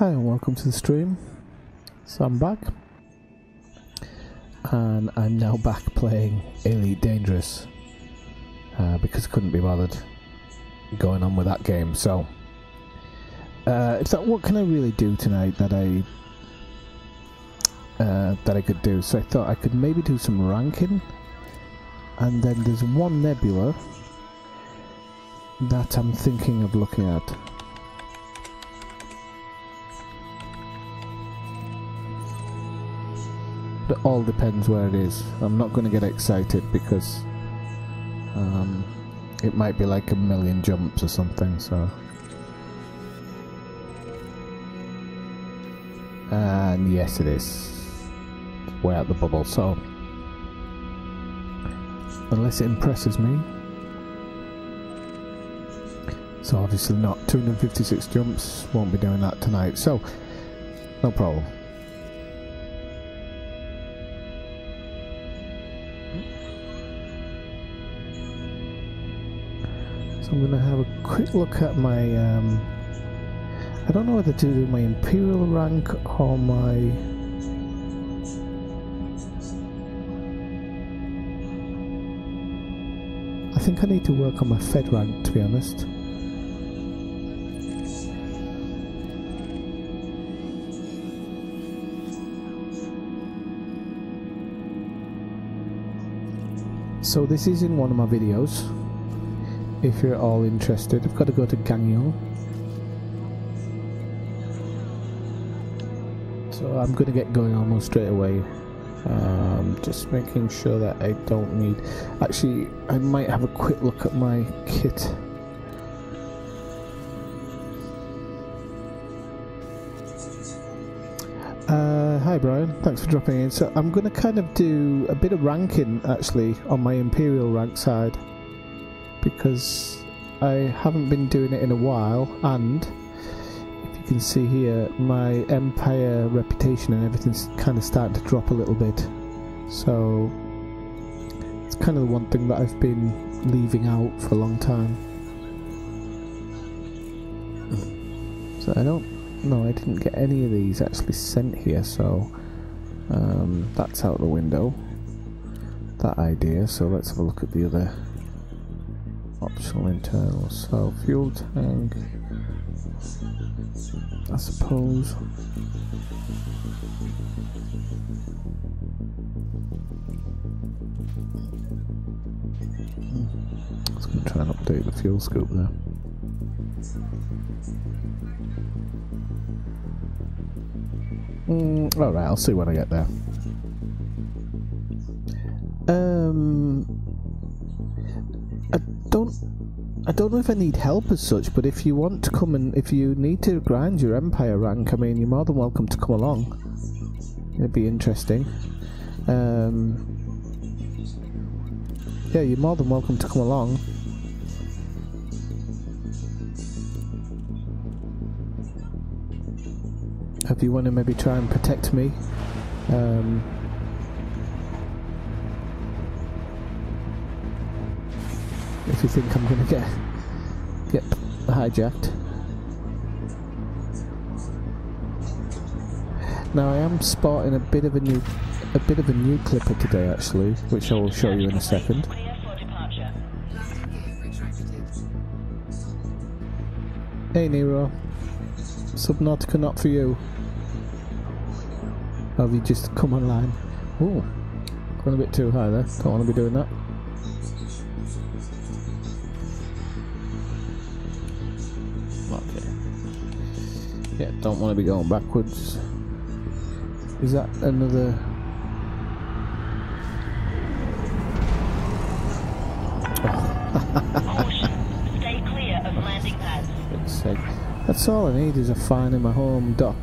Hi and welcome to the stream. So I'm back, and I'm now back playing Elite Dangerous because I couldn't be bothered going on with that game. So it's like, what can I really do tonight that I could do? So I thought I could maybe do some ranking, and then there's one nebula that I'm thinking of looking at. It all depends where it is. I'm not going to get excited because it might be like a million jumps or something, so. And yes, it is. Way out the bubble, so. Unless it impresses me. So obviously not 256 jumps, won't be doing that tonight, so no problem. I'm going to have a quick look at my, I don't know whether to do my Imperial rank or my, I think I need to work on my Fed rank, to be honest. So this is in one of my videos. If you're all interested, I've got to go to Gagnon. So I'm going to get going almost straight away. Just making sure that I don't need... Actually, I might have a quick look at my kit. Hi Brian, thanks for dropping in. So I'm going to kind of do a bit of ranking actually on my Imperial rank side, because I haven't been doing it in a while, and if you can see here, my Empire reputation and everything's kind of starting to drop a little bit. So it's kind of the one thing that I've been leaving out for a long time. So I don't know, I didn't get any of these actually sent here, so that's out the window, that idea. So let's have a look at the other optional internals. So fuel tank, I suppose. I was going to try and update the fuel scoop there. Alright, I'll see when I get there. I don't know if I need help as such, but if you want to come and if you need to grind your Empire rank, I mean, you're more than welcome to come along. It'd be interesting. Yeah, you're more than welcome to come along. If you want to maybe try and protect me, if you think I'm going to get hijacked. Now I am spotting a bit of a new clipper today actually, which I will show you in a second. Hey Nero, Subnautica not for you. Or have you just come online? Ooh, going a bit too high there, don't want to be doing that. Yeah, don't want to be going backwards. Is that another... Stay clear of landing pads. That's all I need, is a fine in my home dock.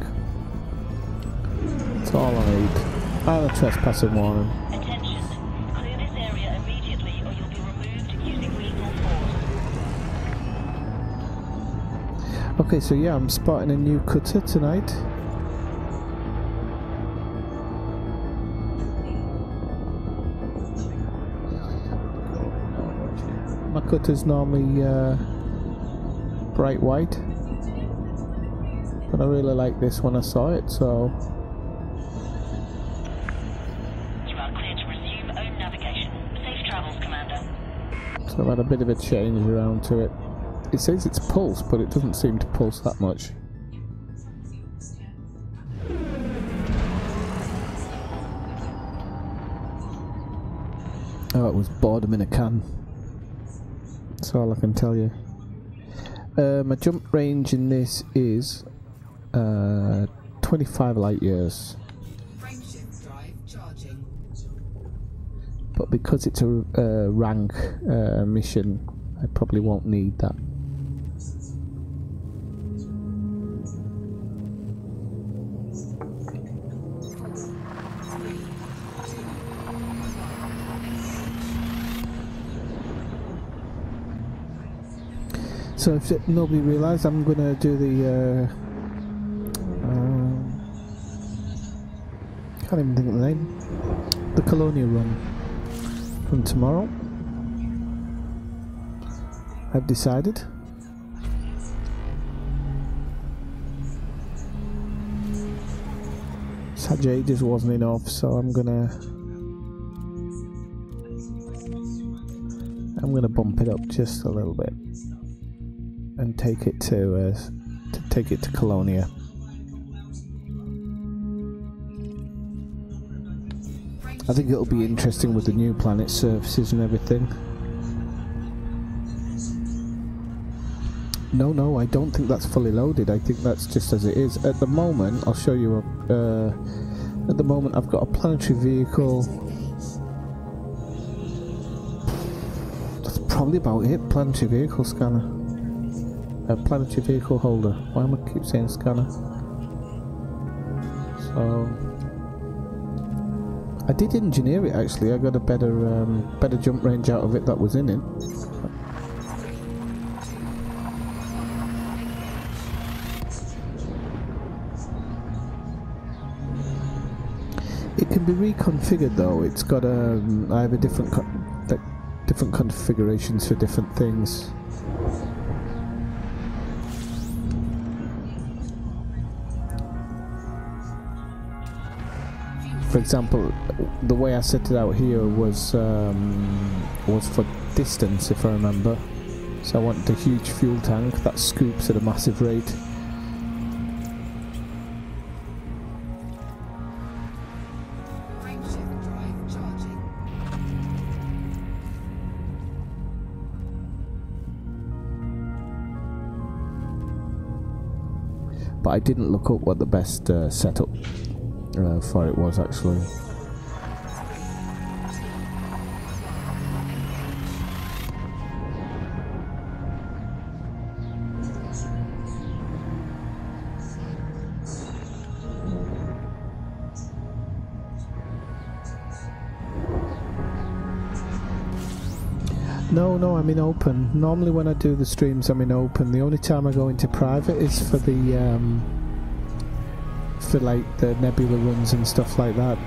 That's all I need. And a trespassing warning. Attention. Clear this area immediately or you'll be removed using lethal force. Okay, so yeah, I'm spotting a new cutter tonight. My cutter's normally bright white. But I really liked this when I saw it, so... You are clear to resume own navigation. Safe travels, Commander. So I've had a bit of a change around to it. It says it's pulse, but it doesn't seem to pulse that much. Oh, it was boredom in a can. That's all I can tell you. My jump range in this is 25 light years. But because it's a rank mission, I probably won't need that. So if nobody realised, I'm going to do the can't even think of the name. The Colonia run from tomorrow. I've decided. Such ages wasn't enough, so I'm gonna bump it up just a little bit and take it to Colonia. I think it'll be interesting with the new planet surfaces and everything. No, I don't think that's fully loaded. I think that's just as it is. At the moment, I'll show you. At the moment, I've got a planetary vehicle. That's probably about it. Planetary vehicle scanner. A planetary vehicle holder. Why am I keep saying scanner? So... I did engineer it actually. I got a better jump range out of it that was in it. It can be reconfigured though. It's got I have a different configurations for different things. For example, the way I set it out here was for distance, if I remember. So I wanted a huge fuel tank that scoops at a massive rate. But I didn't look up what the best setup for it was actually. No, I'm in open. Normally when I do the streams I'm in open. The only time I go into private is for the for like the nebula runs and stuff like that.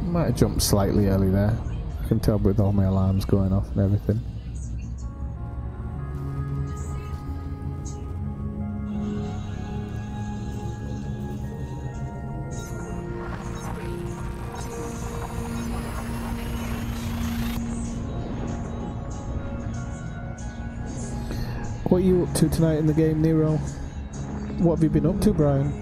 Might have jumped slightly early there. I can tell with all my alarms going off and everything. What are you up to tonight in the game, Nero? What have you been up to, Brian?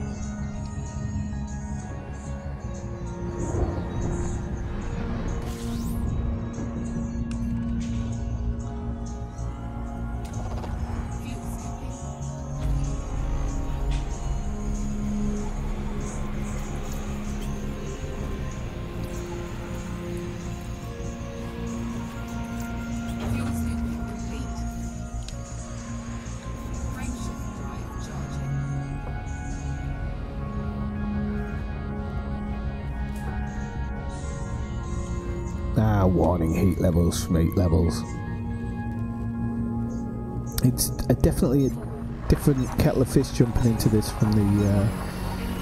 Warning, heat levels from 8 levels. It's definitely a different kettle of fish jumping into this from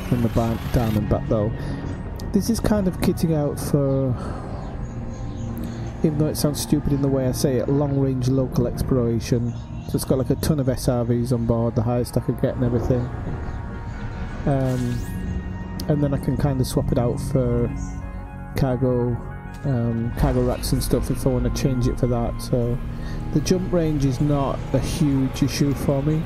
than the Diamondback though. This is kind of kitting out for, even though it sounds stupid in the way I say it, long range local exploration. So it's got like a ton of SRVs on board, the highest I could get and everything. And then I can kind of swap it out for cargo racks and stuff if I want to change it for that. So the jump range is not a huge issue for me.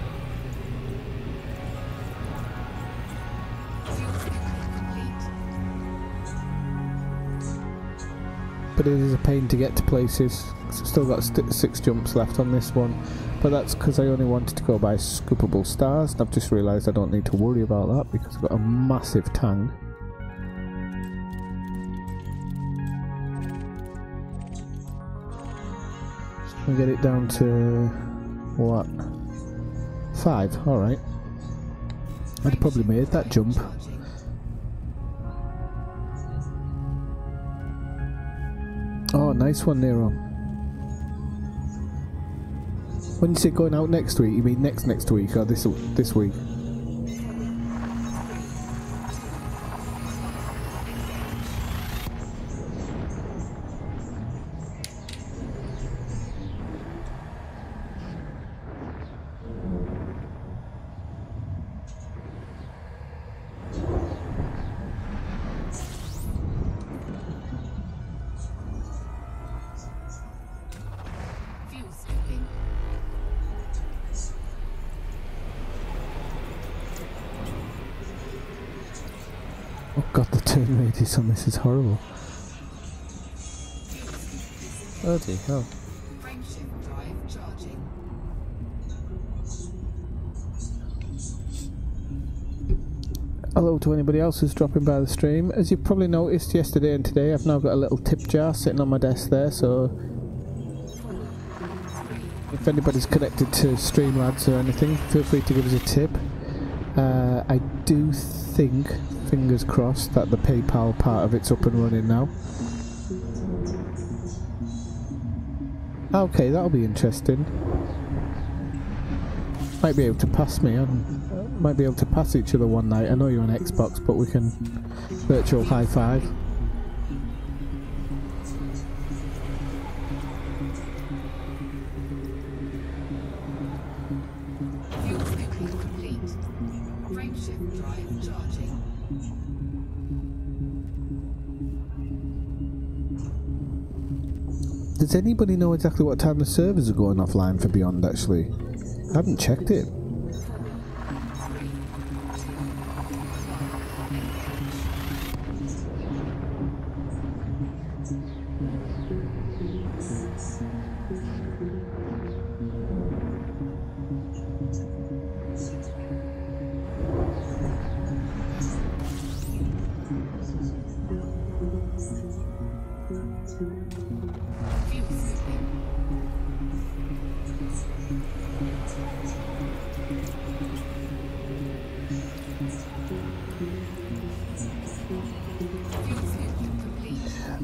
But it is a pain to get to places. I've still got 6 jumps left on this one, but that's because I only wanted to go by scoopable stars, and I've just realised I don't need to worry about that because I've got a massive tang. And get it down to what? 5. All right. I'd probably made that jump. Oh, nice one, Nero. When you say going out next week, you mean next week or this week? Oh god, the turn radius on this is horrible. Bloody hell. Hello to anybody else who's dropping by the stream. As you've probably noticed yesterday and today, I've now got a little tip jar sitting on my desk there, so if anybody's connected to Streamlabs or anything, feel free to give us a tip. I do think, fingers crossed, that the PayPal part of it's up and running now. Okay, that'll be interesting. Might be able to pass me on. Might be able to pass each other one night. I know you're on Xbox, but we can virtual high five. Does anybody know exactly what time the servers are going offline for Beyond, actually? I haven't checked it.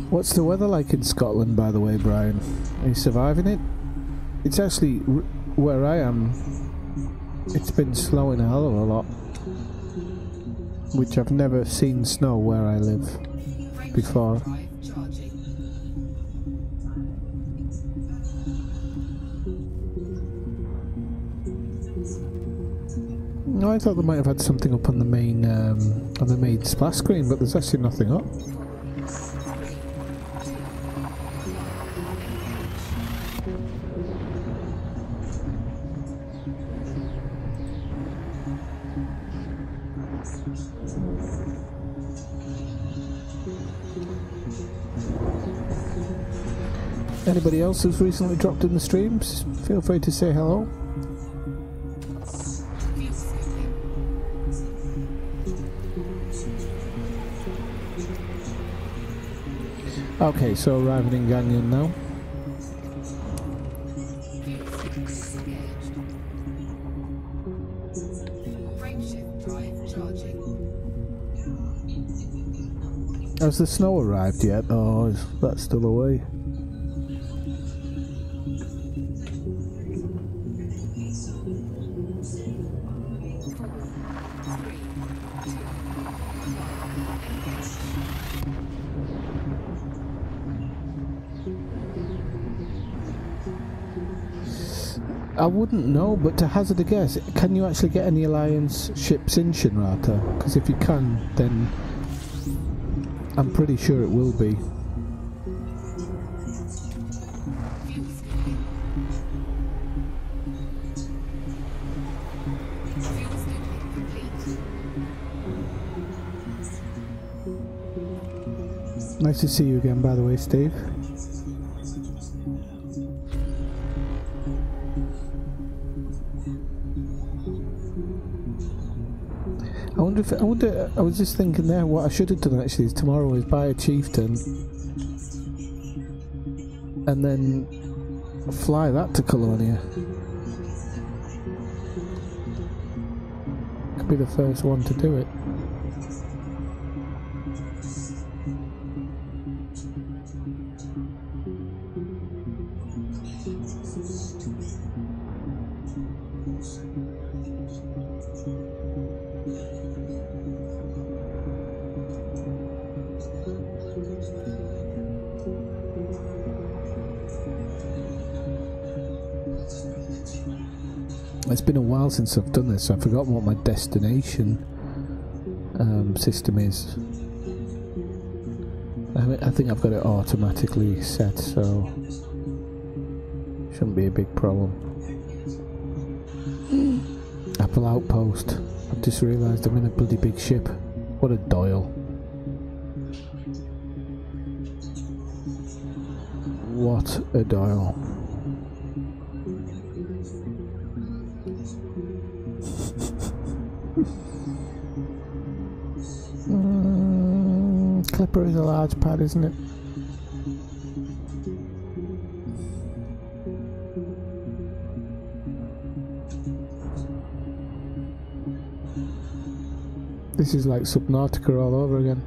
What's the weather like in Scotland, by the way, Brian? Are you surviving it? It's actually, where I am, it's been snowing a hell of a lot. Which I've never seen snow where I live before. No, I thought they might have had something up on the main splash screen, but there's actually nothing up. Anybody else who's recently dropped in the streams, feel free to say hello. Okay, so arriving in Ganyan now. Has the snow arrived yet? Oh, that's still away. I wouldn't know, but to hazard a guess, can you actually get any Alliance ships in Shinrata? Because if you can, then I'm pretty sure it will be. Nice to see you again, by the way, Steve. I was just thinking there, what I should have done actually is tomorrow is buy a chieftain and then fly that to Colonia. Could be the first one to do it. It's been a while since I've done this, so I've forgotten what my destination system is. I think I've got it automatically set, so shouldn't be a big problem. Apple Outpost. I've just realised I'm in a bloody big ship. What a doyle. What a doyle. Clipper is a large pad, isn't it? This is like Subnautica all over again.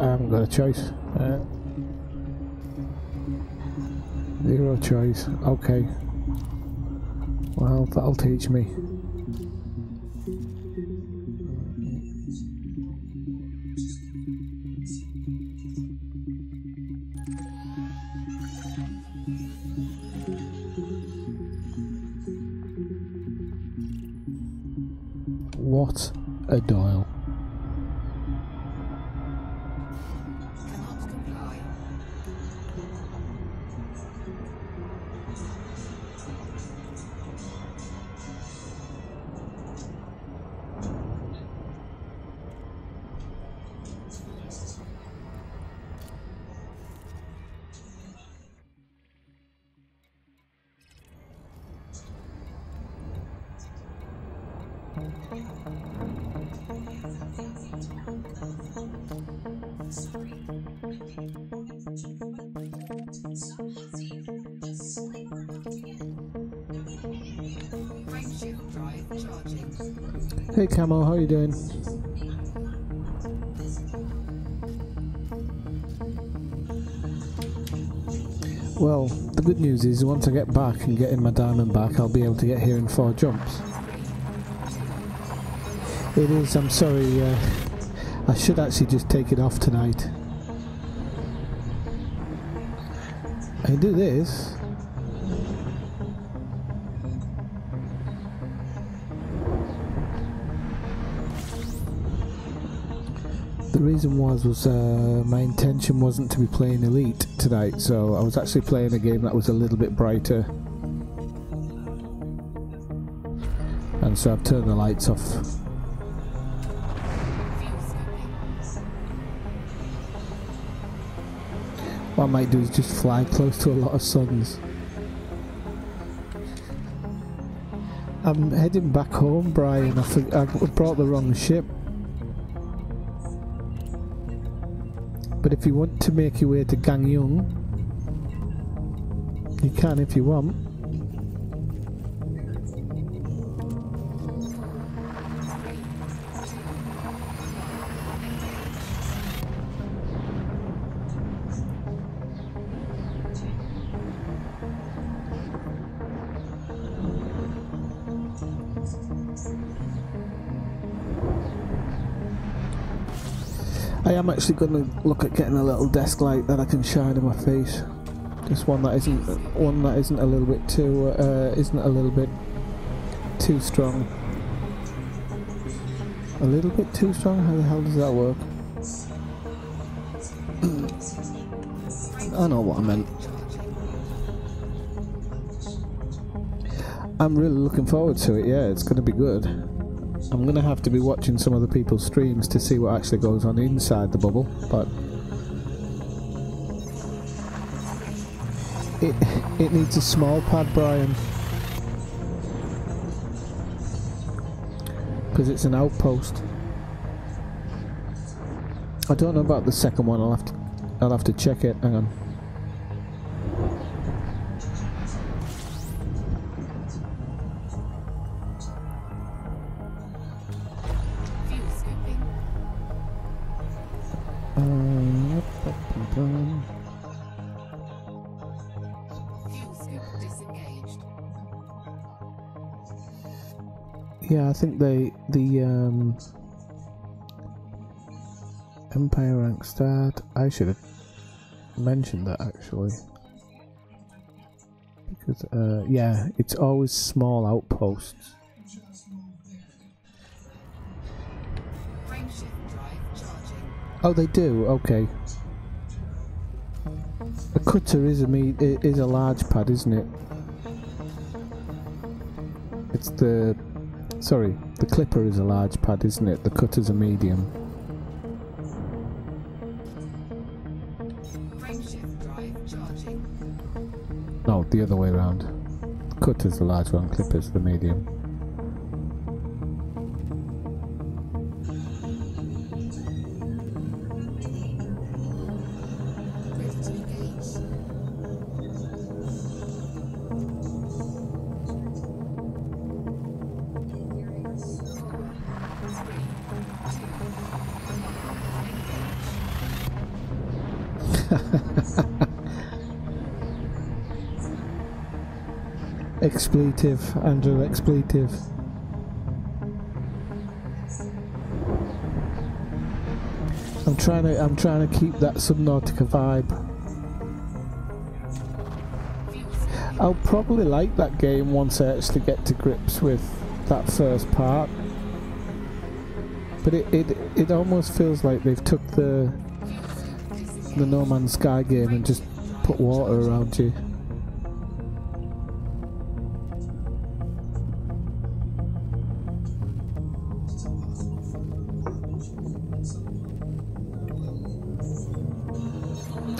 I haven't got a choice. Zero choice. Okay. Well, that'll teach me. What a dial. Hey Camo, how you doing? Well, the good news is once I get back and get in my diamond back, I'll be able to get here in 4 jumps. It is, I'm sorry, I should actually just take it off tonight. I do this. The reason was my intention wasn't to be playing Elite tonight, so I was actually playing a game that was a little bit brighter. And so I've turned the lights off. What I might do is just fly close to a lot of suns. I'm heading back home, Brian. I brought the wrong ship. But if you want to make your way to Gangyung, you can if you want. I am actually going to look at getting a little desk light that I can shine in my face. Just one that isn't a little bit too strong. A little bit too strong? How the hell does that work? I know what I meant. I'm really looking forward to it, yeah, it's going to be good. I'm going to have to be watching some other people's streams to see what actually goes on inside the bubble, but it needs a small pad, Brian, because it's an outpost. I don't know about the second one. I'll have to check it. Hang on. Yeah, I think the Empire rank start. I should have mentioned that actually, because yeah, it's always small outposts. Oh, they do. Okay. A cutter is a large pad, isn't it? It's the the clipper is a large pad, isn't it? The cutter's a medium. No, the other way around. Cutter's the large one, clipper's the medium. Expletive, Andrew, expletive. I'm trying to keep that Subnautica vibe. I'll probably like that game once I actually get to grips with that first part. But it almost feels like they've took the No Man's Sky game and just put water around you.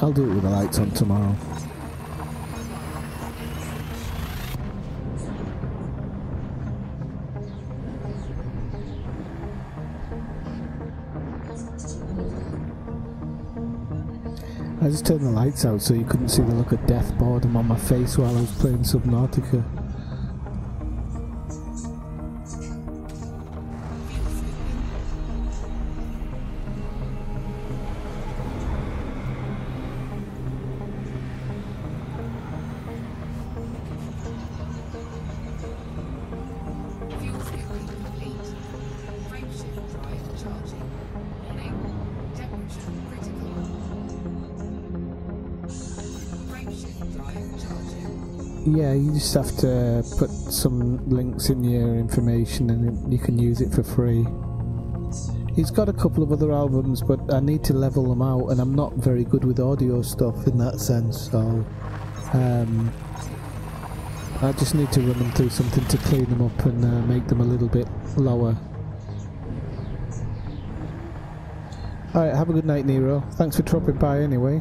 I'll do it with the lights on tomorrow. I just turned the lights out so you couldn't see the look of death boredom on my face while I was playing Subnautica. Yeah, you just have to put some links in your information and you can use it for free. He's got a couple of other albums, but I need to level them out, and I'm not very good with audio stuff in that sense, so I just need to run them through something to clean them up and make them a little bit lower. Alright, have a good night, Nero. Thanks for dropping by anyway.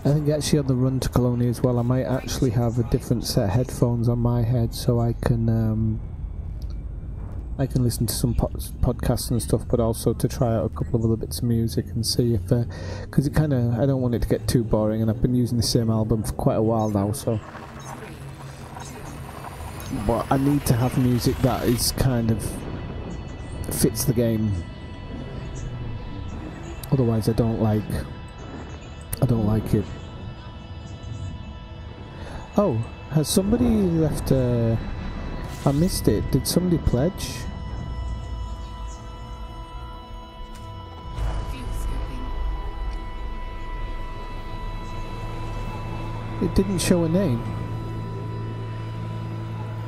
I think actually on the run to Colonia as well, I might actually have a different set of headphones on my head so I can listen to some podcasts and stuff, but also to try out a couple of other bits of music and see if, because I don't want it to get too boring, and I've been using the same album for quite a while now, so. But I need to have music that is kind of fits the game. Otherwise, I don't like it. Oh, has somebody left a... I missed it. Did somebody pledge? It didn't show a name.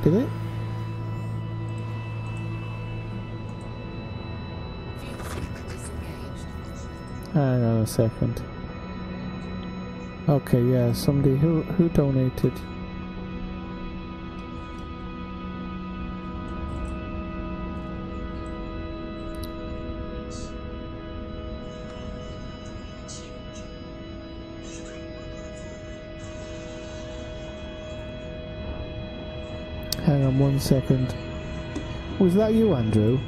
Did it? Hang on a second. Okay, yeah, somebody who donated. Hang on 1 second. Was that you, Andrew?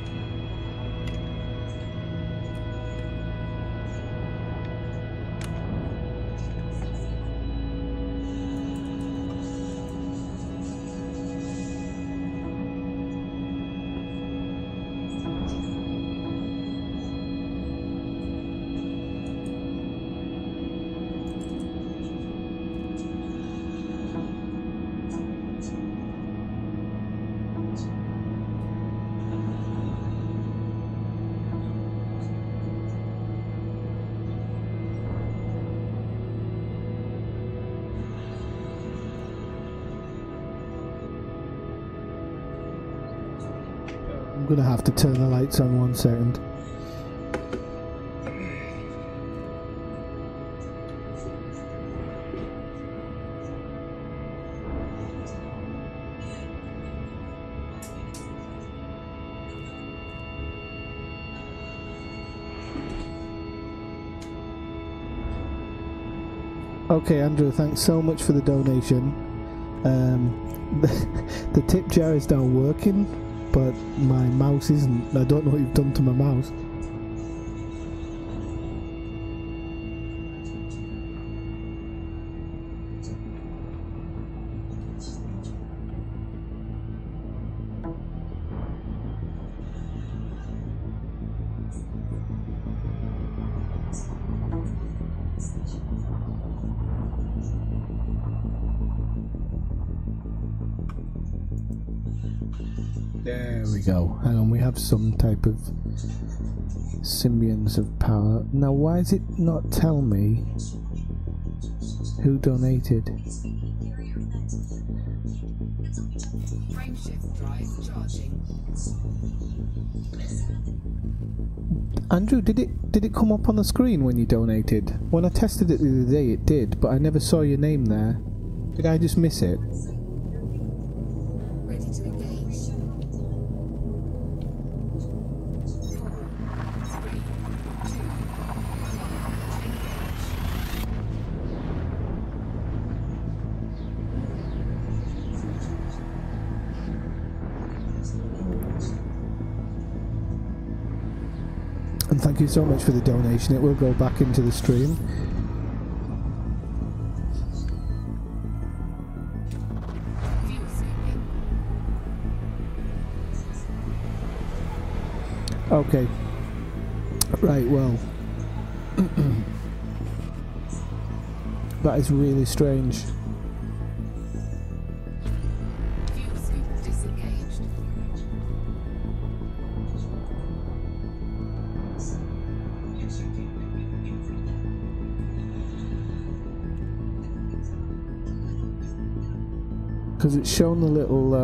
I'm gonna have to turn the lights on 1 second. Okay, Andrew, thanks so much for the donation. The tip jar is now working, but my mouse isn't. I don't know what you've done to my mouse. There we go. Hang on, we have some type of symbions of power. Now, why does it not tell me who donated? Andrew, did it come up on the screen when you donated? When I tested it the other day, it did, but I never saw your name there. Did I just miss it? And thank you so much for the donation. It will go back into the stream. Okay. Right, well. That is really strange. Because it's shown the little,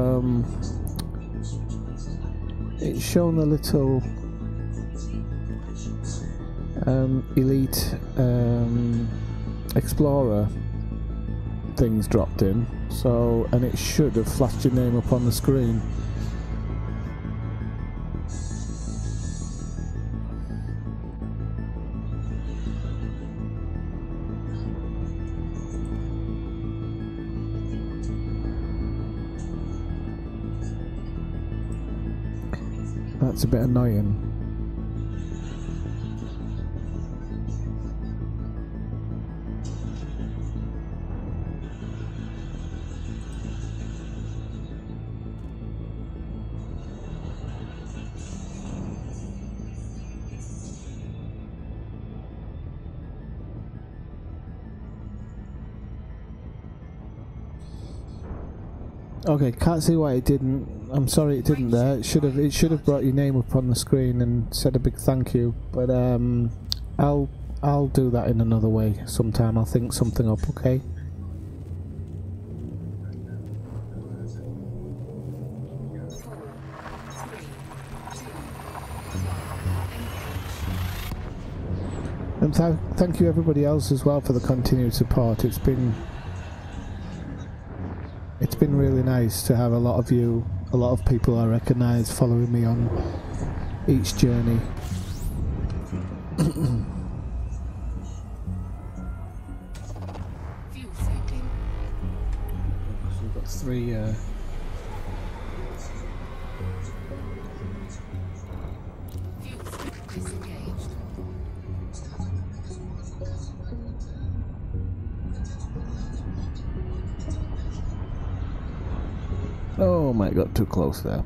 it's shown the little elite explorer things dropped in, so, and it should have flashed your name up on the screen. That's a bit annoying. Okay, can't see why it didn't. I'm sorry it didn't there. It should have brought your name up on the screen and said a big thank you. But I'll do that in another way sometime. I'll think something up, okay? And thank you everybody else as well for the continued support. It's been really nice to have a lot of you, a lot of people I recognise following me on each journey. We've got 3 Oh my god, too close there.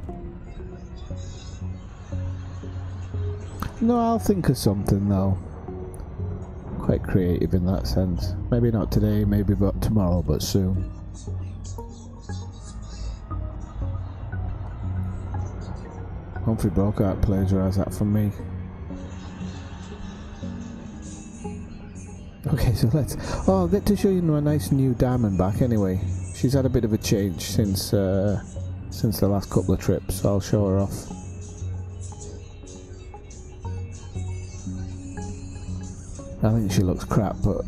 No, I'll think of something though. Quite creative in that sense. Maybe not today, maybe but tomorrow, but soon. Humphrey Bogart plagiarised that from me. Okay, so let's... Oh, I'll get to show you my nice new Diamondback anyway. She's had a bit of a change since the last couple of trips, so I'll show her off. I think she looks crap, but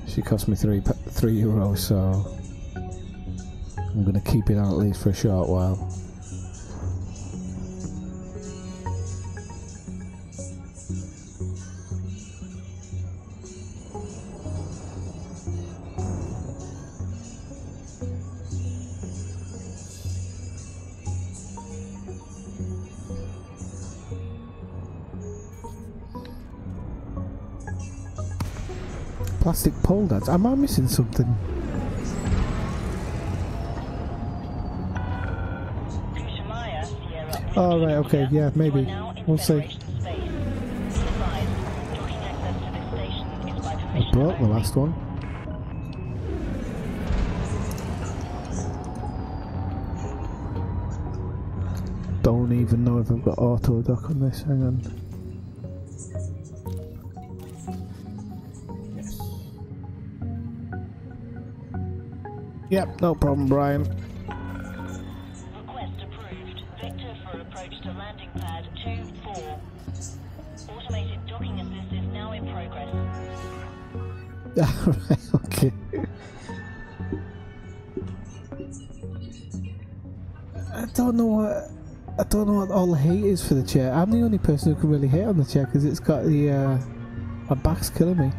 she cost me €3, so I'm going to keep it on at least for a short while. Plastic pole dance. Am I missing something? Oh right, okay, yeah, maybe. We'll see. I broke the last one. Don't even know if I've got auto dock on this. Hang on. Yep, no problem, Brian. Request approved. Victor for approach to landing pad 2-4. Automated docking assist is now in progress. Right, okay. I don't know what all the hate is for the chair. I'm the only person who can really hate on the chair because it's got the my back's killing me.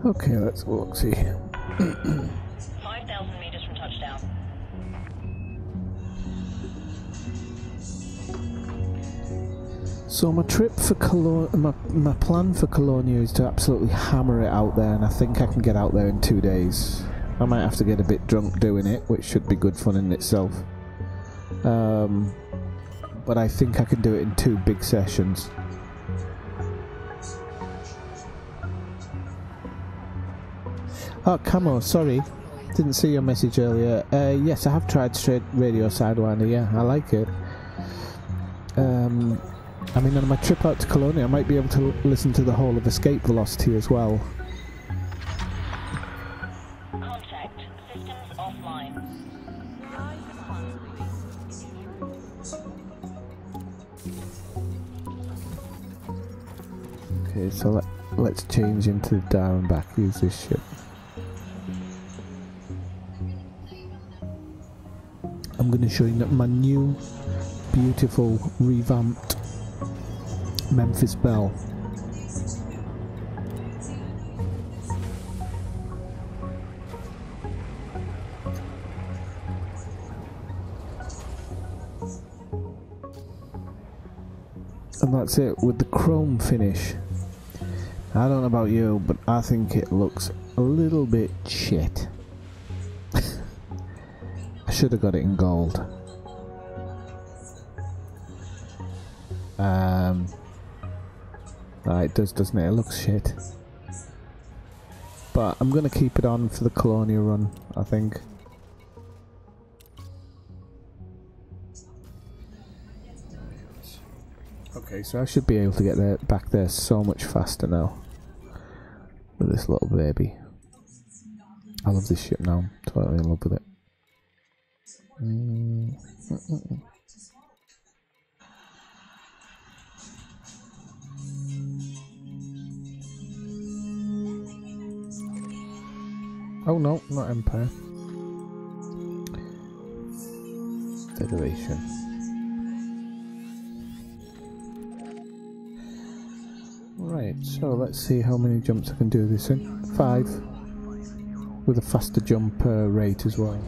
Okay, let's walk. See. 5,000 meters from touchdown. So my trip for Cologne, my plan for Colonia is to absolutely hammer it out there, and I think I can get out there in 2 days. I might have to get a bit drunk doing it, which should be good fun in itself. But I think I can do it in 2 big sessions. Oh, Camo, sorry. Didn't see your message earlier. Yes, I have tried straight radio Sidewinder, yeah, I like it. I mean, on my trip out to Colonia, I might be able to listen to the whole of Escape Velocity as well. Contact. Systems offline. Okay, so let's change into the Diamondback, use this ship. I'm going to show you my new, beautiful, revamped Memphis Belle. And that's it with the chrome finish. I don't know about you, but I think it looks a little bit shit. I should have got it in gold. It does, doesn't it? It looks shit. But I'm going to keep it on for the Colonia run, I think. Okay, so I should be able to get there, back there so much faster now. With this little baby. I love this ship now. I'm totally in love with it. Oh no, not Empire. Federation. Right, so let's see how many jumps I can do this in. 5. With a faster jump rate as well.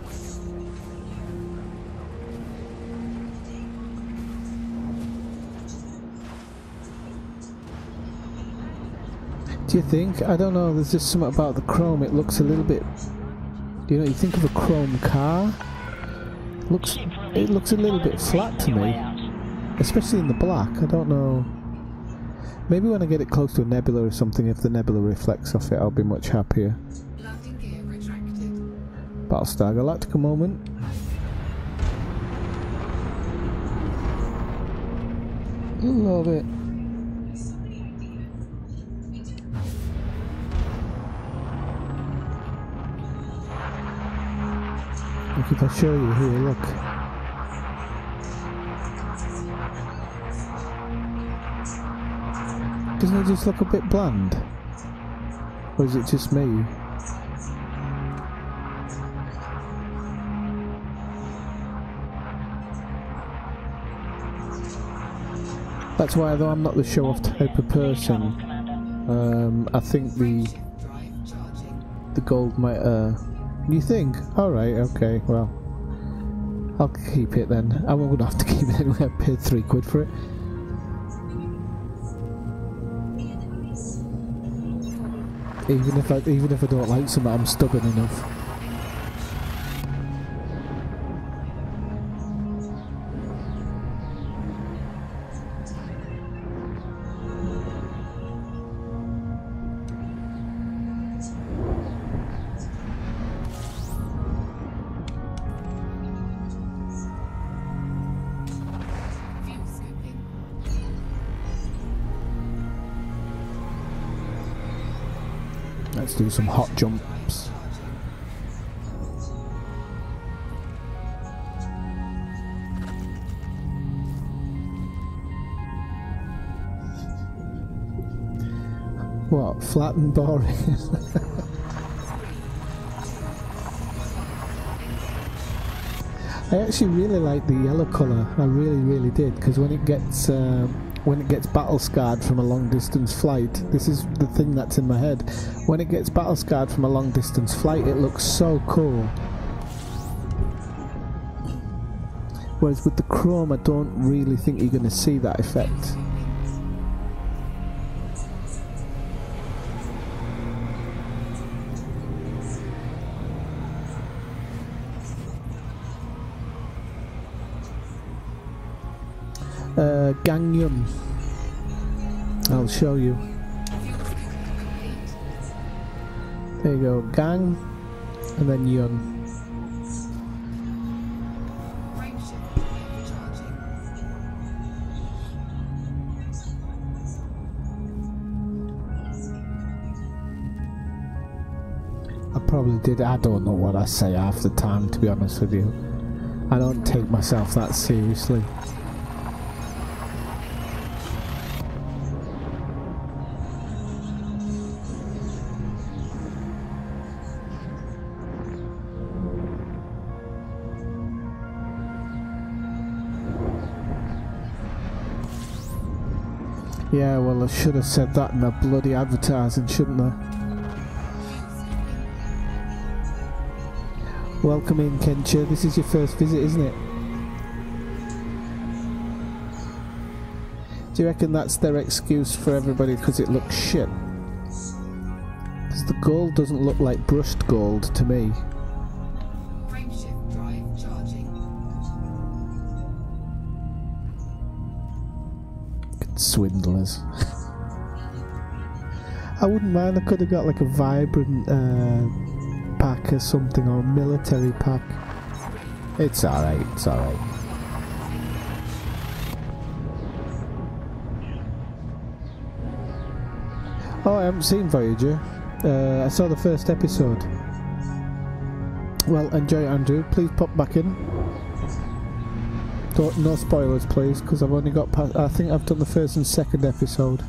Do you think? I don't know, there's just something about the chrome, it looks a little bit... You know, you think of a chrome car, it looks a little bit flat to me. Especially in the black, I don't know. Maybe when I get it close to a nebula or something, if the nebula reflects off it, I'll be much happier. Battlestar Galactica moment. Love it. Look, if I show you here, look. Doesn't it just look a bit bland? Or is it just me? That's why, though I'm not the show-off type of person, I think the gold might, you think? Alright, okay, well, I'll keep it then. I won't have to keep it anyway, I paid £3 for it. Even if I don't like something, I'm stubborn enough. Let's do some hot jumps. What? Flat and boring? I actually really like the yellow colour. I really did, because when it gets battle scarred from a long distance flight, this is the thing that's in my head. When it gets battle scarred from a long distance flight, it looks so cool. Whereas with the chrome, I don't really think you're going to see that effect. Gangnam. I'll show you. There you go, Gang, and then Yun. I probably did. I don't know what I say half the time, to be honest with you. I don't take myself that seriously. Yeah, well, I should have said that in the bloody advertising, shouldn't I? Welcome in, Kencha. This is your first visit, isn't it? Do you reckon that's their excuse for everybody because it looks shit? Because the gold doesn't look like brushed gold to me. Frameshift drive charging. Swindlers. I wouldn't mind. I could have got like a vibrant pack or something, or a military pack. It's alright, it's alright. Oh, I haven't seen Voyager. I saw the first episode. Well, enjoy it, Andrew. Please pop back in. No spoilers, please, because I've only got past... I think I've done the first and second episode.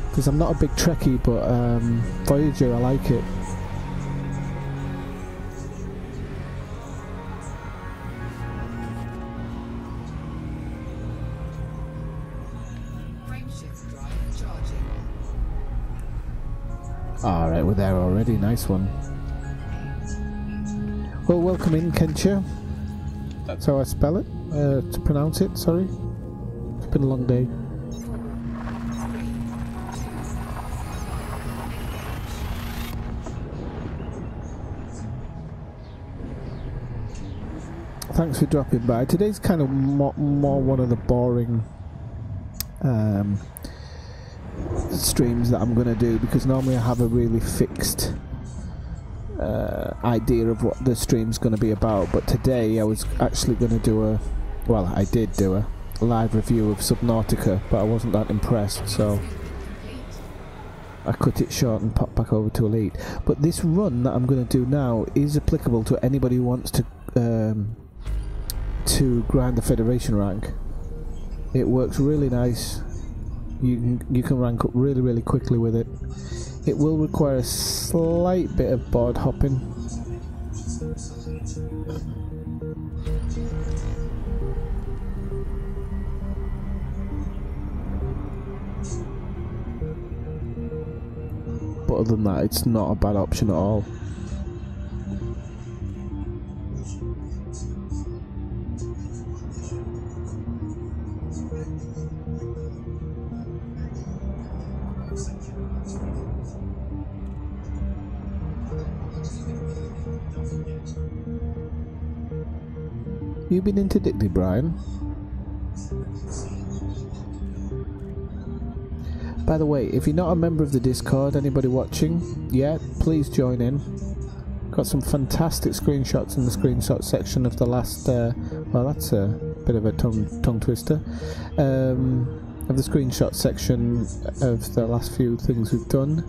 Because I'm not a big Trekkie, but Voyager, I like it. Alright, we're there already. Nice one. Well, welcome in, Kencha. That's how I spell it. To pronounce it, sorry. It's been a long day. Thanks for dropping by. Today's kind of more one of the boring streams that I'm going to do, because normally I have a really fixed idea of what the stream's going to be about, but today I was actually going to do I did do a live review of Subnautica, but I wasn't that impressed, so I cut it short and popped back over to Elite. But this run that I'm going to do now is applicable to anybody who wants to grind the Federation rank. It works really nice. You can rank up really quickly with it. It will require a slight bit of board hopping. But other than that, it's not a bad option at all. You been interdicted, Brian? By the way, if you're not a member of the Discord, anybody watching, yeah, please join in. Got some fantastic screenshots in the screenshot section of the last, well, that's a bit of a tongue twister, of the screenshot section of the last few things we've done.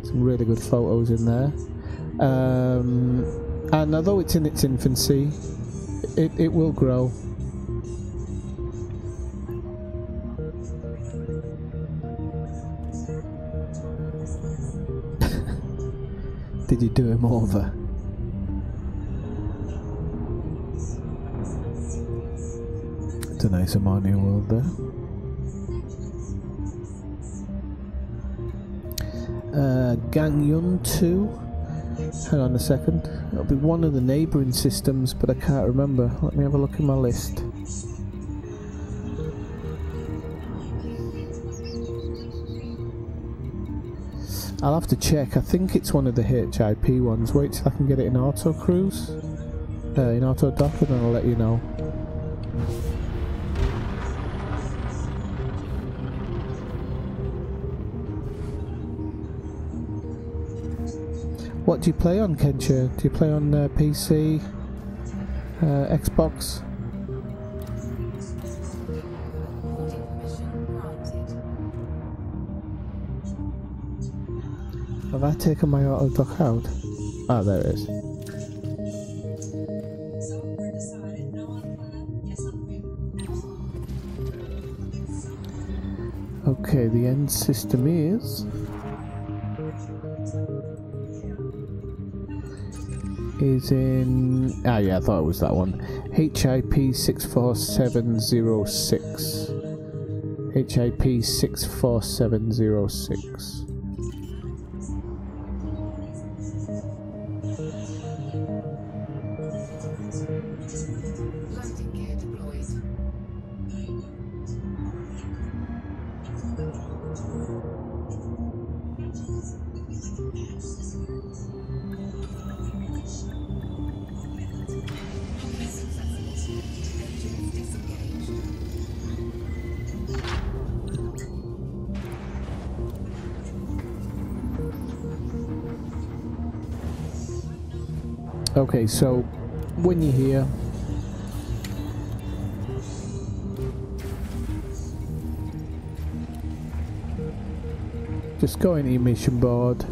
Some really good photos in there. And although it's in its infancy, it will grow. Did you do him over? It's a nice Amania world there. Gangyun 2. Hang on a second. It'll be one of the neighbouring systems, but I can't remember. Let me have a look in my list. I'll have to check. I think it's one of the HIP ones. Wait till I can get it in auto cruise, in auto dock, and then I'll let you know. What do you play on, Kencha? Do you play on PC, Xbox? Have I taken my auto dock out? Ah, there it is. Okay, the end system is in... ah yeah, I thought it was that one. HIP 64706. HIP 64706. Landing gear deployed. Engines disengaged. Okay, so when you're here, just go into your mission board,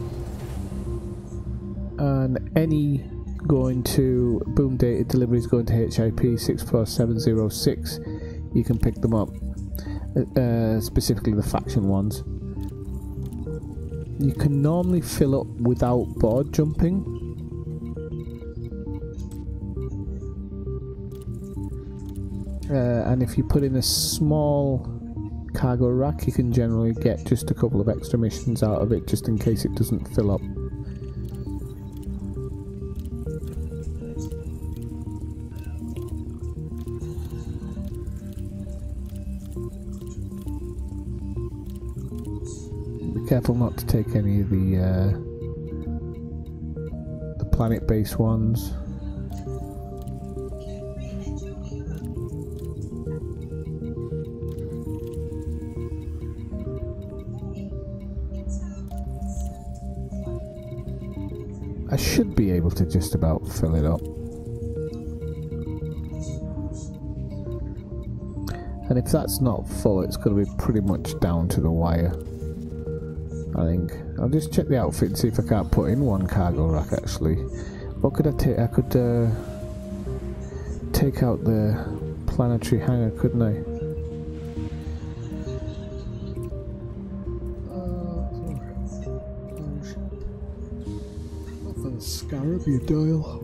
and any going to boom data deliveries going to HIP 64706, you can pick them up, specifically the faction ones. You can normally fill up without board jumping. And if you put in a small cargo rack, you can generally get just a couple of extra missions out of it, just in case it doesn't fill up. Be careful not to take any of the planet-based ones. I should be able to just about fill it up. And if that's not full, it's going to be pretty much down to the wire, I think. I'll just check the outfit and see if I can't put in one cargo rack actually. What could I take? I could take out the planetary hangar, couldn't I? Scarab, you dial.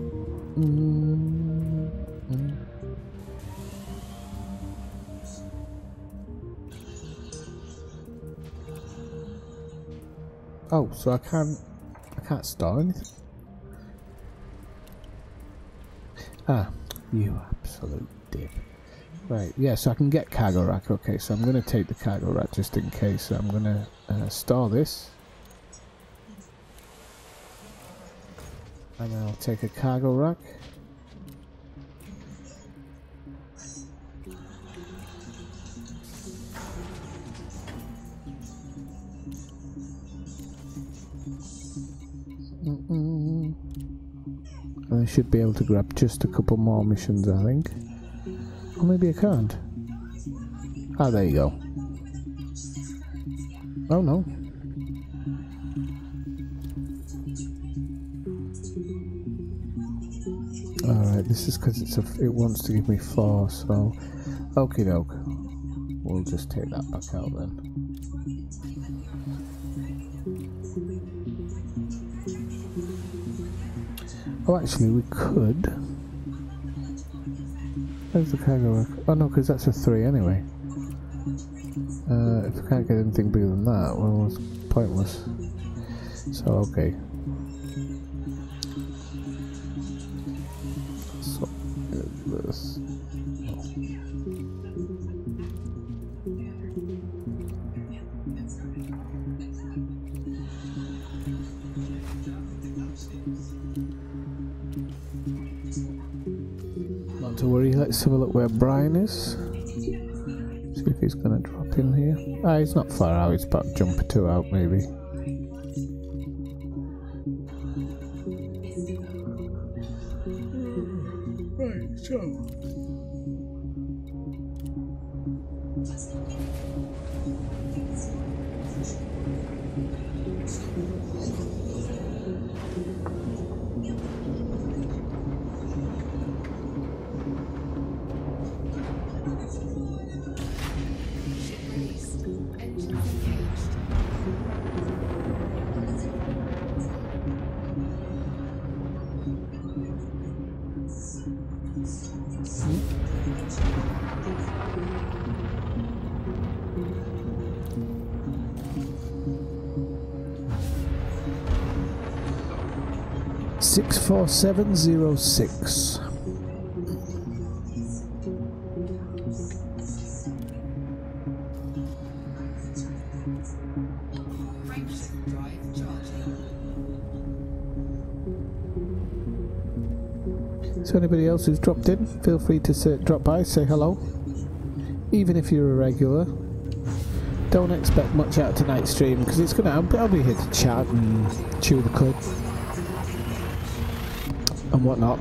Oh, so I can't store anything. Ah, you absolute dip. Right, yeah, so I can get cargo rack. Okay, so I'm going to take the cargo rack just in case. So I'm going to store this. And I'll take a cargo rack. And I should be able to grab just a couple more missions, I think. Or maybe I can't. Ah, there you go. Oh no. Alright, this is because it wants to give me 4, so okie doke. We'll just take that back out then. Oh, actually, we could. Where's the cargo rack? Oh no, because that's a 3 anyway. If I can't get anything bigger than that, well, it's pointless. So, okay. So, this. Not to worry, let's have a look where Brian is. See if he's going to drop in here. Ah, he's not far out, he's about jump or 2 out maybe. Right, so. 64706. Frameshift drive charging. So anybody else who's dropped in, feel free to drop by, say hello. Even if you're a regular, don't expect much out of tonight's stream because it's gonna. I'll be here to chat and chew the cud and whatnot.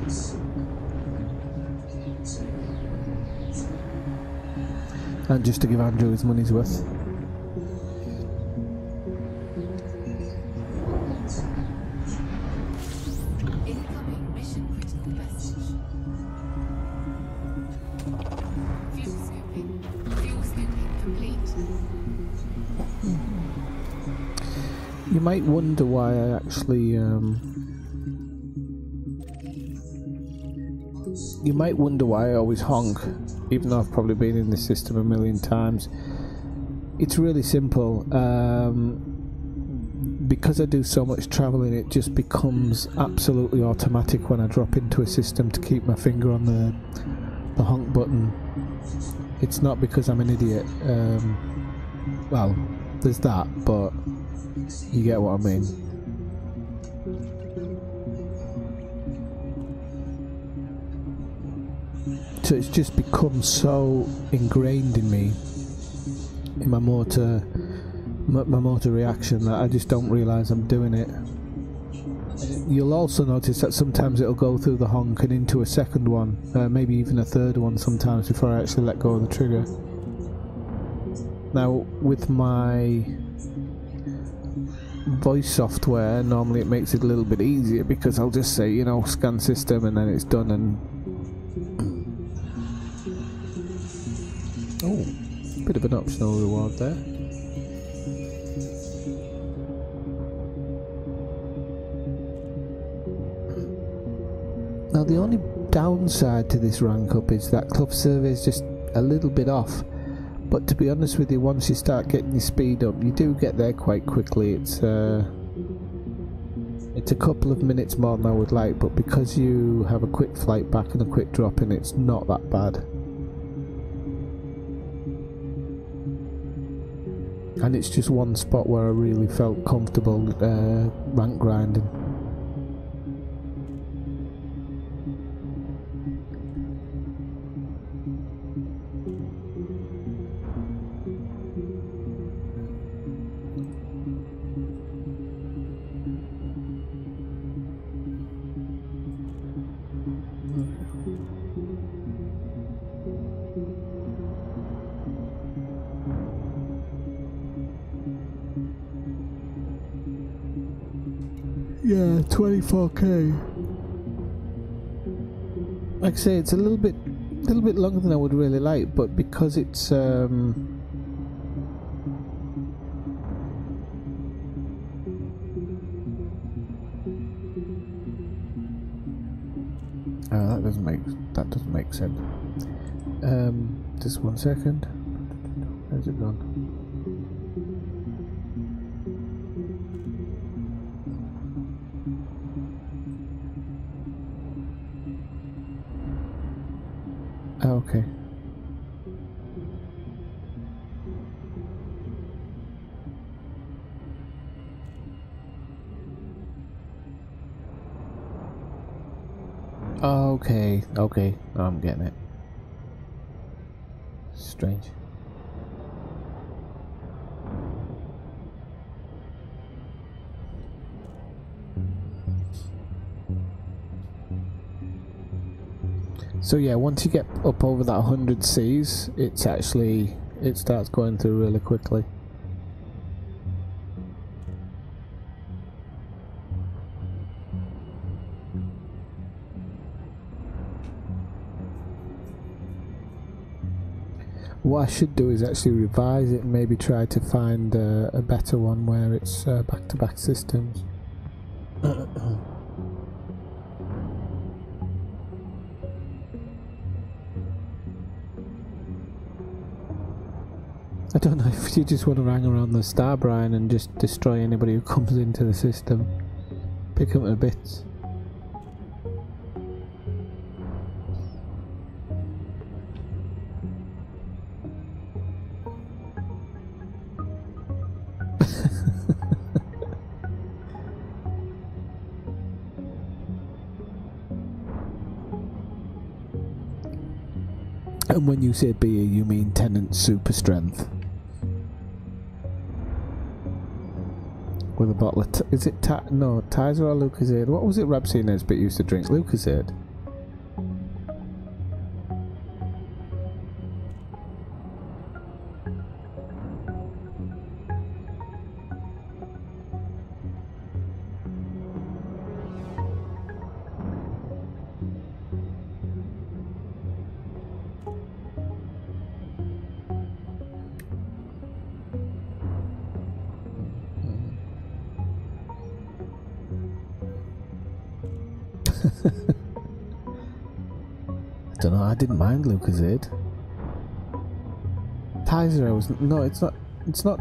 And just to give Andrew his money's worth. Incoming mission critical message. Fuel scooping complete. You might wonder why I actually. You might wonder why I always honk, even though I've probably been in this system a million times. It's really simple. Because I do so much travelling, it just becomes absolutely automatic when I drop into a system to keep my finger on the honk button. It's not because I'm an idiot. Well, there's that, but you get what I mean. So it's just become so ingrained in me, in my motor reaction, that I just don't realise I'm doing it. You'll also notice that sometimes it'll go through the honk and into a second one, maybe even a third one sometimes before I actually let go of the trigger. Now with my voice software, normally it makes it a little bit easier because I'll just say, you know, scan system, and then it's done. And oh, bit of an optional reward there. Now the only downside to this rank up is that club survey is just a little bit off, but to be honest with you, once you start getting your speed up, you do get there quite quickly. It's a couple of minutes more than I would like, but because you have a quick flight back and a quick drop in, it's not that bad. And it's just one spot where I really felt comfortable rank grinding. Yeah, 24k. Like I say, it's a little bit longer than I would really like, but because it's that doesn't make sense. Just 1 second. Where's it gone? Okay. Okay. Now I'm getting it. Strange. So yeah, once you get up over that 100 Cs, it starts going through really quickly. What I should do is actually revise it and maybe try to find a better one where it's back-to-back systems. I don't know if you just want to hang around the star, Brian, and just destroy anybody who comes into the system. Pick them to bits. And when you say beer, you mean Tennant Super Strength. With a bottle of... is it no, Tizer or Lucozade? What was it Rabsy Nesbitt used to drink? Lucozade? I don't know, I didn't mind Lucozade. Tizer, I was... no, it's not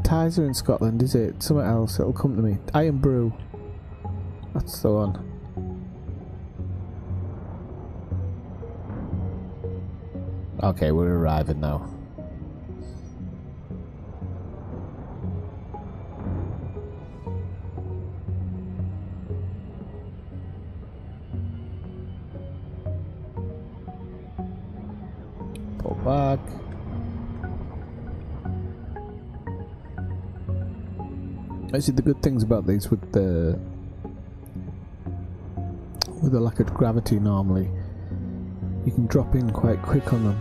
Tizer in Scotland, is it? Something else, it'll come to me. Iron Brew. That's the one. Okay, we're arriving now. Pull back. Actually, the good things about these with the lack of gravity normally, you can drop in quite quick on them.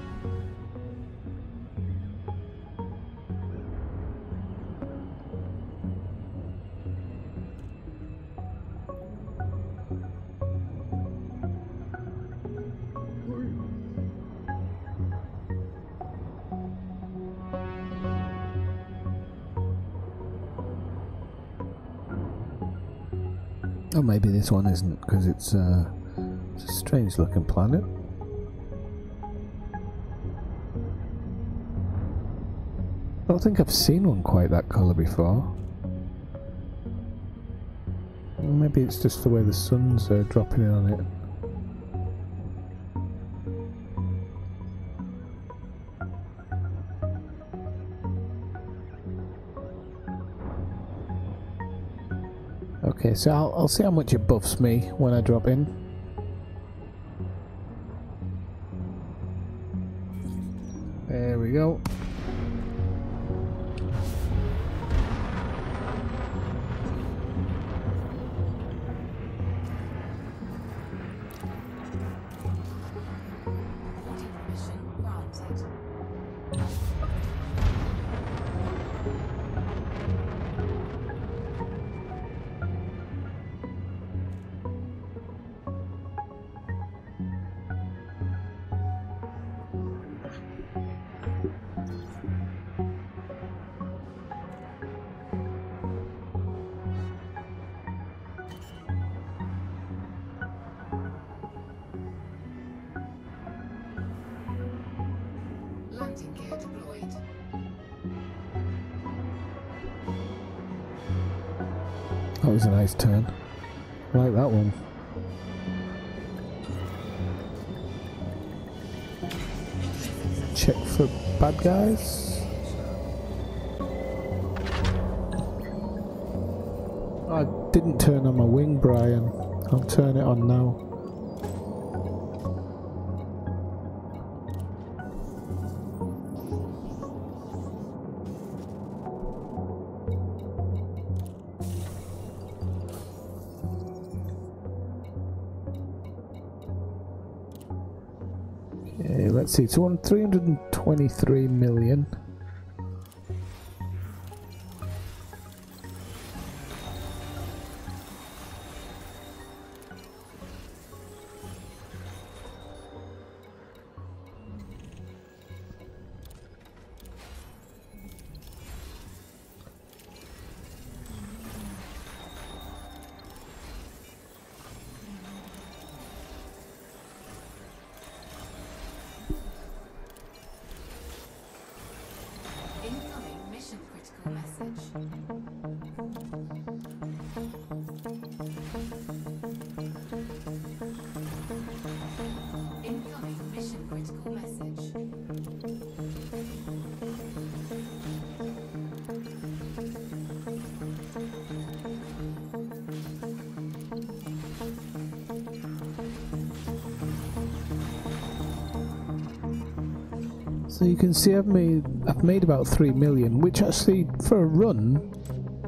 Oh, maybe this one isn't, because it's a strange looking planet. I don't think I've seen one quite that colour before. Maybe it's just the way the sun's dropping in on it. Okay, so I'll see how much it buffs me when I drop in. There we go. Mission granted. Landing gear deployed. That was a nice turn. I like that one. Check for bad guys. I didn't turn on my wing, Brian. I'll turn it on now. Okay, let's see. It's 323 million. Incoming mission critical message. Incoming mission critical message. So you can see I've made about 3 million, which actually for a run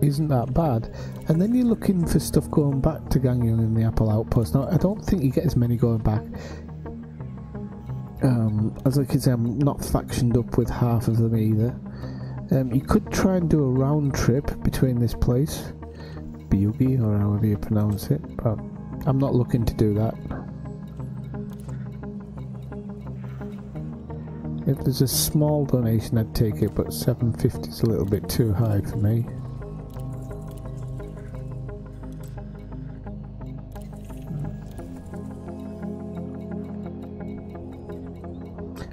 isn't that bad. And then you're looking for stuff going back to Gangyun in the Apple Outpost. Now I don't think you get as many going back. As I can say, I'm not factioned up with half of them either. You could try and do a round trip between this place, Byugi, or however you pronounce it, but I'm not looking to do that. If there's a small donation, I'd take it, but 750 is a little bit too high for me.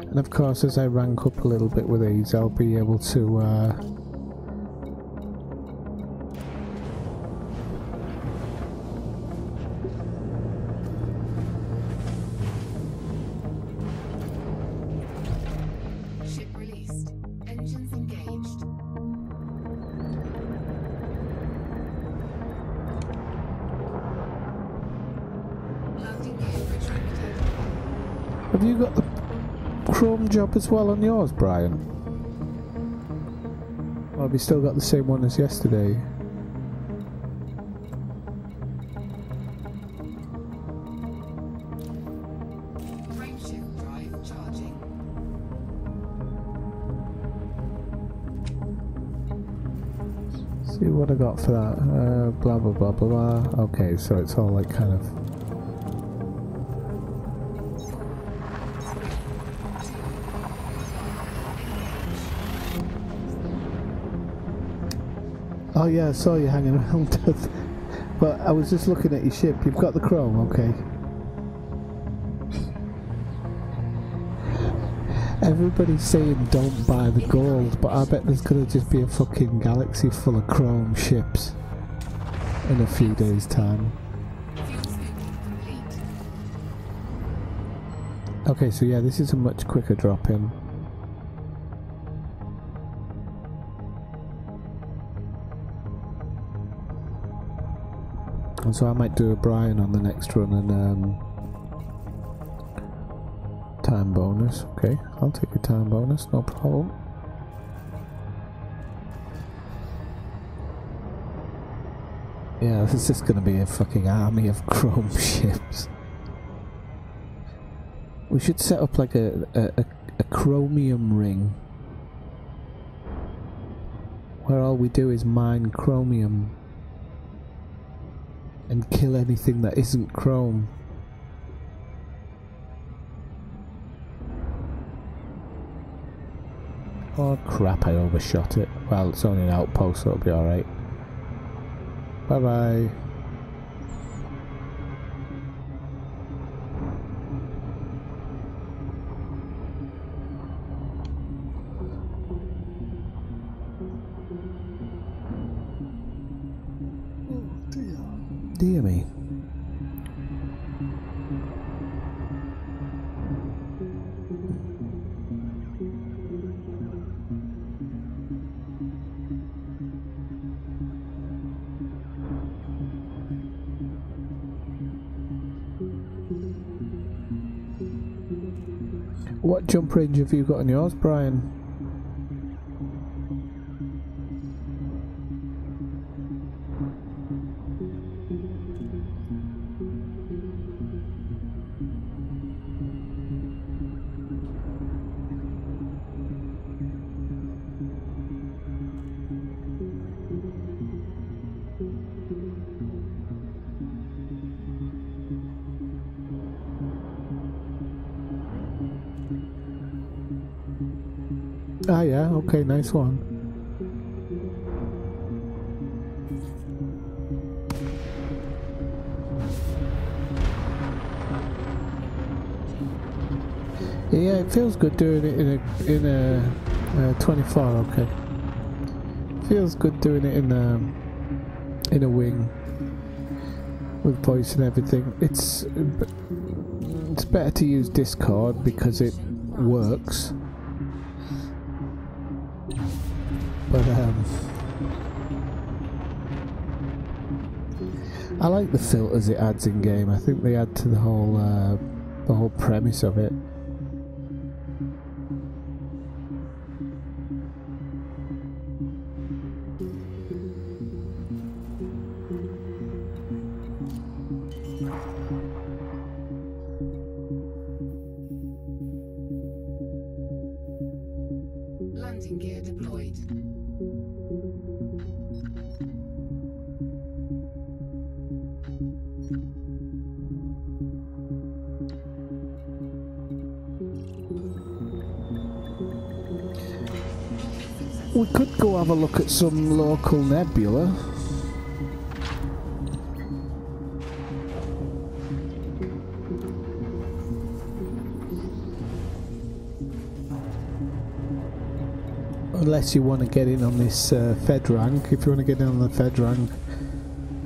And of course, as I rank up a little bit with these, I'll be able to Ship released. Engines engaged. Landing gear retracted. Have you got the Chrome job as well on yours, Brian? Or have you still got the same one as yesterday? Frameshift drive charging. See what I got for that. Blah blah blah blah blah. Okay, so it's all like kind of. Oh yeah, I saw you hanging around. But I was just looking at your ship. You've got the chrome, okay. Everybody's saying don't buy the gold, but I bet there's gonna just be a fucking galaxy full of chrome ships in a few days' time. Fuel scooping complete. Okay, so yeah, this is a much quicker drop in. And so I might do a Brian on the next run and time bonus. Okay, I'll take a time bonus, no problem. Yeah, this is just gonna be a fucking army of chrome ships. We should set up like a chromium ring where all we do is mine chromium and kill anything that isn't chrome. Oh crap, I overshot it. Well, it's only an outpost, so it'll be alright. Bye bye. Dear me. What jump range have you got on yours, Brian? Ah yeah, okay, nice one. Yeah, it feels good doing it in a 24. Okay, feels good doing it in a wing with voice and everything. It's better to use Discord because it works. But I like the filters it adds in game. I think they add to the whole premise of it. deployed. We could go have a look at some local nebula. Unless you want to get in on this Fed rank. If you want to get in on the Fed rank,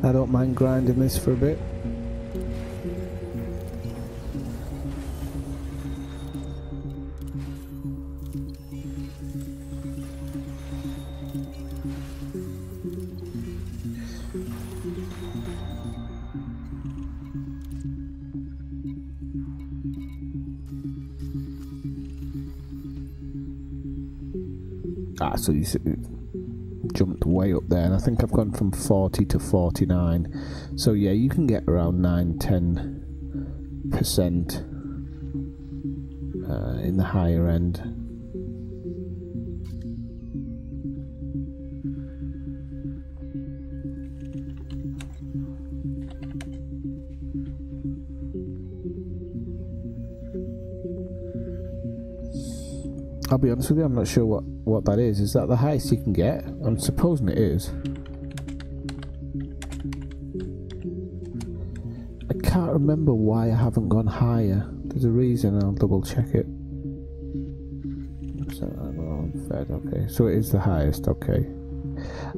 I don't mind grinding this for a bit. Ah, so you jumped way up there, and I think I've gone from 40 to 49. So yeah, you can get around 9-10% in the higher end. I'll be honest with you, I'm not sure what that is. Is that the highest you can get? I'm supposing it is. I can't remember why I haven't gone higher. There's a reason, I'll double check it. Fed, okay, so it is the highest, okay.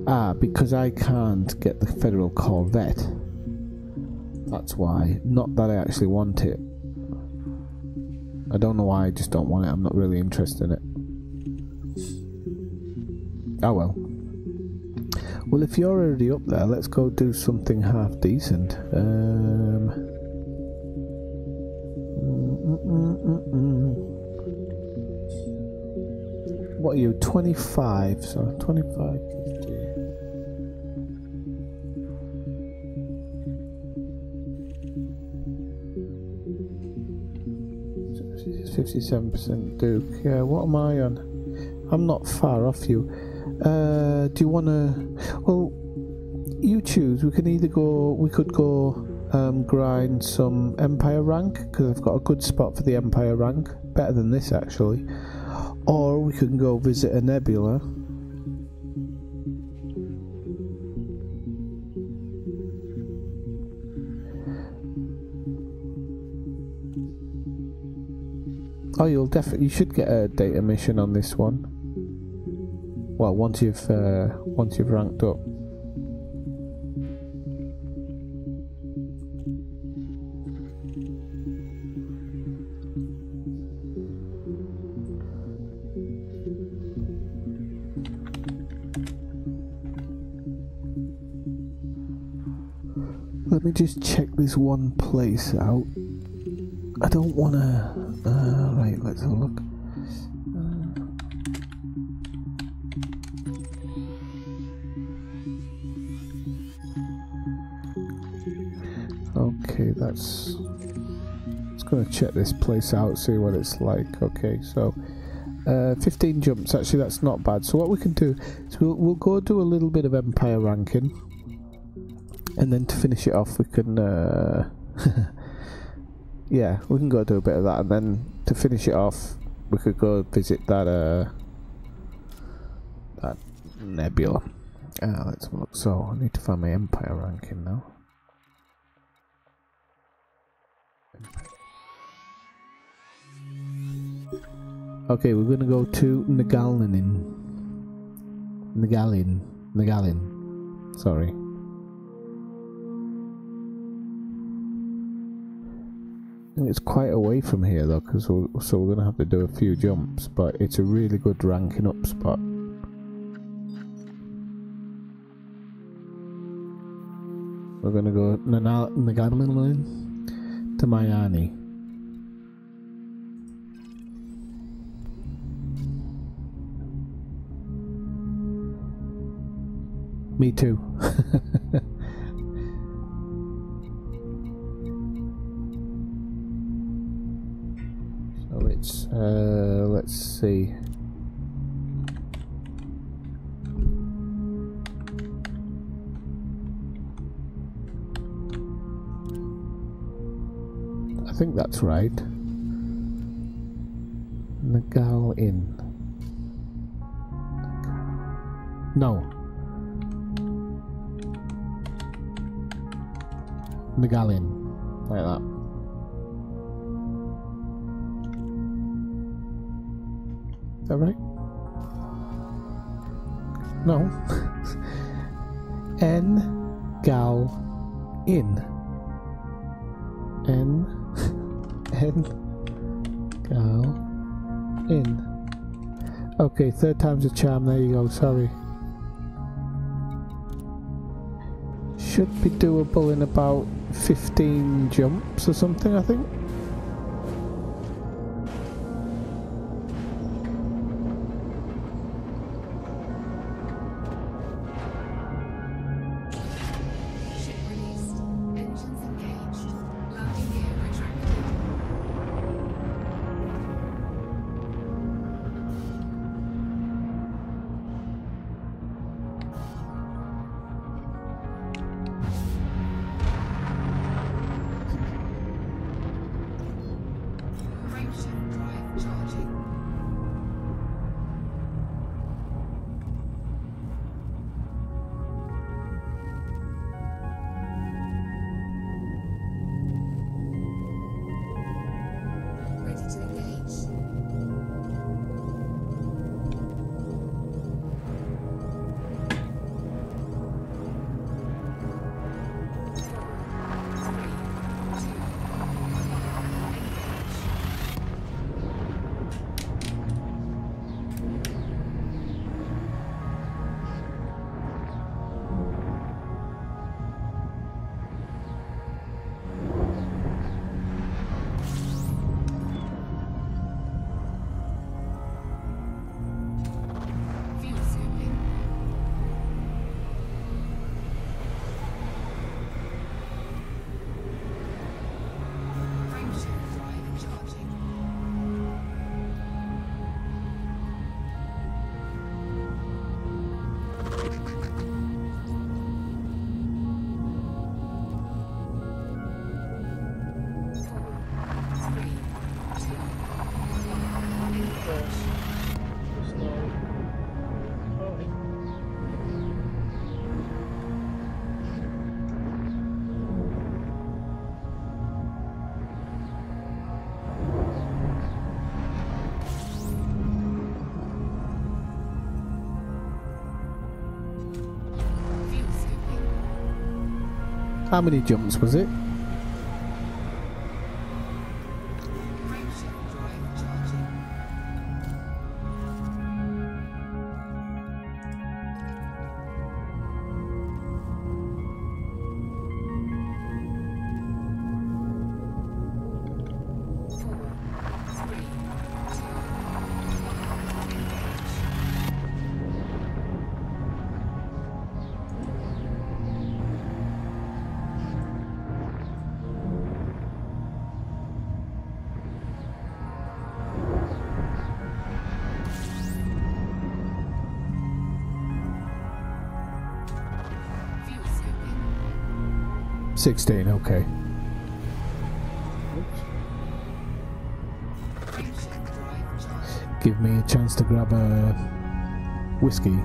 Ah, because I can't get the Federal Corvette. That's why. Not that I actually want it. I don't know why, I just don't want it. I'm not really interested in it. Oh well. Well, if you're already up there, let's go do something half decent. What are you? 25, so 25, 50. 57% Duke. Yeah, what am I on? I'm not far off you. Do you want to... Well, you choose. We can either go... We could go grind some Empire rank, because I've got a good spot for the Empire rank. Better than this, actually. Or we can go visit a nebula. Oh, you should get a data mission on this one. Well, once you've ranked up. Let me just check this one place out. I don't want to... right, let's have a look. Okay, that's... Just going to check this place out, see what it's like. Okay, so... 15 jumps, actually that's not bad. So what we can do is we'll go do a little bit of Empire ranking. And then to finish it off we can... yeah, we can go do a bit of that, and then to finish it off, we could go visit that that nebula. Let's have a look. So I need to find my Empire ranking now. Okay, we're gonna go to Nagalin. Sorry. It's quite away from here though, so we're gonna have to do a few jumps, but it's a really good ranking up spot. We're gonna go Nagalin to Miami. Me too. So it's let's see. think that's right. Nagal Inn. No. Nagal Inn. Like that. Is that right? No. N-Gal Inn. N-Gal Inn. Okay, third time's a charm, there you go, sorry. Should be doable in about 15 jumps or something, I think. Ship released. Engines engaged. Landing gear retracted. Frameshift drive charging. Ready to engage. Fuel scooping. Frameshift drive charging. Fuel scooping. How many jumps was it? Frameshift drive charging. Fuel scooping. 16, okay. Frameshift drive charging. Give me a chance to grab a whiskey.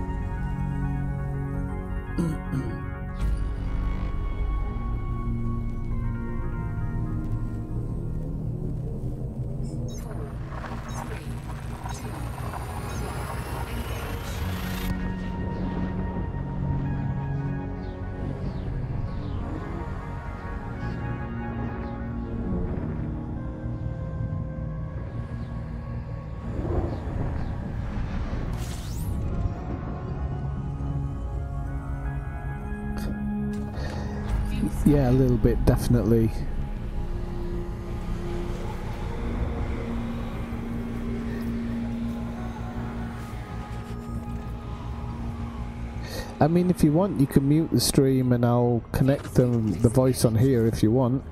Yeah, a little bit, definitely. I mean, if you want, you can mute the stream and I'll connect the voice on here if you want.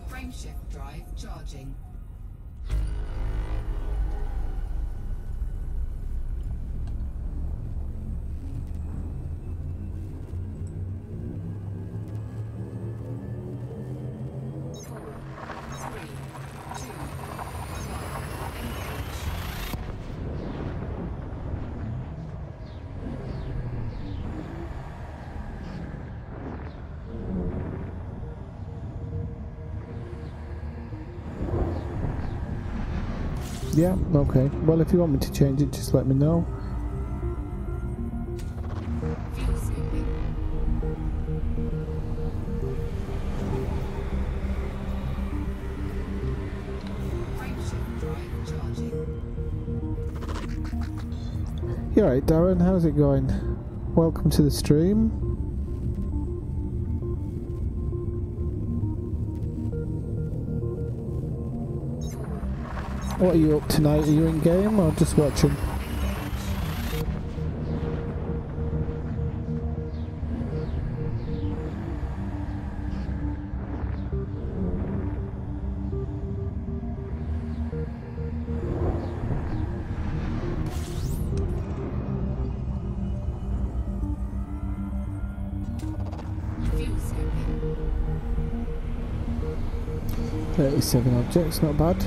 Frameshift drive charging. Yeah, okay. Well, if you want me to change it, just let me know. Fuel scooping. Frameshift drive charging. You alright, Darren? How's it going? Welcome to the stream. What are you up tonight? Are you in game or just watching? Fuel scooping. 37 objects, not bad.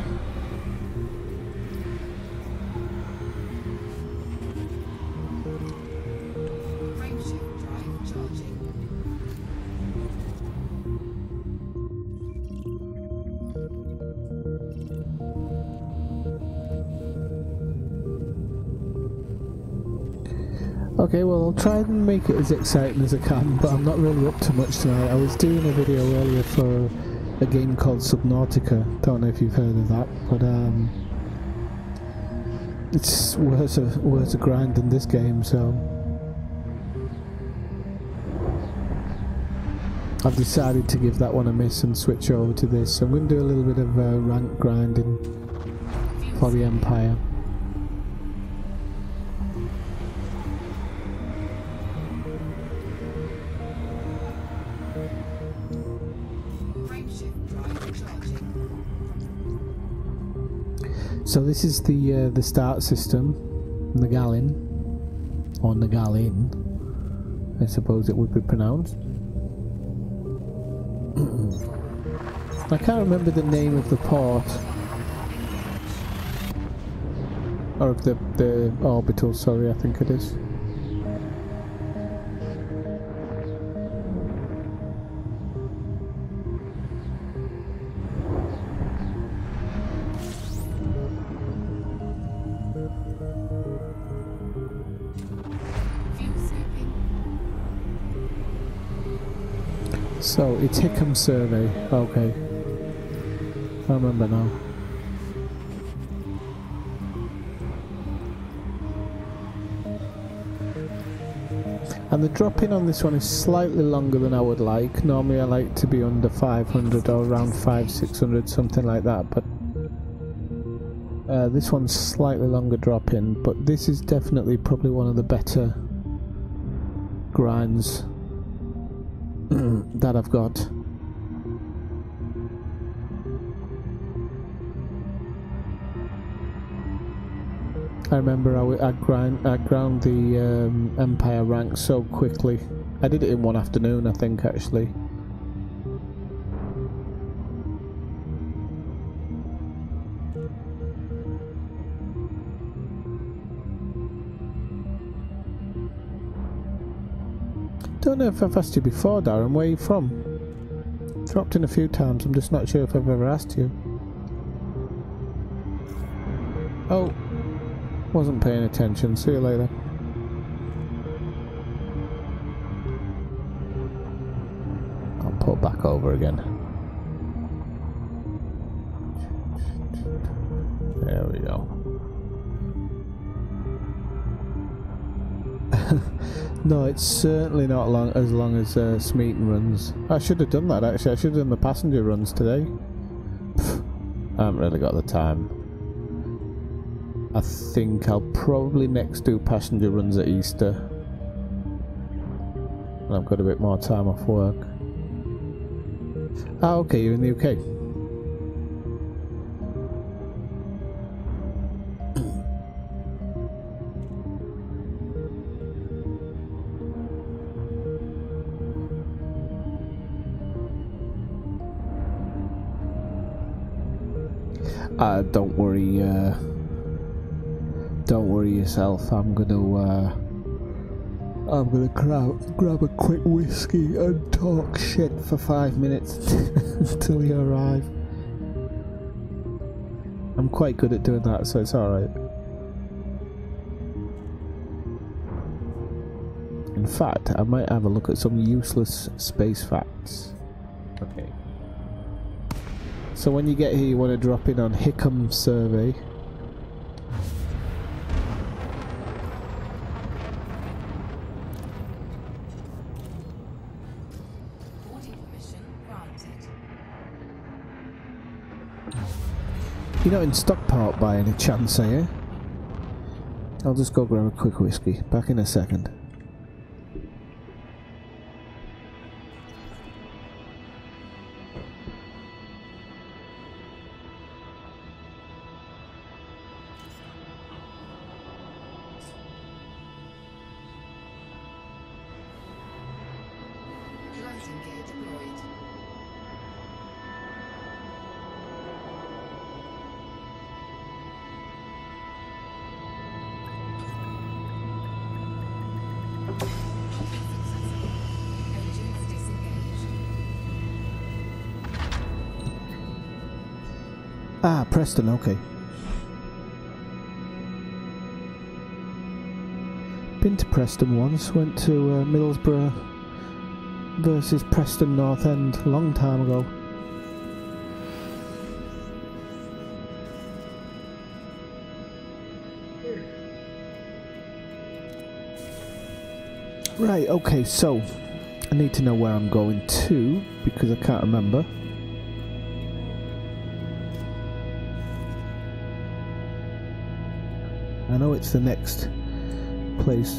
Frameshift drive charging. Okay, well I'll try and make it as exciting as I can, but I'm not really up to much tonight. I was doing a video earlier for a game called Subnautica. Don't know if you've heard of that, but it's worse a grind than this game, so I've decided to give that one a miss and switch over to this. So I'm going to do a little bit of rank grinding for the Empire. Frameshift drive charging. So this is the start system, Nagalin, or Nagalin, I suppose it would be pronounced. I can't remember the name of the port, or of the orbital. Sorry, I think it is. Fuel scooping. So it's Hickam survey. Okay, I remember now. And the drop-in on this one is slightly longer than I would like. Normally I like to be under 500 or around 500-600, something like that, but this one's slightly longer drop-in, but this is definitely probably one of the better grinds that I've got. I remember I ground the Empire rank so quickly. I did it in one afternoon, I think, actually. Don't know if I've asked you before, Darren, where are you from? Dropped in a few times, I'm just not sure if I've ever asked you. Oh, wasn't paying attention, see you later. I'll pull back over again. There we go. No, it's certainly not as long as Smeaton runs. I should have done that actually. I should have done the passenger runs today. I haven't really got the time. I think I'll probably next do passenger runs at Easter. And I've got a bit more time off work. Ah, okay, you're in the UK. Don't worry yourself. I'm gonna grab a quick whiskey and talk shit for 5 minutes until you arrive. I'm quite good at doing that, so it's alright. In fact, I might have a look at some useless space facts. Okay. So when you get here, you want to drop in on Hickam Survey. Boarding permission granted. You're not in Stockport by any chance, are you? I'll just go grab a quick whiskey. Back in a second. Landing gear deployed. Successful. Engines disengaged. Ah, Preston, okay. Been to Preston once, went to Middlesbrough versus Preston North End a long time ago. Right, okay, so I need to know where I'm going to because I can't remember. I know it's the next place.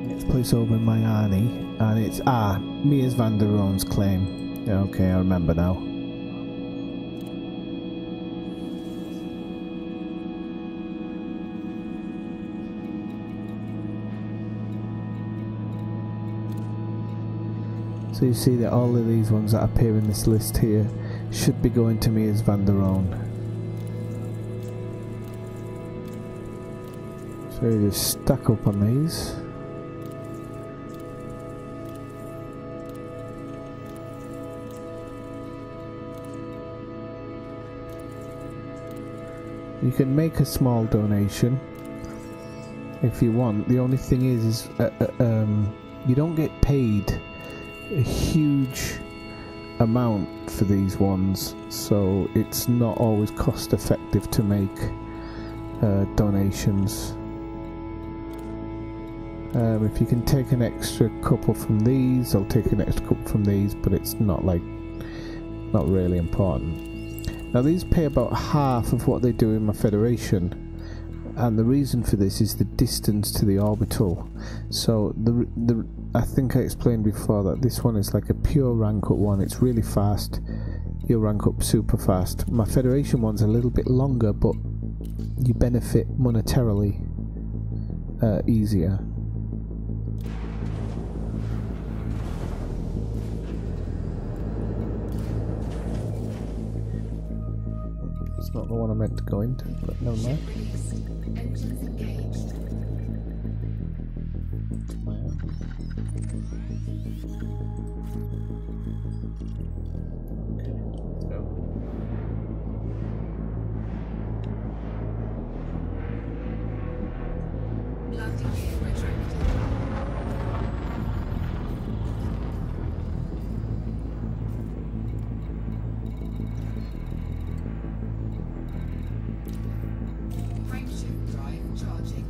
Next place over in Miami, and it's Mies van der Rohe's claim. Yeah, okay, I remember now. So you see that all of these ones that appear in this list here should be going to Mies van der Rohe. So you just stack up on these. You can make a small donation if you want. The only thing is you don't get paid a huge amount for these ones, so it's not always cost effective to make donations. If you can take an extra couple from these, I'll take an extra couple from these, but it's not really important. Now these pay about half of what they do in my Federation, and the reason for this is the distance to the orbital. So I think I explained before that this one is like a pure rank up one. It's really fast. You'll rank up super fast. My Federation one's a little bit longer, but you benefit monetarily easier. It's not the one I meant to go into, but never mind. Released. Engines engaged. Okay, let's go. Landing gear retracted. Frameshift drive charging.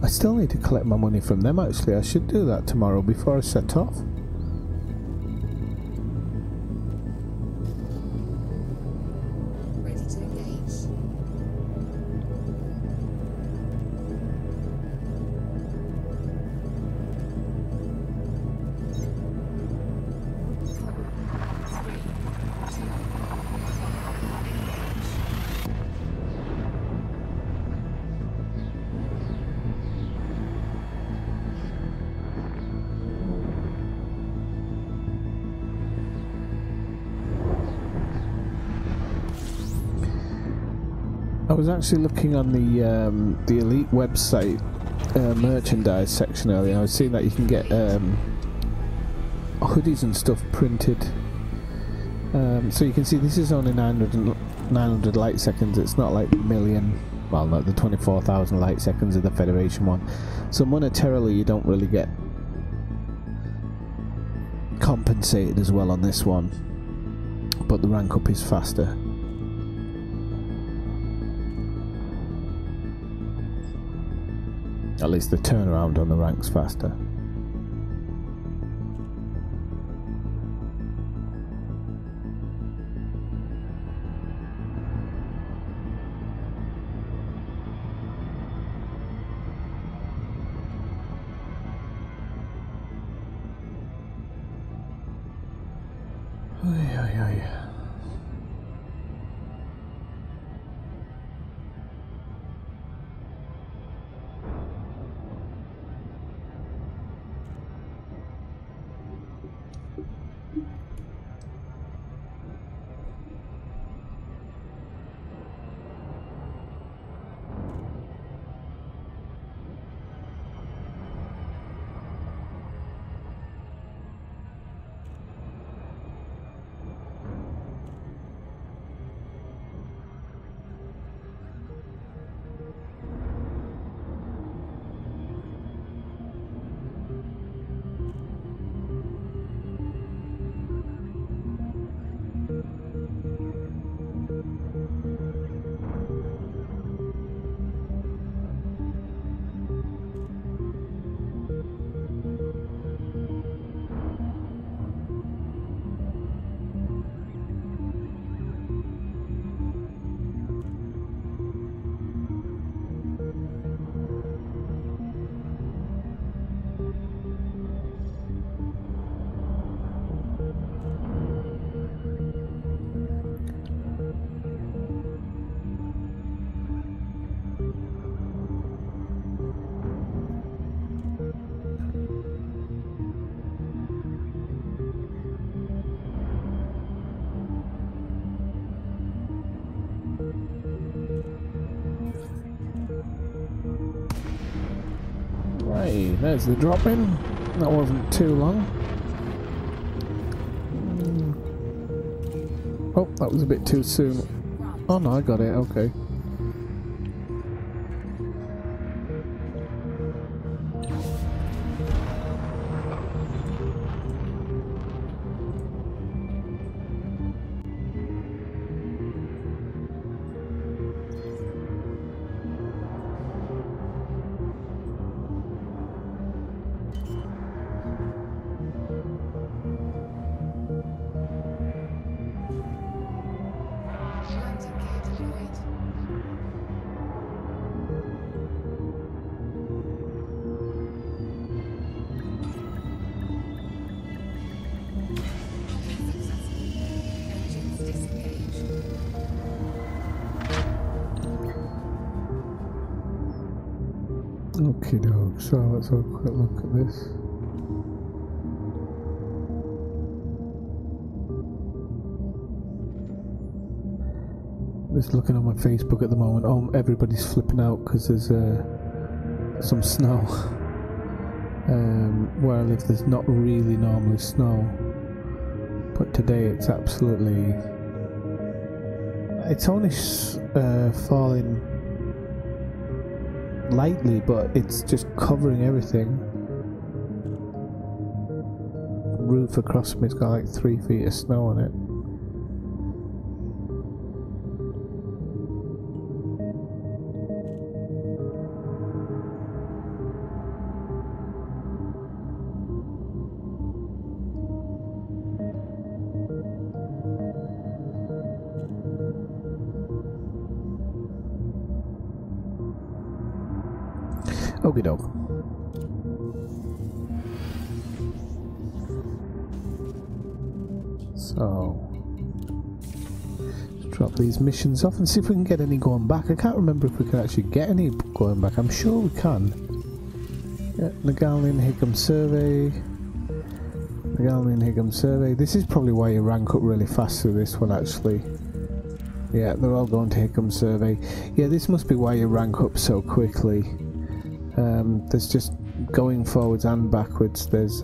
I still need to collect my money from them actually. I should do that tomorrow before I set off. Ready to engage. I was actually looking on the Elite website merchandise section earlier. I was seeing that you can get hoodies and stuff printed. So you can see this is only 900 light seconds. It's not like million, well, not the 24,000 light seconds of the Federation one. So monetarily you don't really get compensated as well on this one, but the rank up is faster. At least the turnaround on the rank's faster. Ay, ay, ay. Right, there's the drop in. That wasn't too long. Oh, that was a bit too soon. Oh no, I got it, okay. Landing gear deployed. Docking successful. Engines disengaged. Okay, dog. So let's have a quick look at this. Just looking on my Facebook at the moment. Oh, everybody's flipping out because there's some snow. Where I live, there's not really normally snow, but today it's absolutely. It's only falling lightly, but it's just covering everything. Roof across me, it's got like 3 feet of snow on it. Okie doke. So, let's drop these missions off and see if we can get any going back. I can't remember if we can actually get any going back. I'm sure we can. Yeah, Nagalian Hickam survey. Nagalian Hickam survey. This is probably why you rank up really fast through this one, actually. Yeah, they're all going to Hickam survey. Yeah, this must be why you rank up so quickly. There's just going forwards and backwards. There's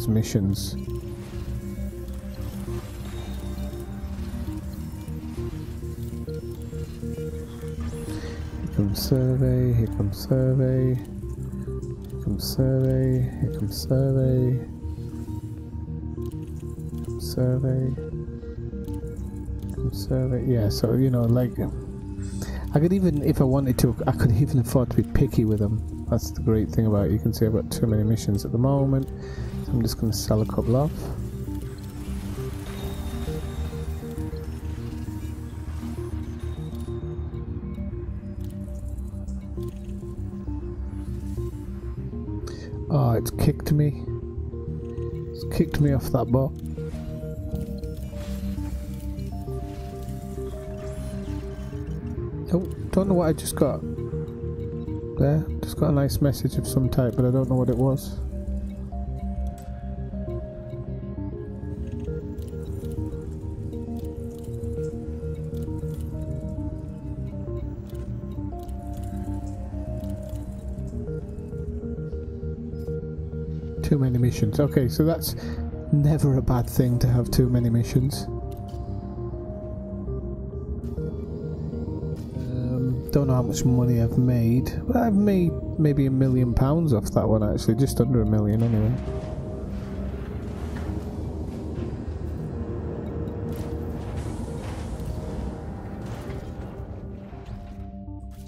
missions. comes survey, here comes survey, here comes survey, here comes survey, survey, survey. Yeah, so you know, like I could even, if I wanted to, I could even afford to be picky with them. That's the great thing about it. You can see I've got too many missions at the moment, so I'm just going to sell a couple off. Oh, it's kicked me. It's kicked me off that bot. Oh, don't know what I just got. There, just got a nice message of some type, but I don't know what it was. Too many missions. Okay, so that's never a bad thing to have too many missions. Don't know how much money I've made. Well, I've made maybe £1 million off that one actually, just under 1 million anyway.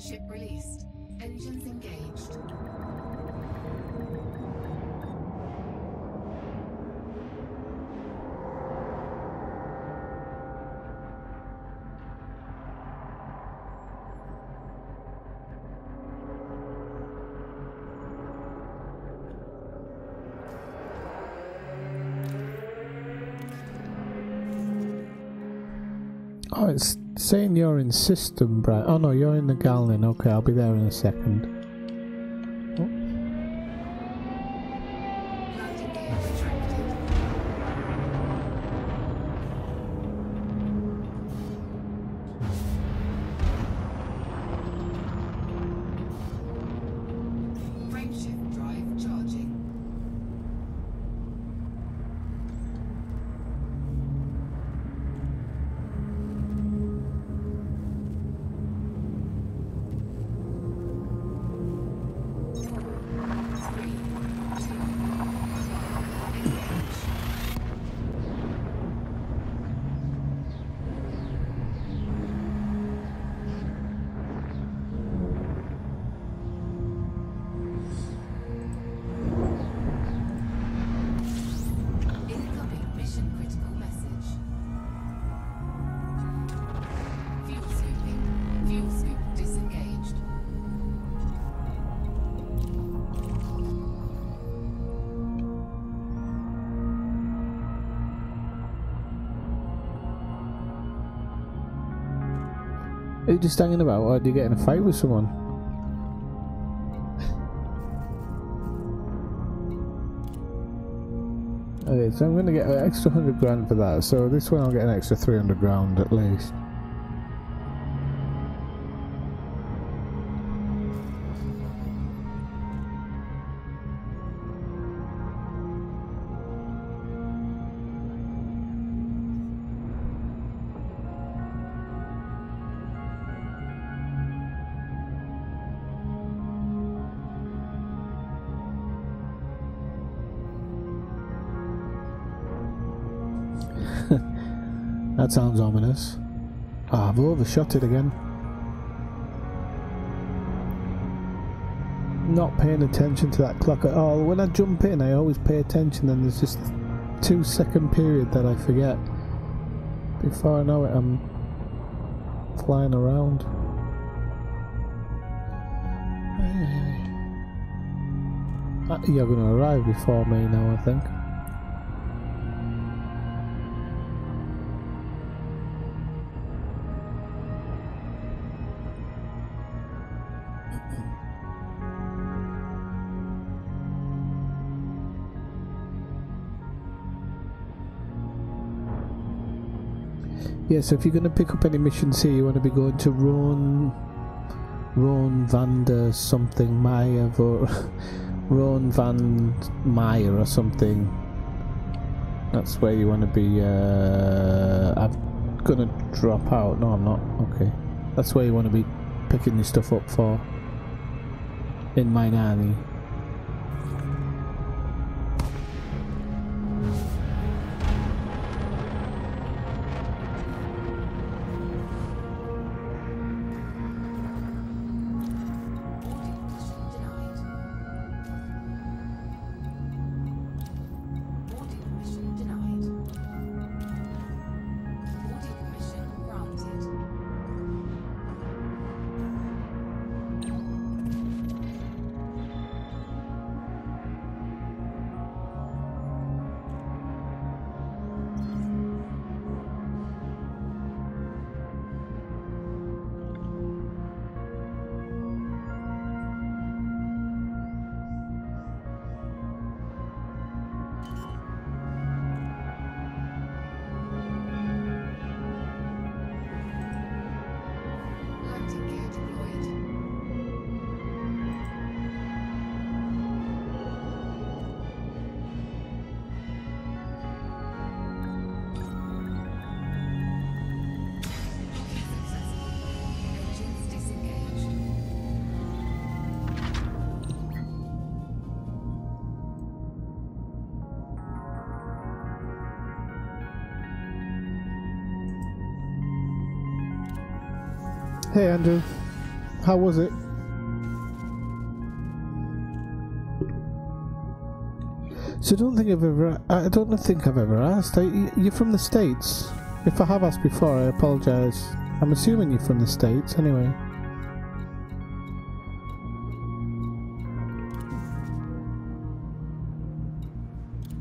Ship released. Engines engaged. Oh, it's saying you're in system, Brad. Oh no, you're in the Galvin. Okay, I'll be there in a second. Oh. Landing gear retracted. Frameshift drive charging. Are you just hanging about, or do you get in a fight with someone? Okay, so I'm going to get an extra 100 grand for that, so this one I'll get an extra 300 grand at least. That sounds ominous. Ah, I've overshot it again. Not paying attention to that clock at all. When I jump in, I always pay attention, and there's just a 2-second period that I forget. Before I know it, I'm flying around. You're going to arrive before me now, I think. Yeah, so if you're going to pick up any missions here, you want to be going to Roan van der something Meyer, or Roan van Meyer or something. That's where you want to be. I'm going to drop out. No, I'm not. Okay. That's where you want to be picking your stuff up for in my nanny. Landing gear deployed. Successful. Engines disengaged. Hey Andrew, how was it? So I don't think I've ever asked. You're from the States? If I have asked before, I apologise. I'm assuming you're from the States anyway.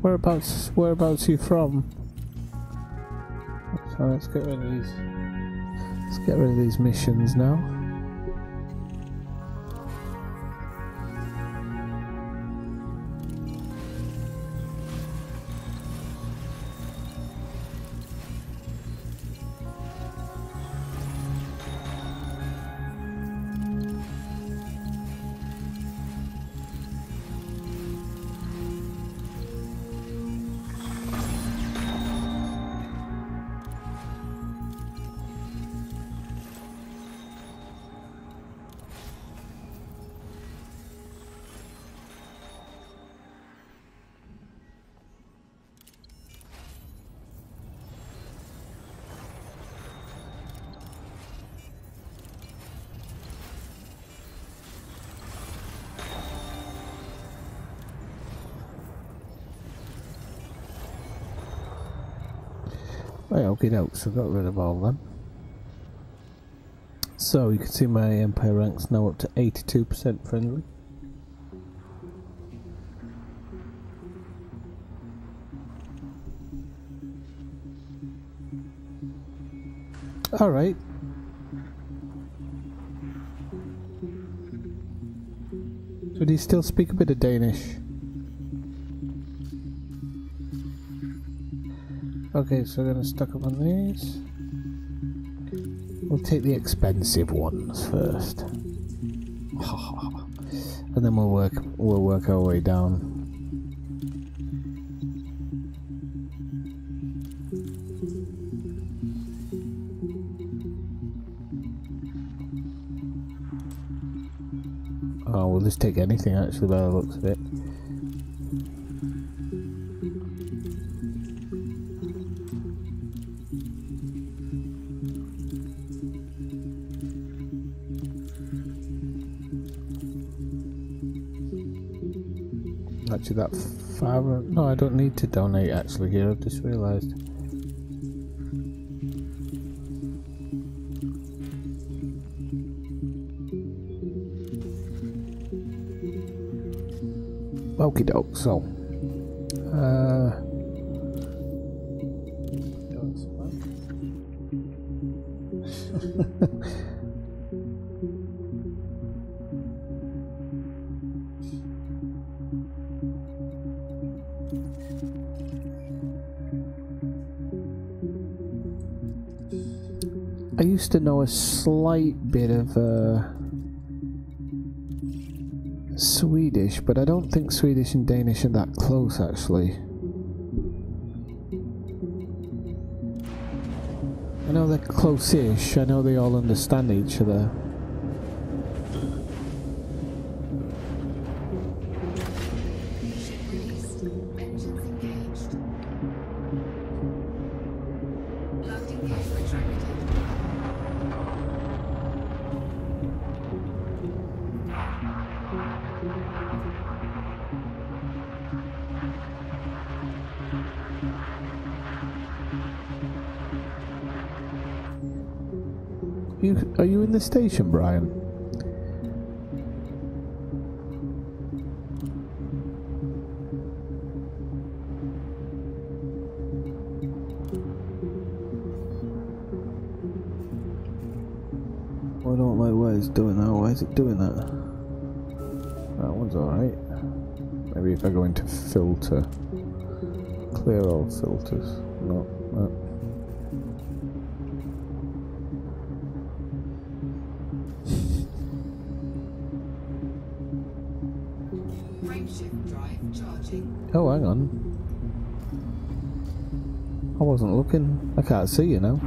Whereabouts are you from? So let's get rid of these. Let's get rid of these missions now. Right, okie doke, so got rid of all them. So you can see my Empire rank's now up to 82% friendly. Alright. So do you still speak a bit of Danish? Okay, so we're going to stock up on these. We'll take the expensive ones first. And then we'll work our way down. Oh, we'll just take anything actually by the looks of it. Actually that far... No, I don't need to donate actually here, I've just realised. Okie doke, so... I used to know a slight bit of Swedish, but I don't think Swedish and Danish are that close actually. I know they're close-ish, I know they all understand each other. Are you in the station, Brian? I don't like why it's doing that. Why is it doing that? That one's alright. Maybe if I go into filter, clear all filters. No, no. Frameshift drive charging. Oh, hang on. I wasn't looking. I can't see you now.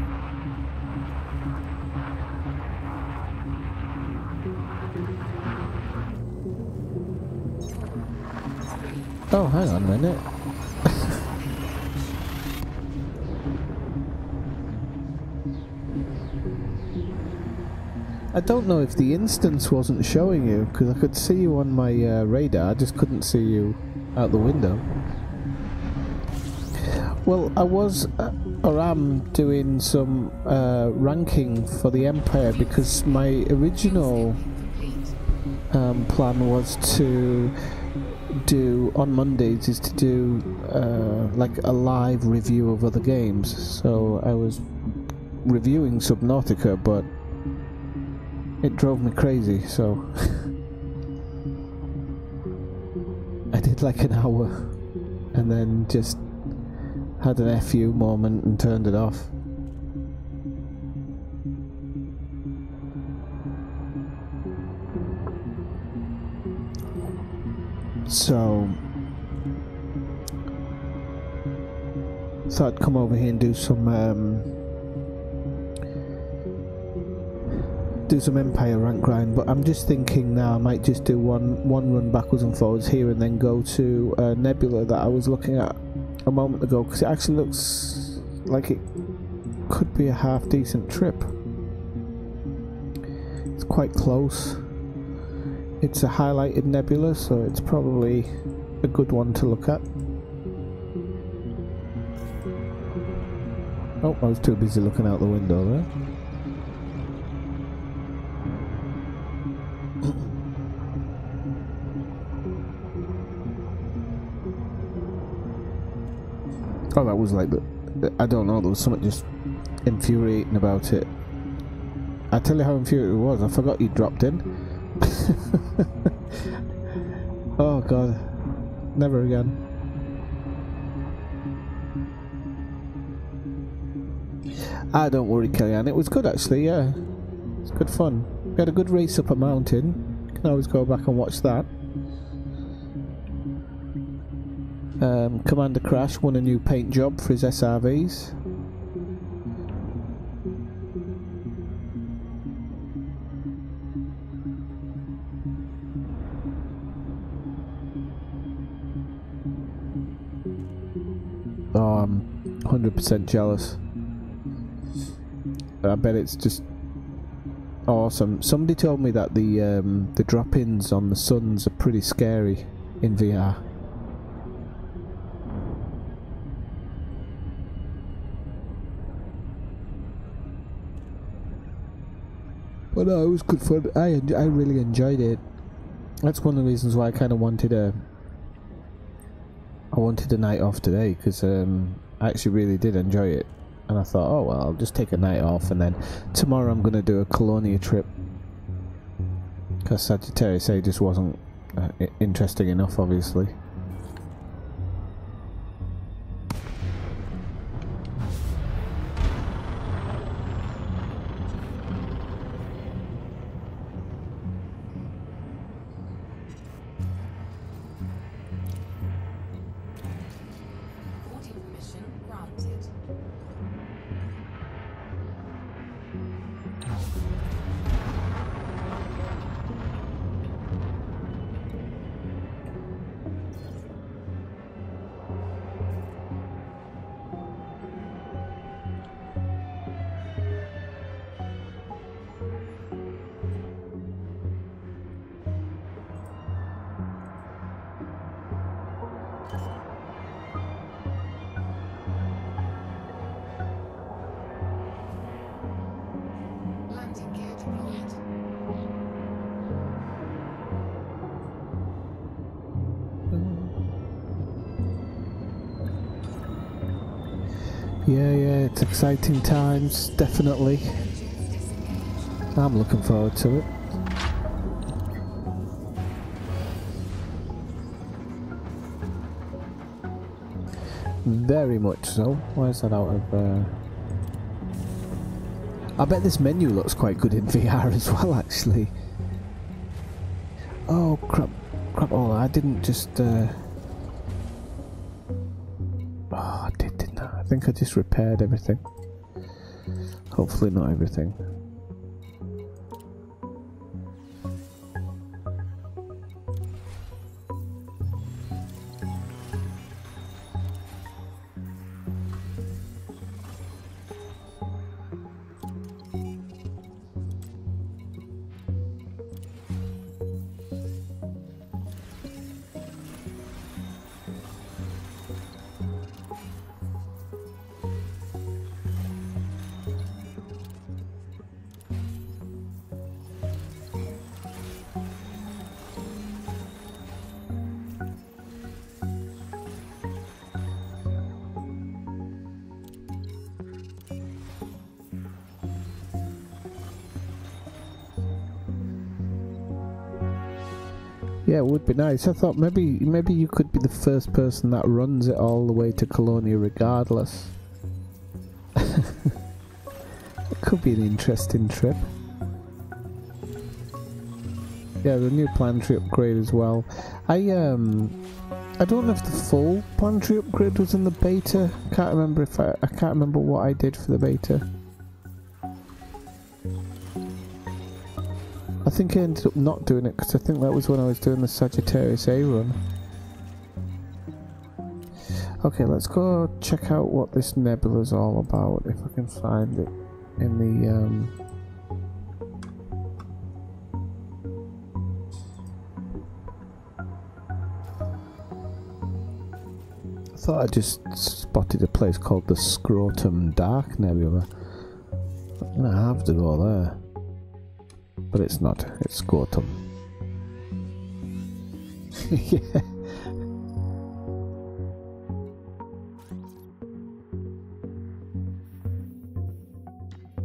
Oh, hang on a minute. I don't know if the instance wasn't showing you, because I could see you on my radar, I just couldn't see you out the window. Well, I was, or am, doing some ranking for the Empire, because my original plan was to do on Mondays is to do like a live review of other games. So I was reviewing Subnautica, but it drove me crazy, so I did like an hour and then just had an FU moment and turned it off. So thought I'd come over here and do some Empire rank grind, but I'm just thinking now I might just do one run backwards and forwards here and then go to Nebula that I was looking at a moment ago, because it actually looks like it could be a half decent trip. It's quite close. It's a highlighted nebula, so it's probably a good one to look at. Oh, I was too busy looking out the window there. Oh, that was like I don't know, there was something just infuriating about it. I tell you how infuriating it was, I forgot you dropped in. Oh god, never again. Don't worry, Kellyanne, it was good actually, yeah. It's good fun. We had a good race up a mountain. Can always go back and watch that. Commander Crash won a new paint job for his SRVs. Oh, I'm 100% jealous. I bet it's just awesome. Somebody told me that the drop-ins on the suns are pretty scary in VR. But no, it was good fun. I really enjoyed it. That's one of the reasons why I kind of wanted a night off today, because I actually really did enjoy it. And I thought, oh well, I'll just take a night off, and then tomorrow I'm going to do a Colonia trip, because Sagittarius A just wasn't interesting enough, obviously. Boarding permission granted. Yeah, it's exciting times, definitely. I'm looking forward to it. Very much so. Why is that out of... I bet this menu looks quite good in VR as well, actually. Oh, crap. Crap, oh, I didn't just... Oh, I didn't I? I think I just repaired everything. Hopefully not everything. Yeah, it would be nice. I thought maybe you could be the first person that runs it all the way to Colonia regardless. It could be an interesting trip. Yeah, the new planetary upgrade as well. I don't know if the full planetary upgrade was in the beta. Can't remember if I can't remember what I did for the beta. I think I ended up not doing it because I think that was when I was doing the Sagittarius A run. Okay, let's go check out what this nebula is all about, if I can find it in the I thought I just spotted a place called the Scrotum Dark Nebula. I'm gonna have to go there. But it's not, it's Scrotum. Yeah.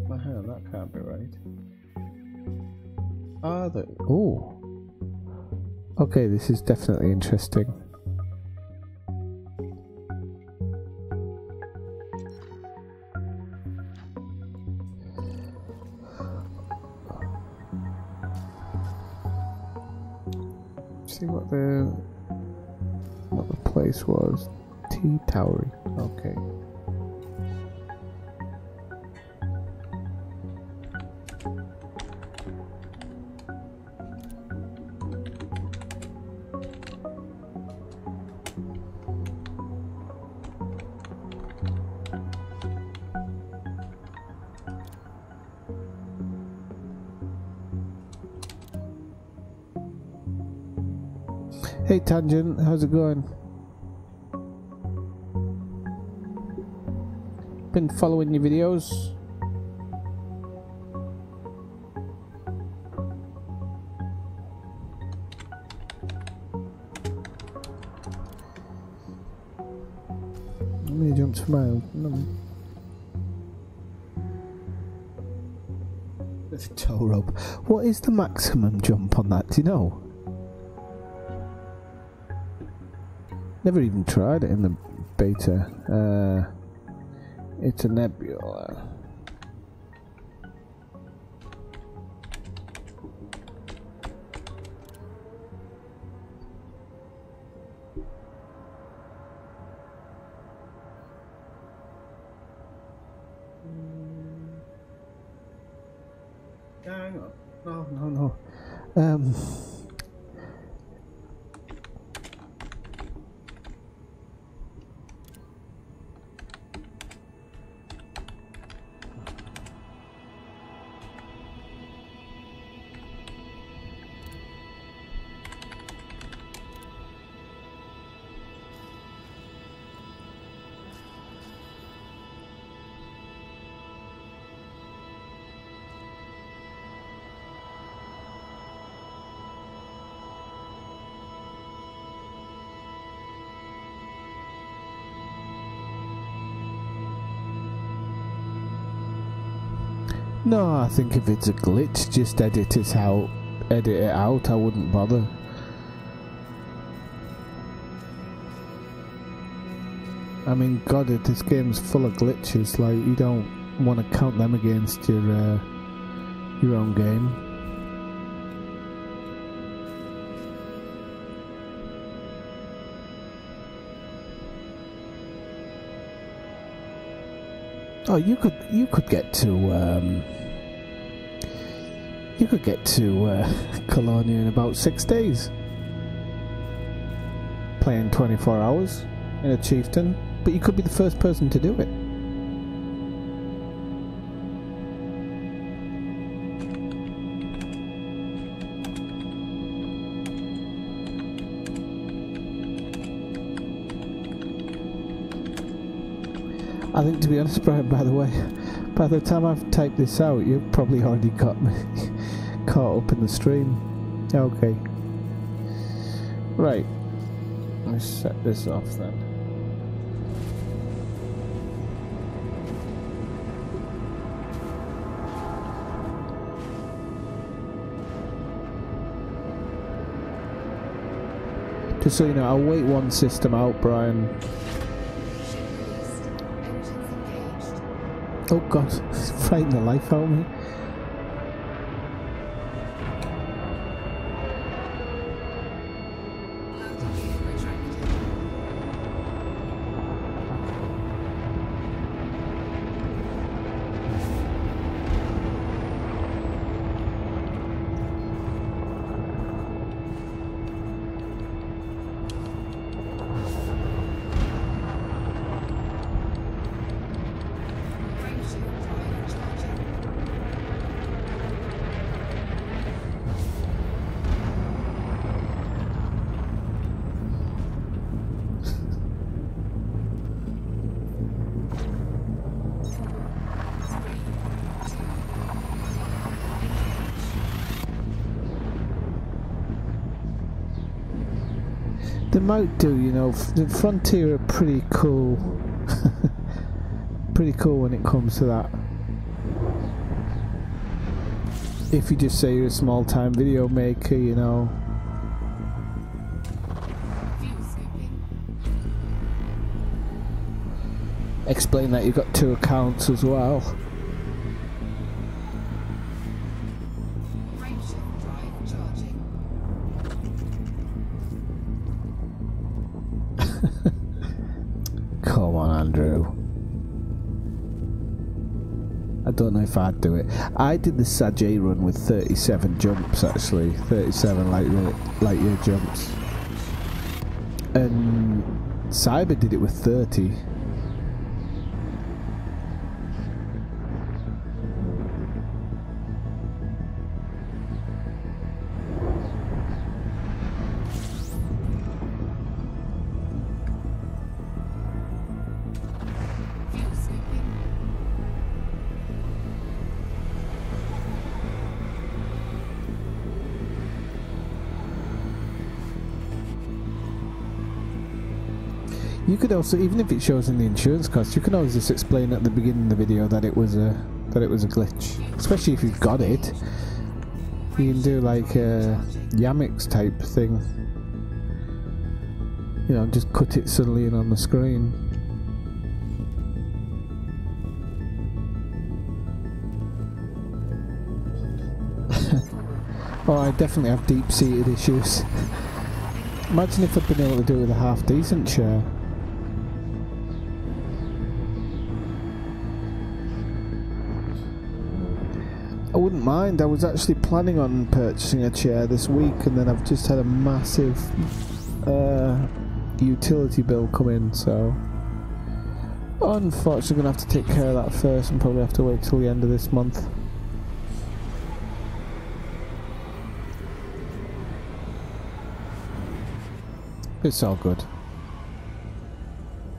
Well, hang on, that can't be right. Ah, oh. Okay, this is definitely interesting. See what the place was. T Towery. Okay. Hey Tangent, how's it going? Been following your videos? Let me jump to my There's a tow rope. What is the maximum jump on that? Do you know? Never even tried it in the beta. It's a nebula. Hang on. No. No, I think if it's a glitch, just edit it out. Edit it out. I wouldn't bother. I mean, God, if this game's full of glitches, like, you don't want to count them against your own game. Oh, you could get to Colonia in about 6 days. Playing 24 hours in a chieftain, but you could be the first person to do it. I think, to be honest, Brian, by the way, by the time I've typed this out, you've probably already got me caught up in the stream. Okay. Right. Let's set this off then. Just so you know, I'll wait one system out, Brian. Oh God, it's frightening the life out of me. They might do, you know. The Frontier are pretty cool. Pretty cool when it comes to that. If you just say you're a small-time video maker, you know. Explain that you've got 2 accounts as well. Come on, Andrew. I don't know if I'd do it. I did the Sajay run with 37 jumps, actually. 37 light year jumps. And Cyber did it with 30. You could also, even if it shows in the insurance cost, you can always just explain at the beginning of the video that it was a glitch. Especially if you've got it, you can do like a Yamix type thing. You know, just cut it suddenly in on the screen. Oh, I definitely have deep-seated issues. Imagine if I'd been able to do it with a half-decent share. I wouldn't mind. I was actually planning on purchasing a chair this week, and then I've just had a massive utility bill come in, so unfortunately I'm going to have to take care of that first and probably have to wait till the end of this month. It's all good.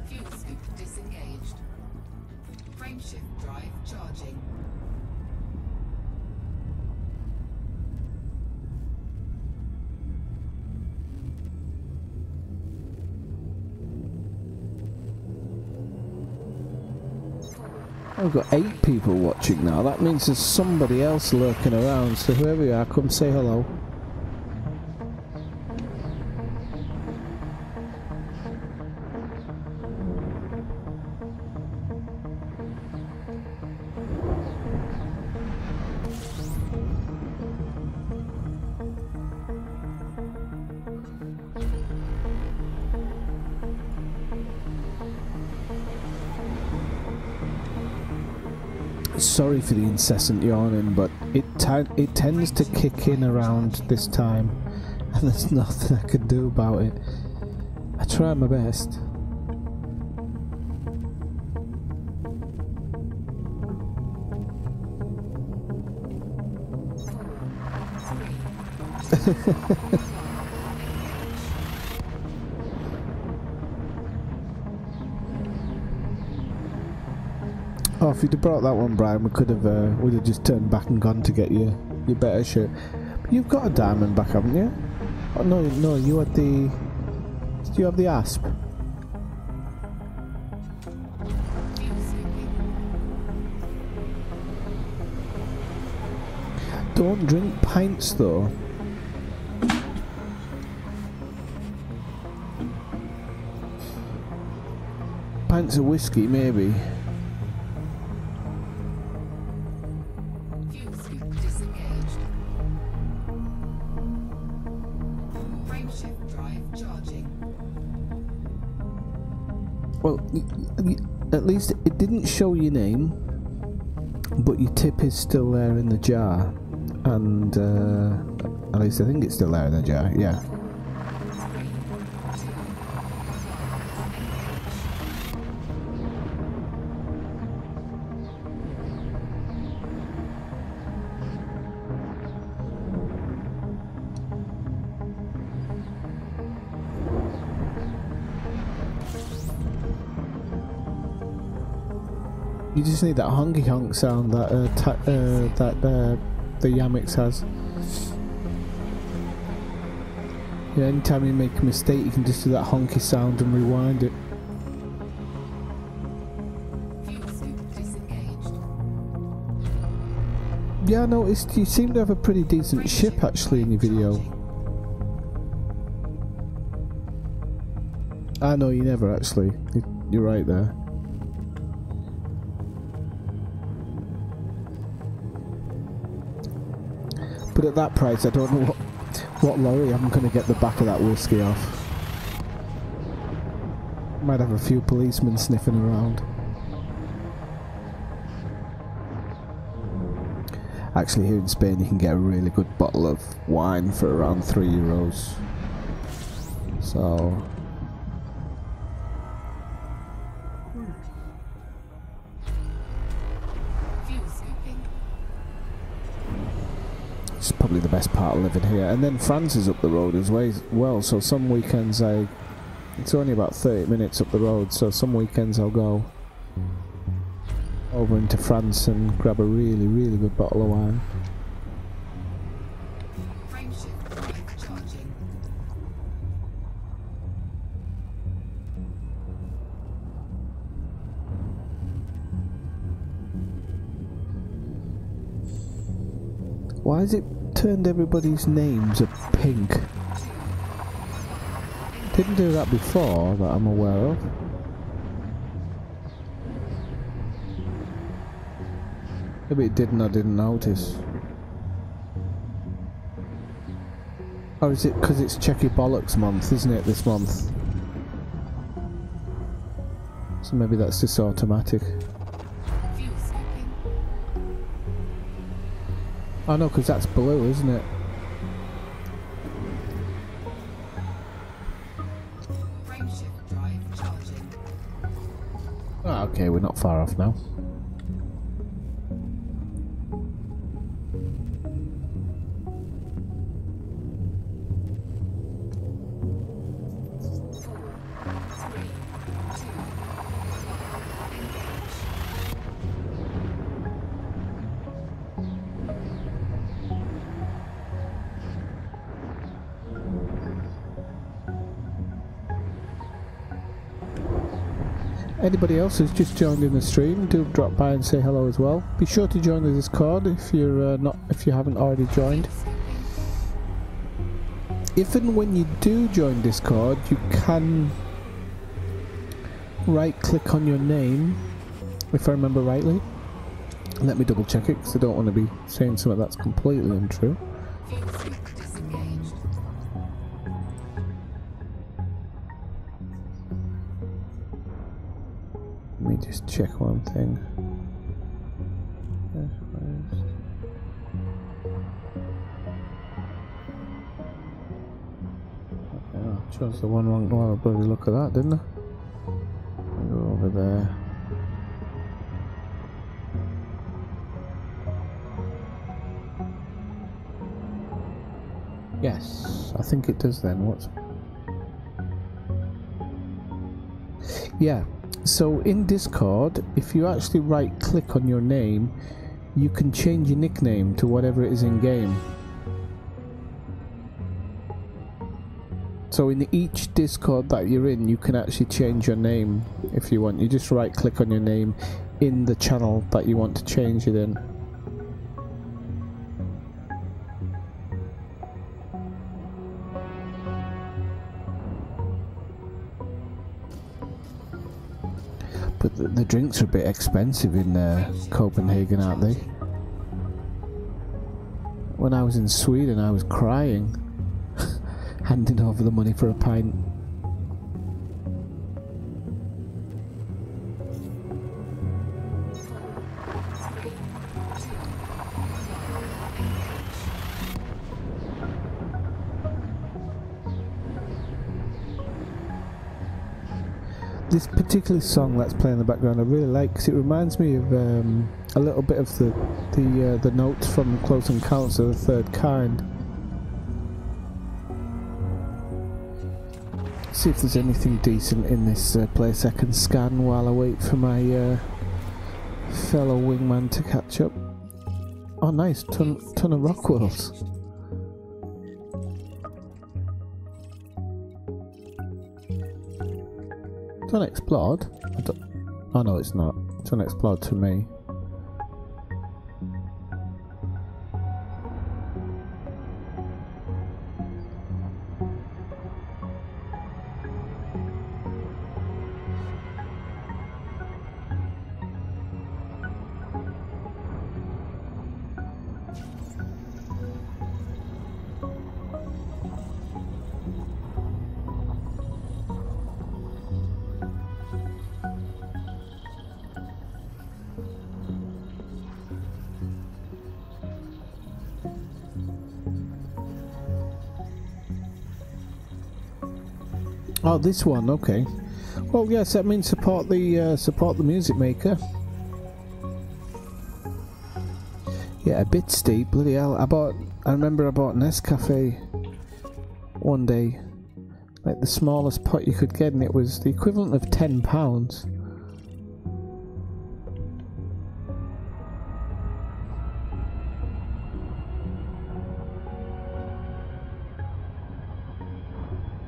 Fuel scoop disengaged. Frameshift drive charging. We've got 8 people watching now. That means there's somebody else lurking around. So whoever you are, come say hello. Sorry for the incessant yawning, but it tends to kick in around this time, and there's nothing I can do about it. I try my best. Oh, if you'd have brought that one, Brian, we could have would have just turned back and gone to get your better shirt. But you've got a diamond back, haven't you? Oh no, no, you had the. Do you have the asp? Don't drink pints though. Pints of whiskey, maybe. Well, at least it didn't show your name, but your tip is still there in the jar, and at least I think it's still there in the jar, yeah. You just need that honky honk sound that the Yamix has. Yeah, anytime you make a mistake, you can just do that honky sound and rewind it. Yeah, I noticed you seem to have a pretty decent ship actually in your video. I know you never actually. You're right there. But at that price, I don't know what lorry I'm going to get the back of that whiskey off. Might have a few policemen sniffing around. Actually, here in Spain, you can get a really good bottle of wine for around €3. So... it's probably the best part of living here. And then France is up the road as well, so some weekends it's only about 30 minutes up the road, so some weekends I'll go over into France and grab a really, really good bottle of wine. Why has it turned everybody's names a pink? Didn't do that before that I'm aware of. Maybe it did and I didn't notice. Or is it because it's Checky Bollocks month, isn't it, this month? So maybe that's just automatic. Oh no, because that's blue, isn't it? Ah, okay, we're not far off now. Anybody else who's just joined in the stream, do drop by and say hello as well. Be sure to join the Discord if you haven't already joined. If and when you do join Discord, you can right click on your name, if I remember rightly. Let me double check it because I don't want to be saying something that's completely untrue. Let me just check one thing. I chose the one wrong. Well, bloody look at that, didn't I? I'll go over there. Yes, I think it does then. What's... Yeah, so in Discord, if you actually right click on your name, you can change your nickname to whatever it is in game. So in each Discord that you're in, you can actually change your name if you want. You just right click on your name in the channel that you want to change it in. But the drinks are a bit expensive in Copenhagen, aren't they? When I was in Sweden, I was crying, handing over the money for a pint. This particular song that's playing in the background I really like because it reminds me of a little bit of the notes from Close Encounters of the Third Kind. See if there's anything decent in this place I can scan while I wait for my fellow wingman to catch up. Oh nice, ton of rock walls. It's unexplored. Oh no, it's not. It's unexplored to me. Oh, this one, okay. Well, yes, that means support the music maker. Yeah, a bit steep, bloody hell. I remember I bought an Nescafe one day, like the smallest pot you could get, and it was the equivalent of £10.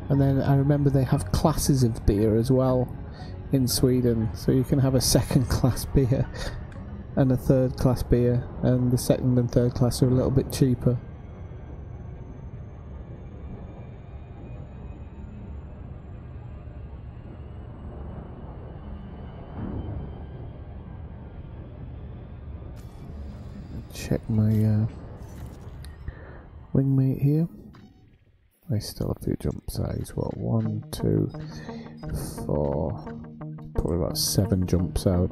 And then I remember they have classes of beer as well in Sweden, so you can have a second class beer and a third class beer, and the second and third class are a little bit cheaper. Check my wingmate here. I still have a few jump sides. What, 1, 2, 4, probably about 7 jumps out.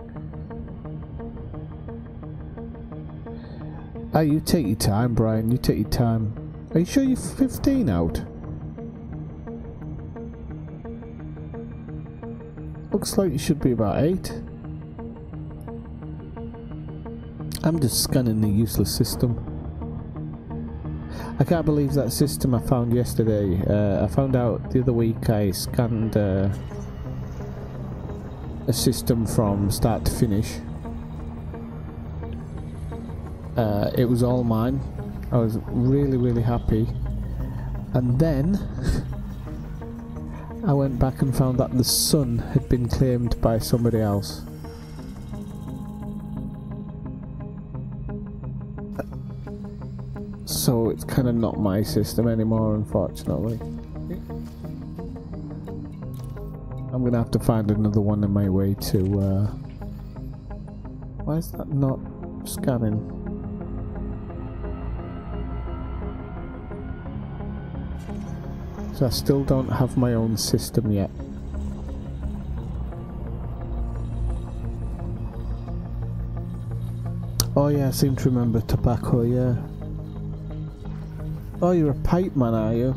Ah, you take your time, Brian, you take your time. Are you sure you're 15 out? Looks like you should be about 8. I'm just scanning the useless system. I can't believe that system I found yesterday. I found out the other week I scanned a system from start to finish. It was all mine. I was really, really happy. And then I went back and found that the sun had been claimed by somebody else. So it's kind of not my system anymore, unfortunately. I'm gonna have to find another one in my way to why is that not scanning? So I still don't have my own system yet. Oh yeah, I seem to remember tobacco, yeah. Oh, you're a pipe man, are you?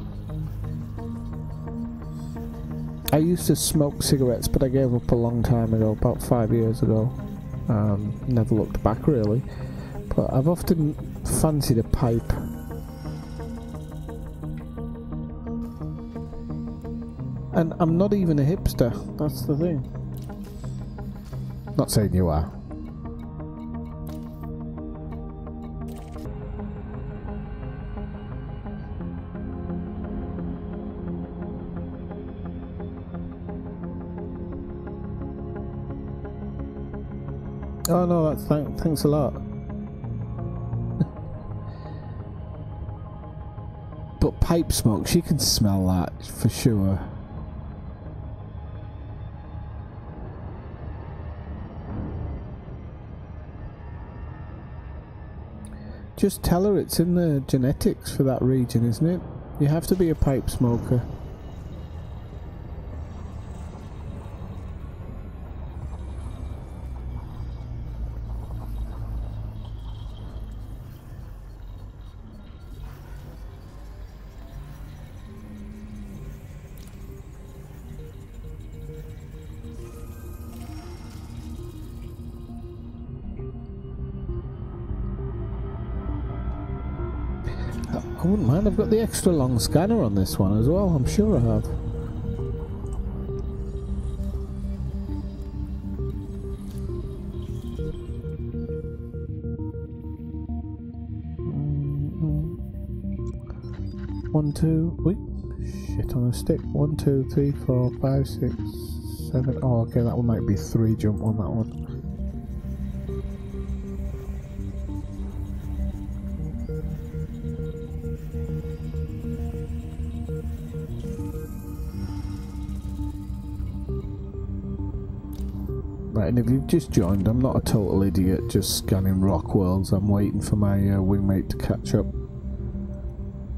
I used to smoke cigarettes, but I gave up a long time ago, about 5 years ago. Never looked back really, but I've often fancied a pipe. And I'm not even a hipster, that's the thing. Not saying you are. Oh no, that's thanks a lot. But pipe smoke, she can smell that for sure. Just tell her it's in the genetics for that region, isn't it? You have to be a pipe smoker. I wouldn't mind, I've got the extra long scanner on this one as well, I'm sure I have. One, two, wait, shit on a stick. 1, 2, 3, 4, 5, 6, 7. Oh, okay, that one might be 3 jump on that one. Right, and if you've just joined, I'm not a total idiot just scanning rock worlds. I'm waiting for my wingmate to catch up.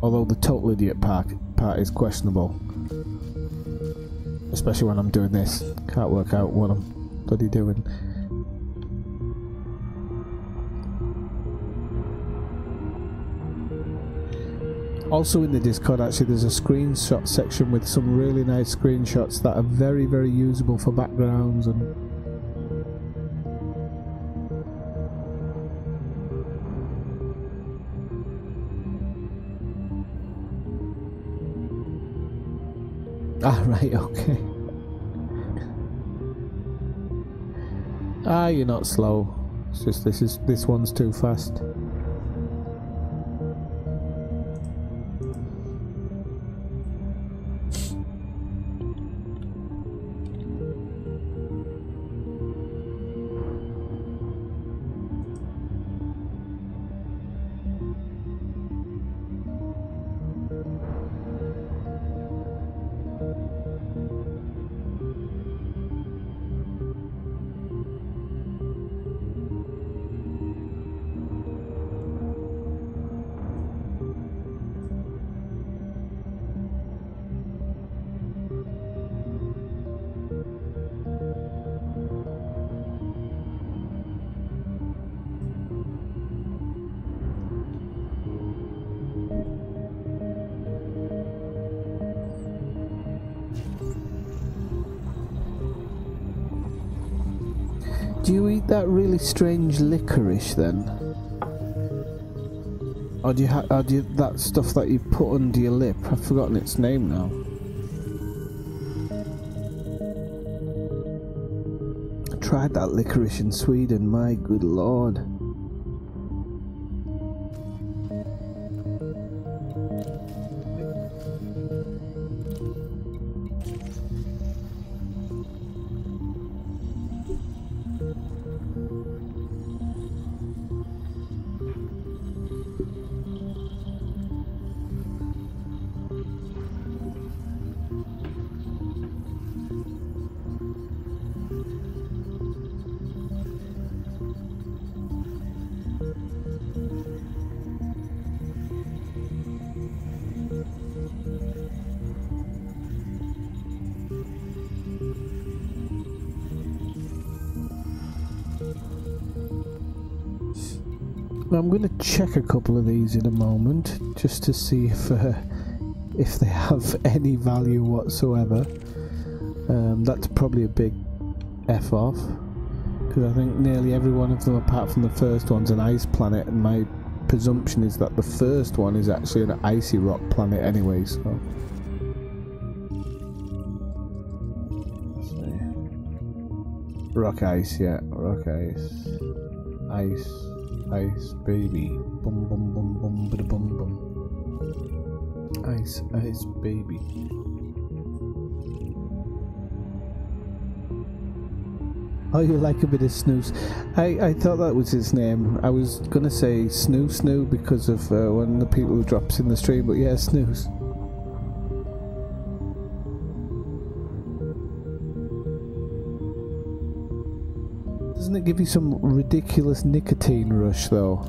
Although the total idiot part is questionable. Especially when I'm doing this. Can't work out what I'm bloody doing. Also in the Discord, actually, there's a screenshot section with some really nice screenshots that are very, very usable for backgrounds and... Ah, right, okay. Ah, you're not slow. It's just this one's too fast. Do you eat that really strange licorice then? Or do you that stuff that you put under your lip? I've forgotten its name now. I tried that licorice in Sweden, my good lord. I'm going to check a couple of these in a moment just to see if they have any value whatsoever. That's probably a big F off, because I think nearly every one of them apart from the first one's an ice planet, and my presumption is that the first one is actually an icy rock planet anyway, so... Let's see. Rock ice, yeah, rock ice. Ice, ice, baby. Bum bum bum bum bada bum bum. Ice, ice, baby. Oh, you like a bit of snooze. I thought that was his name. I was gonna say Snoo because of one of the people who drops in the stream, but yeah, Snooze. Doesn't it give you some ridiculous nicotine rush though?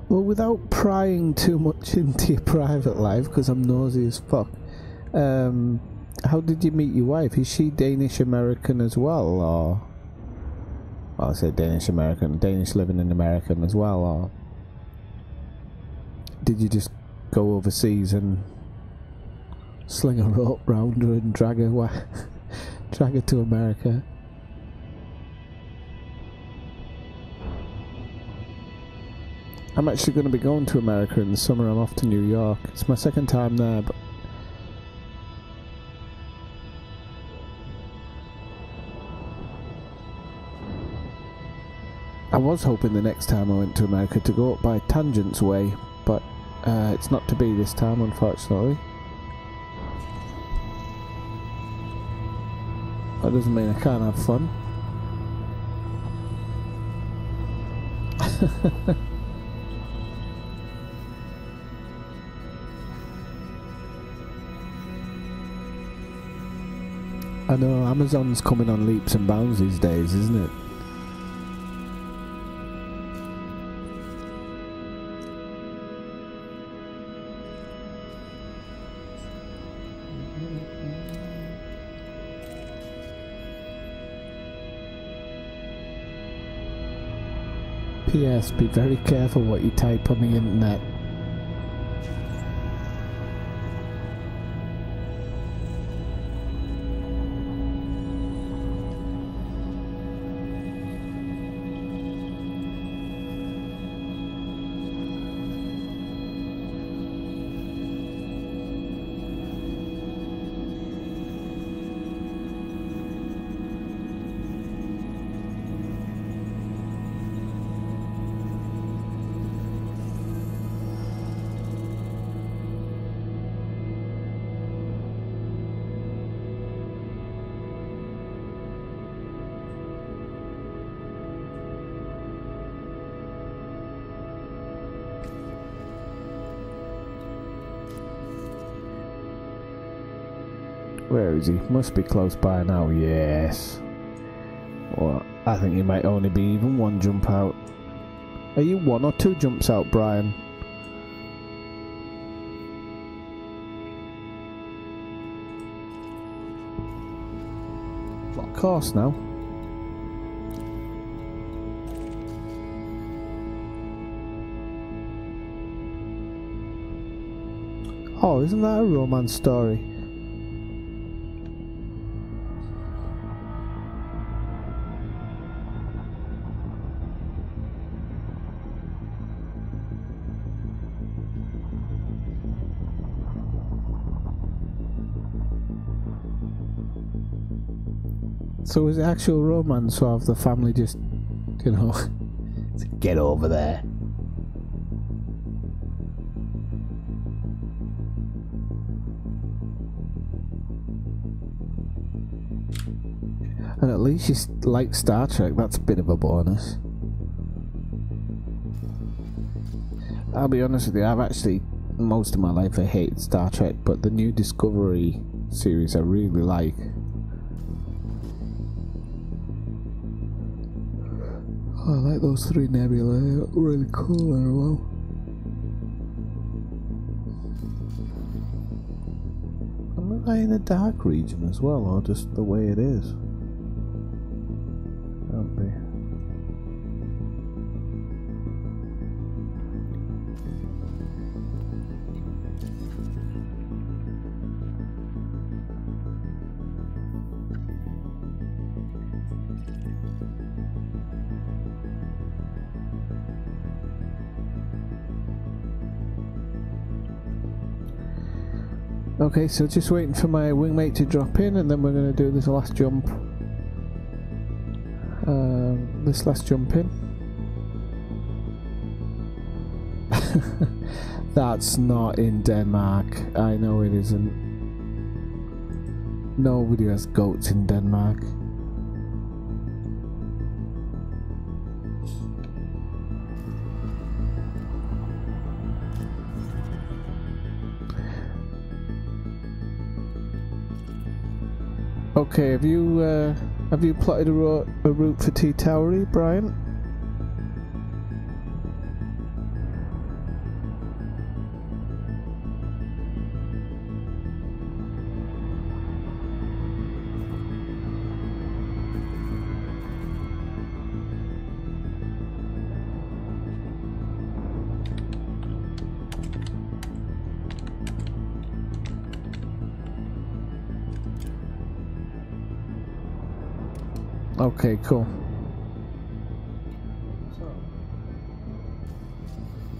Well, without prying too much into your private life, because I'm nosy as fuck, how did you meet your wife? Is she Danish-American as well, or... Well, I say Danish-American, Danish living in American as well, or... Did you just go overseas and sling a rope round her and drag her to America? I'm actually going to be going to America in the summer. I'm off to New York. It's my second time there, but... I was hoping the next time I went to America to go up by Tangent's Way, but it's not to be this time, unfortunately. That doesn't mean I can't have fun. I know, Amazon's coming on leaps and bounds these days, isn't it? P.S. Be very careful what you type on the internet. Where is he? Must be close by now, yes. Well, I think he might only be even one jump out. Are you one or two jumps out, Brian? What course now? Oh, isn't that a romance story? So is it actual romance, or have the family just, you know, get over there? And at least you like Star Trek, that's a bit of a bonus. I'll be honest with you, I've actually, most of my life I hated Star Trek, but the new Discovery series I really like. Oh, I like those 3 nebulae, they look really cool as well. Am I in a dark region as well, or just the way it is? Can't be. Okay, so just waiting for my wingmate to drop in, and then we're going to do this last jump. This last jump in. That's not in Denmark. I know it isn't. Nobody has goats in Denmark. Okay, have you plotted a route for T Towery, Brian? Okay, cool. So,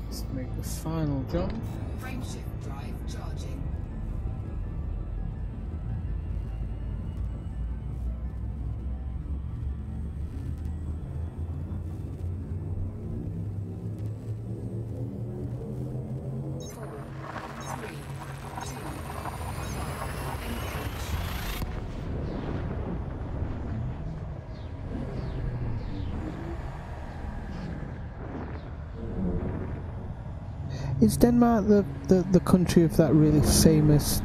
let's make the final jump. Frameshift drive charging. Is Denmark the country of that really famous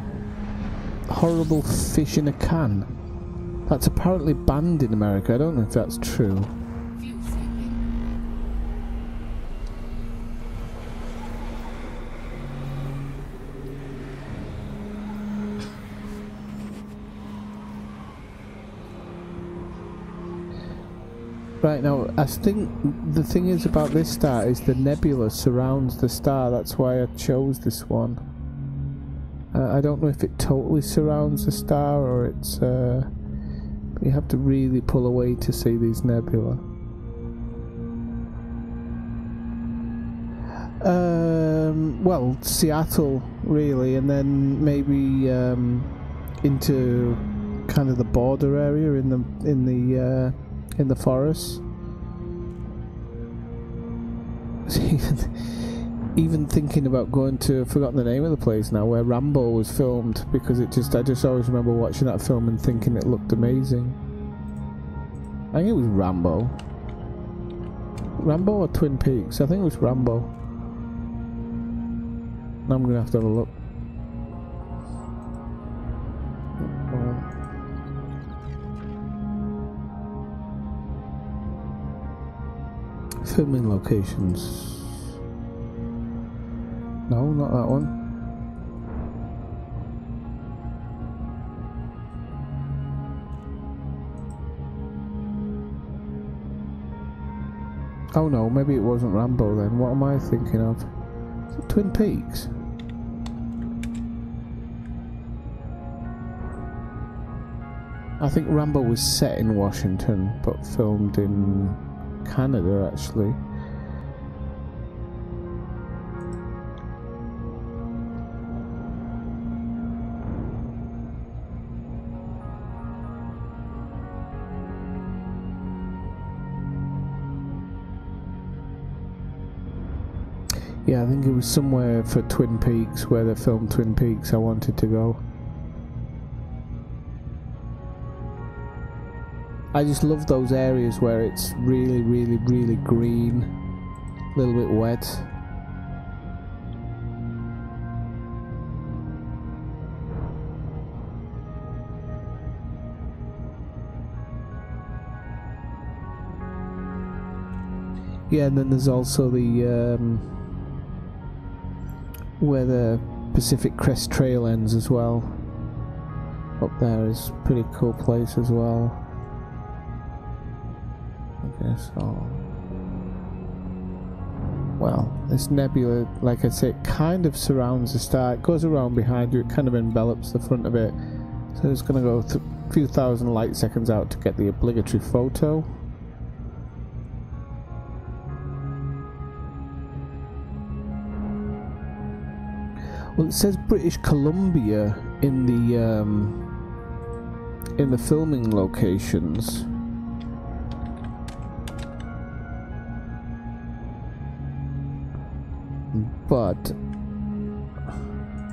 horrible fish in a can? That's apparently banned in America. I don't know if that's true. Fuel sweeping. Right, now, I think the thing is about this star is the nebula surrounds the star. That's why I chose this one. I don't know if it totally surrounds the star or it's... you have to really pull away to see these nebula. Well, Seattle, really, and then maybe into kind of the border area in the forest. Even thinking about going to, I've forgotten the name of the place now, where Rambo was filmed, because I just always remember watching that film and thinking it looked amazing. I think it was Rambo. Rambo or Twin Peaks? I think it was Rambo. Now I'm gonna have to have a look. Filming locations. No, not that one. Oh no, maybe it wasn't Rambo then. What am I thinking of? Is it Twin Peaks? I think Rambo was set in Washington, but filmed in Canada, actually. Yeah, I think it was somewhere for Twin Peaks, where they filmed Twin Peaks. I wanted to go. I just love those areas where it's really, really, really green, a little bit wet. Yeah, and then there's also the where the Pacific Crest Trail ends as well. Up there is a pretty cool place as well. Okay, so well, this nebula, like I say, it kind of surrounds the star. It goes around behind you. It kind of envelops the front of it. So it's going to go a few thousand light seconds out to get the obligatory photo. Well, it says British Columbia in the filming locations. But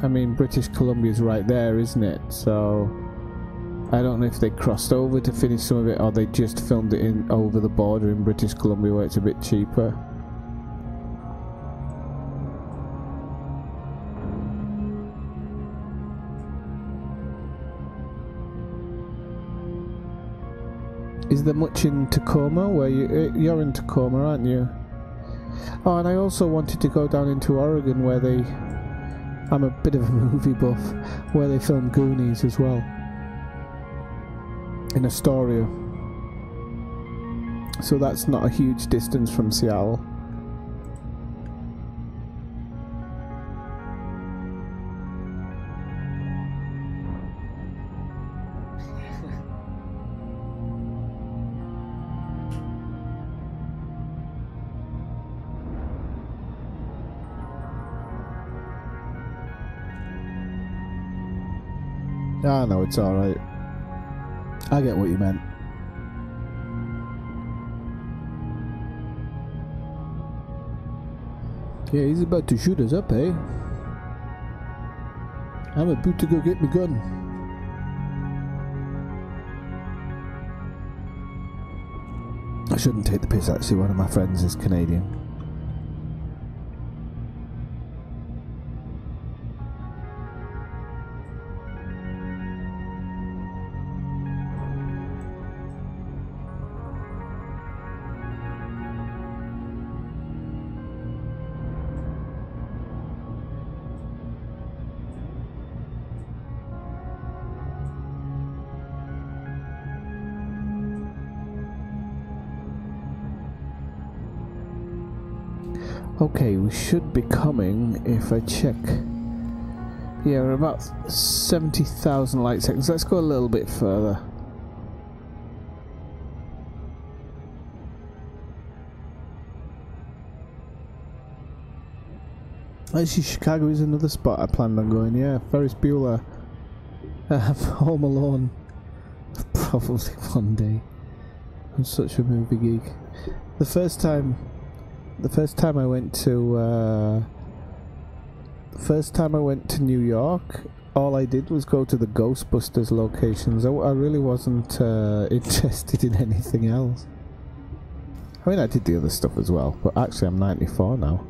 I mean, British Columbia's right there, isn't it? So I don't know if they crossed over to finish some of it, or they just filmed it in over the border in British Columbia where it's a bit cheaper. Is there much in Tacoma? Where you're in Tacoma, aren't you? Oh, and I also wanted to go down into Oregon where they... I'm a bit of a movie buff, where they filmed Goonies as well. In Astoria. So that's not a huge distance from Seattle. Ah, no, it's alright. I get what you meant. Yeah, he's about to shoot us up, eh? I'm about to go get my gun. I shouldn't take the piss, actually. One of my friends is Canadian. Okay, we should be coming, if I check. Yeah, we're about 70,000 light seconds. Let's go a little bit further. Actually, Chicago is another spot I planned on going. Yeah, Ferris Bueller. Home Alone. Probably one day. I'm such a movie geek. The first time I went to New York, all I did was go to the Ghostbusters locations. I really wasn't interested in anything else. I mean, I did the other stuff as well, but actually I'm 94 now.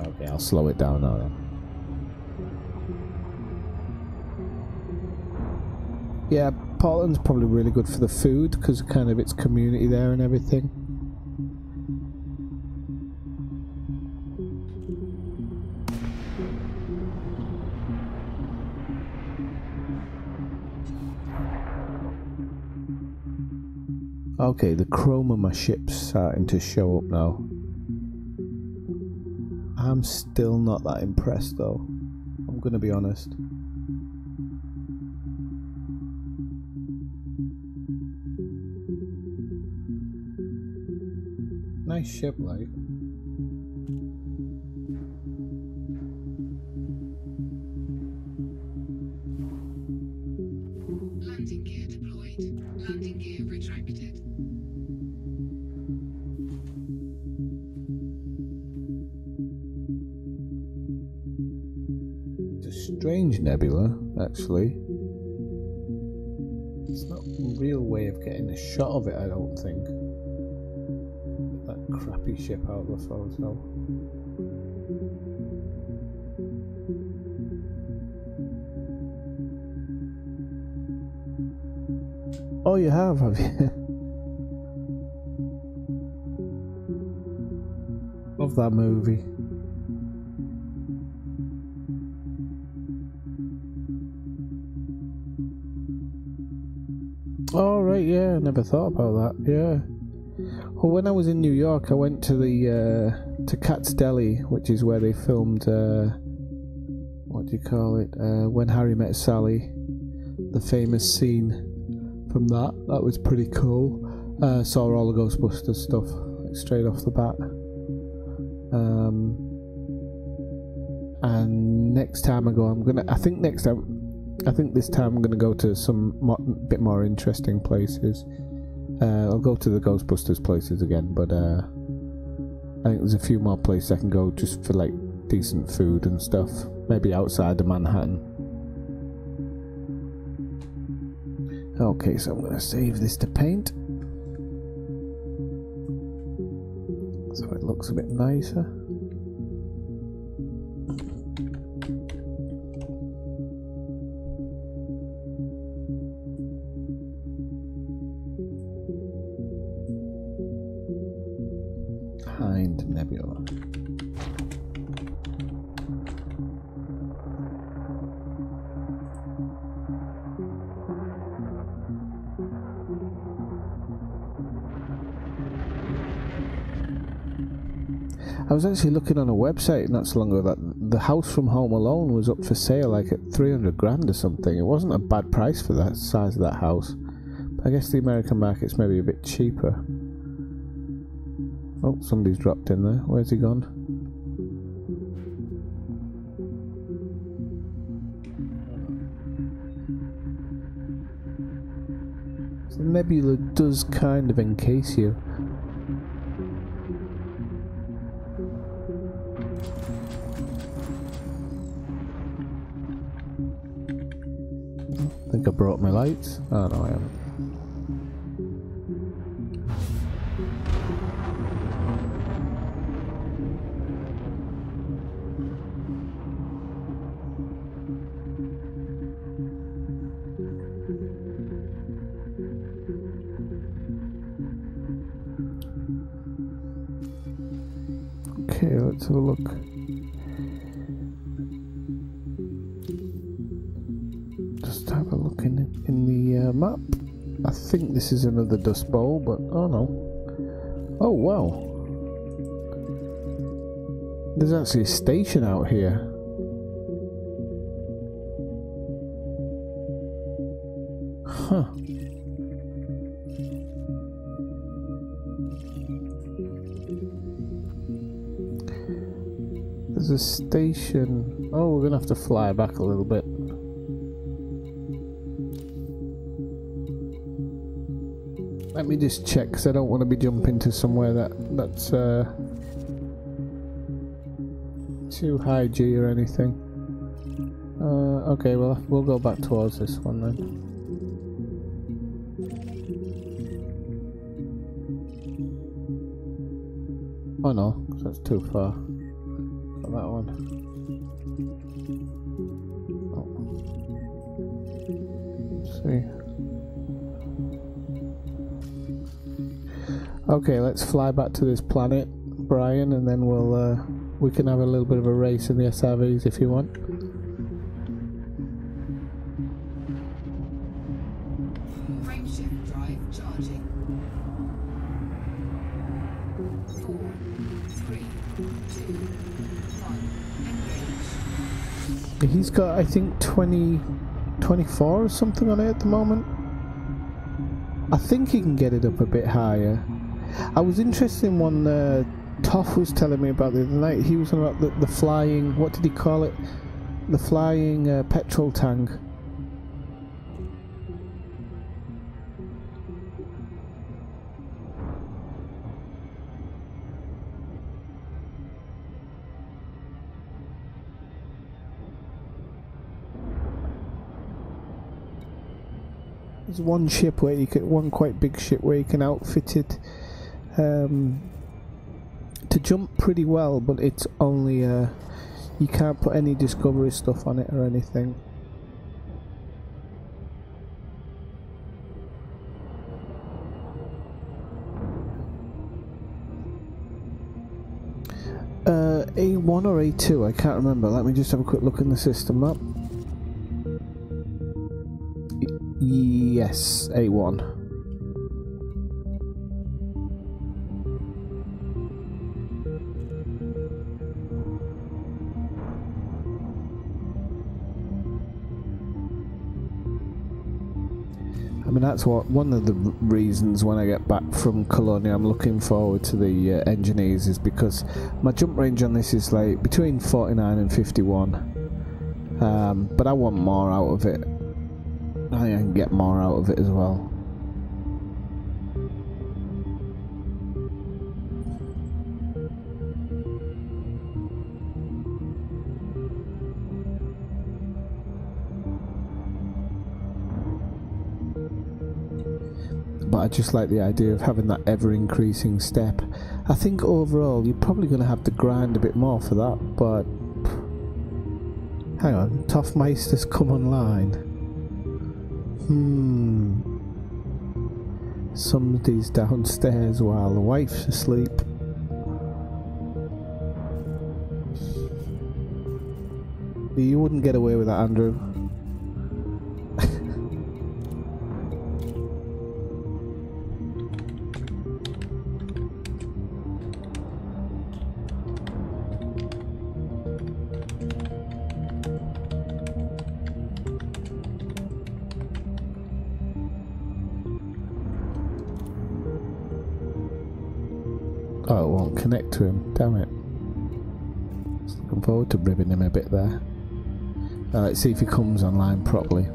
Okay, I'll slow it down now then. Yeah, Portland's probably really good for the food because kind of its community there and everything. Okay, the chrome of my ship's starting to show up now. I'm still not that impressed though, I'm gonna be honest. Nice ship, like. Landing gear deployed. Landing gear retracted. strange nebula, actually. It's not a real way of getting a shot of it, I don't think. Get that crappy ship out of the photo. Oh, you have you? Love that movie. Oh right, yeah, I never thought about that. Yeah. Well, when I was in New York, I went to the to Cat's Deli, which is where they filmed what do you call it? When Harry Met Sally, the famous scene from that. That was pretty cool. Saw all the Ghostbusters stuff like, straight off the bat. And next time I go, I think this time I'm gonna go to some bit more interesting places. I'll go to the Ghostbusters places again, but I think there's a few more places I can go just for like decent food and stuff. Maybe outside of Manhattan. Okay, so I'm gonna save this to paint, so it looks a bit nicer. Hind Nebula. I was actually looking on a website not so long ago that the house from Home Alone was up for sale like at 300 grand or something. It wasn't a bad price for that size of that house. But I guess the American market's maybe a bit cheaper. Oh, somebody's dropped in there. Where's he gone? So the nebula does kind of encase you. I think I brought my lights. Oh no, I haven't. Okay, let's have a look. Just have a look in the map. I think this is another dust bowl, but oh no. Oh wow. There's actually a station out here. Huh. There's a station. Oh, we're gonna have to fly back a little bit. Let me just check, because I don't want to be jumping to somewhere that's too high G or anything. Okay, well we'll go back towards this one then. Oh no, 'cause that's too far. Not that one. Oh. Let's see. Okay, let's fly back to this planet, Brian, and then we can have a little bit of a race in the SRVs if you want. Frameshift drive charging. 4, 3, 2, 1. Engage. He's got, I think, 24 or something on it at the moment. I think he can get it up a bit higher. I was interested in one Toff was telling me about the other night. He was on about the flying, what did he call it? The flying petrol tank. There's one ship where you can, one quite big ship where you can outfit it to jump pretty well, but it's only you can't put any discovery stuff on it or anything. A1 or A2, I can't remember. Let me just have a quick look in the system map. Yes, A1. I mean, that's what one of the reasons when I get back from Colonia I'm looking forward to the engineers, is because my jump range on this is like between 49 and 51, but I want more out of it. I think I can get more out of it as well. But I just like the idea of having that ever-increasing step. I think overall you're probably going to have to grind a bit more for that, but... Hang on, Toffmeister's come online. Somebody's downstairs while the wife's asleep. You wouldn't get away with that, Andrew. Oh, it won't connect to him. Damn it. Just looking forward to ribbing him a bit there. Let's see if he comes online properly.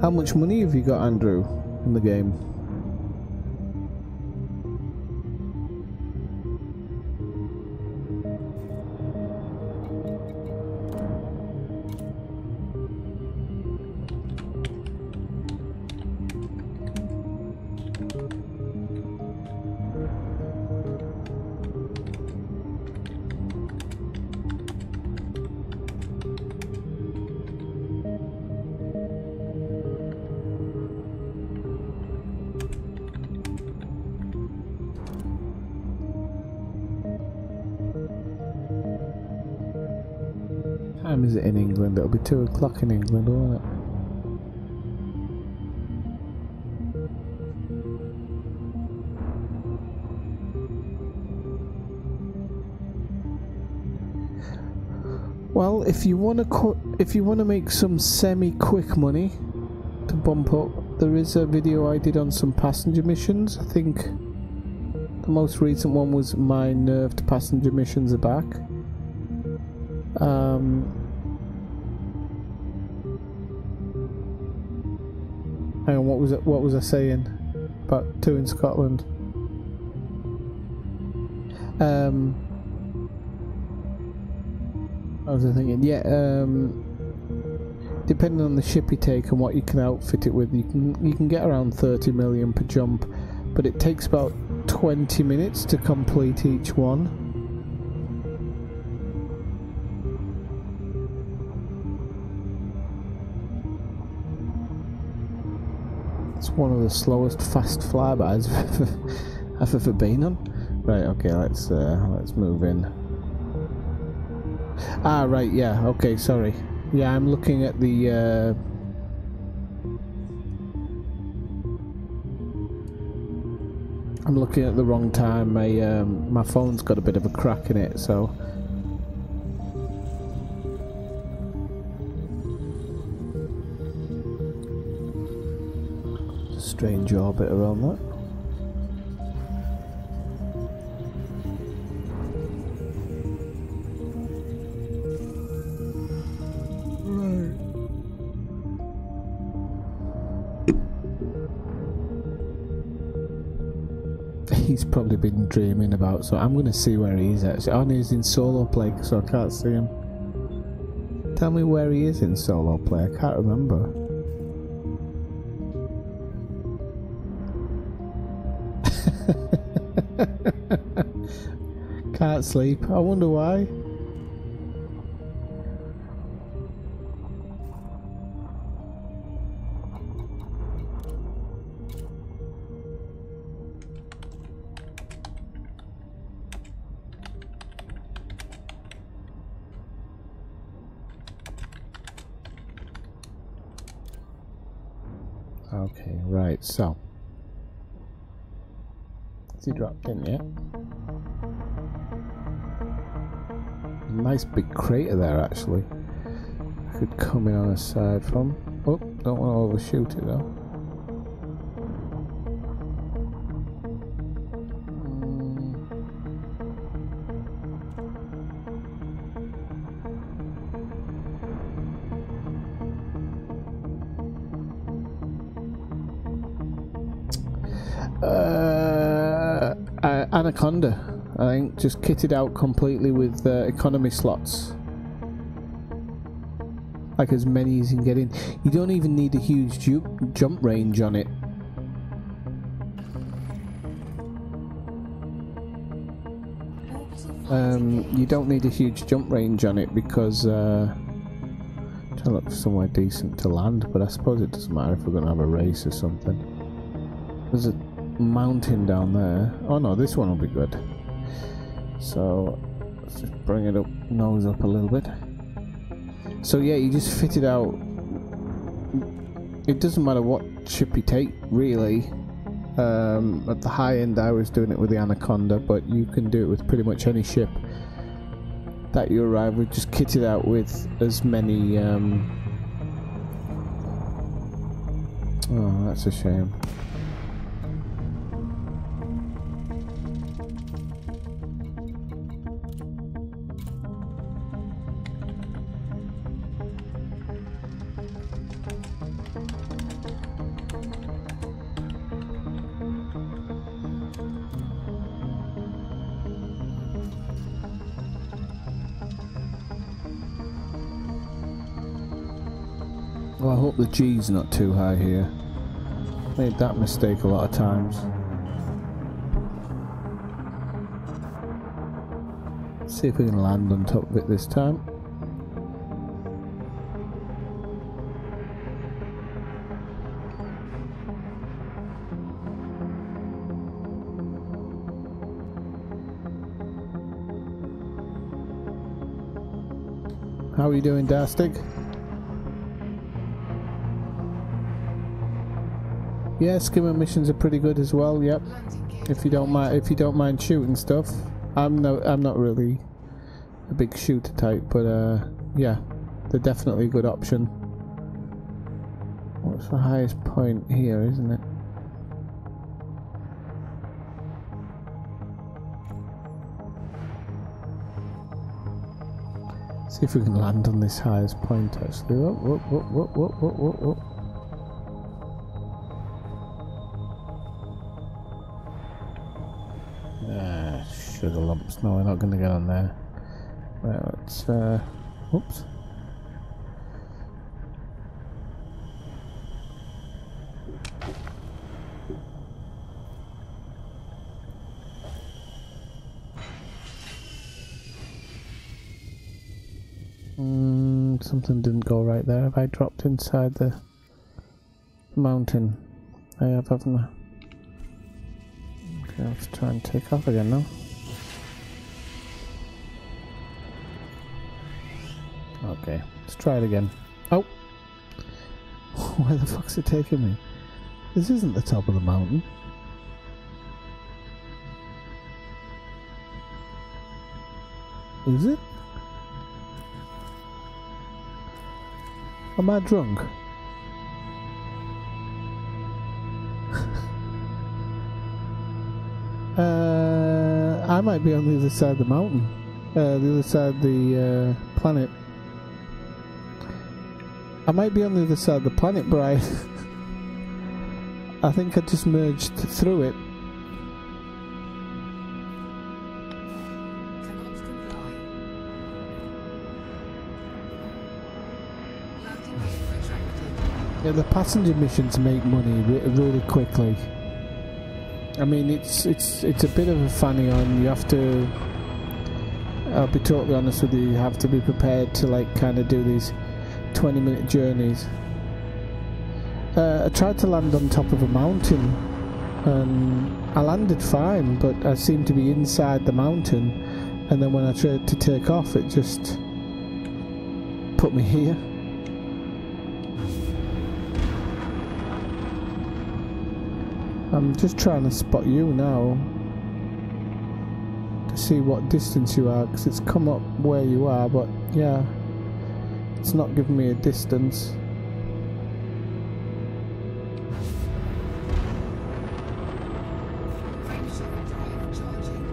How much money have you got, Andrew, in the game? What time is it in England? It'll be 2 o'clock in England, won't it? Well, if you want to make some semi-quick money to bump up, there is a video I did on some passenger missions. I think the most recent one was my nerfed passenger missions are back. Hang on, what was I saying about 2 in Scotland? I was thinking, yeah, depending on the ship you take and what you can outfit it with, you can get around 30 million per jump, but it takes about 20 minutes to complete each one. It's one of the slowest fast flybys I've ever been on. Right, okay, let's move in. Ah, right, yeah, okay, sorry. Yeah, I'm looking at the I'm looking at the wrong time. My phone's got a bit of a crack in it, so strange orbit around that. he's probably been dreaming about, so I'm going to see where he is actually. Oh, he's in solo play, so I can't see him. Tell me where he is in solo play, I can't remember. Can't sleep, I wonder why. Okay, right, so has he dropped in yet? Nice big crater there actually. I could come in on a side from. Oh, don't want to overshoot it though. Anaconda, I think, just kitted out completely with economy slots. Like as many as you can get in. You don't even need a huge jump range on it. You don't need a huge jump range on it because trying to look for somewhere decent to land, but I suppose it doesn't matter if we're going to have a race or something. There's a mountain down there. Oh no, this one will be good. So let's just bring it up, nose up a little bit. So yeah, you just fit it out. It doesn't matter what ship you take, really. At the high end I was doing it with the Anaconda, but you can do it with pretty much any ship that you arrive with. Just kit it out with as many oh, that's a shame. Well, I hope the G's not too high here. Made that mistake a lot of times. See if we can land on top of it this time. How are you doing, Dastig? Yeah, Skimming missions are pretty good as well. Yep. If you don't mind shooting stuff. I'm not really a big shooter type, but yeah, they're definitely a good option. What's the highest point here, isn't it? See if we can land on this highest point actually. Whoa, whoa, whoa, whoa, whoa, whoa, whoa. Sugar lumps. No, we're not going to get on there. Right, let's oops. Something didn't go right there. Have I dropped inside the mountain? I have, haven't I? Okay, let's try and take off again now. Okay, let's try it again. Oh! Where the fuck's it taking me? This isn't the top of the mountain. Is it? Am I drunk? I might be on the other side of the mountain. The other side of the planet. I might be on the other side of the planet, but I think I just merged through it. gear retracted. Yeah, the passenger missions make money really quickly. I mean, it's a bit of a fanny on. You have to. I'll be totally honest with you. You have to be prepared to like kind of do these 20-minute journeys. I tried to land on top of a mountain, and I landed fine, but I seemed to be inside the mountain. And then when I tried to take off, it just put me here. I'm just trying to spot you now to see what distance you are, because it's come up where you are, but yeah, it's not giving me a distance. Frameshift drive charging.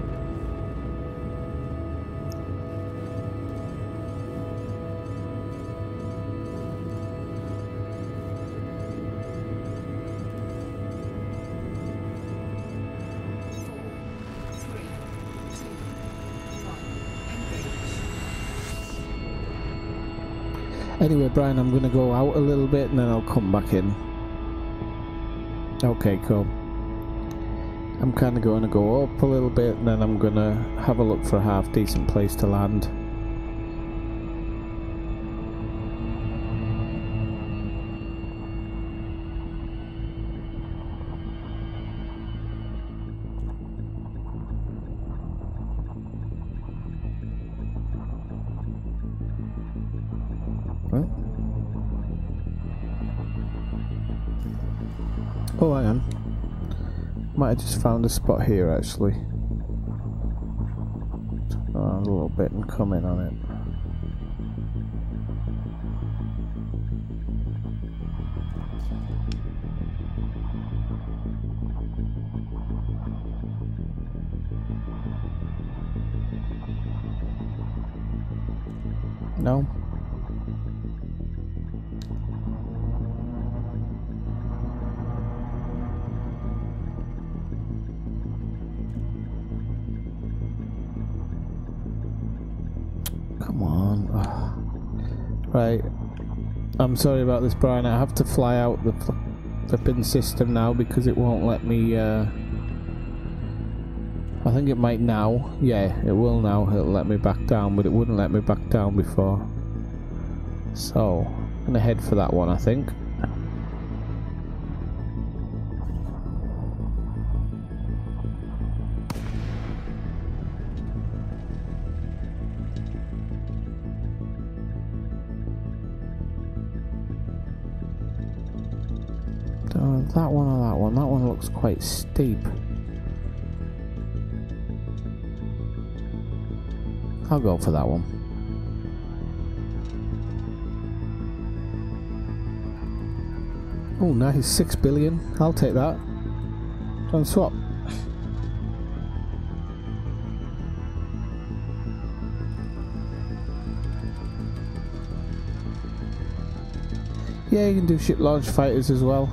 4, 3, 2, 1. Engage. Anyway, Brian, I'm going to go out a little bit and then I'll come back in. Okay, cool. I'm kind of going to go up a little bit and then I'm going to have a look for a half decent place to land. Right. Oh, hang on. Might have just found a spot here actually. Turn around a little bit and come in on it. No. Come on. Ugh. Right. I'm sorry about this, Brian. I have to fly out the flipping system now because it won't let me. I think it might now. Yeah, it will now. It'll let me back down, but it wouldn't let me back down before. So, I'm gonna head for that one, I think. That one or that one? That one looks quite steep. I'll go for that one. Oh, nice, 6 billion. I'll take that. Don't swap. Yeah, you can do ship launch fighters as well.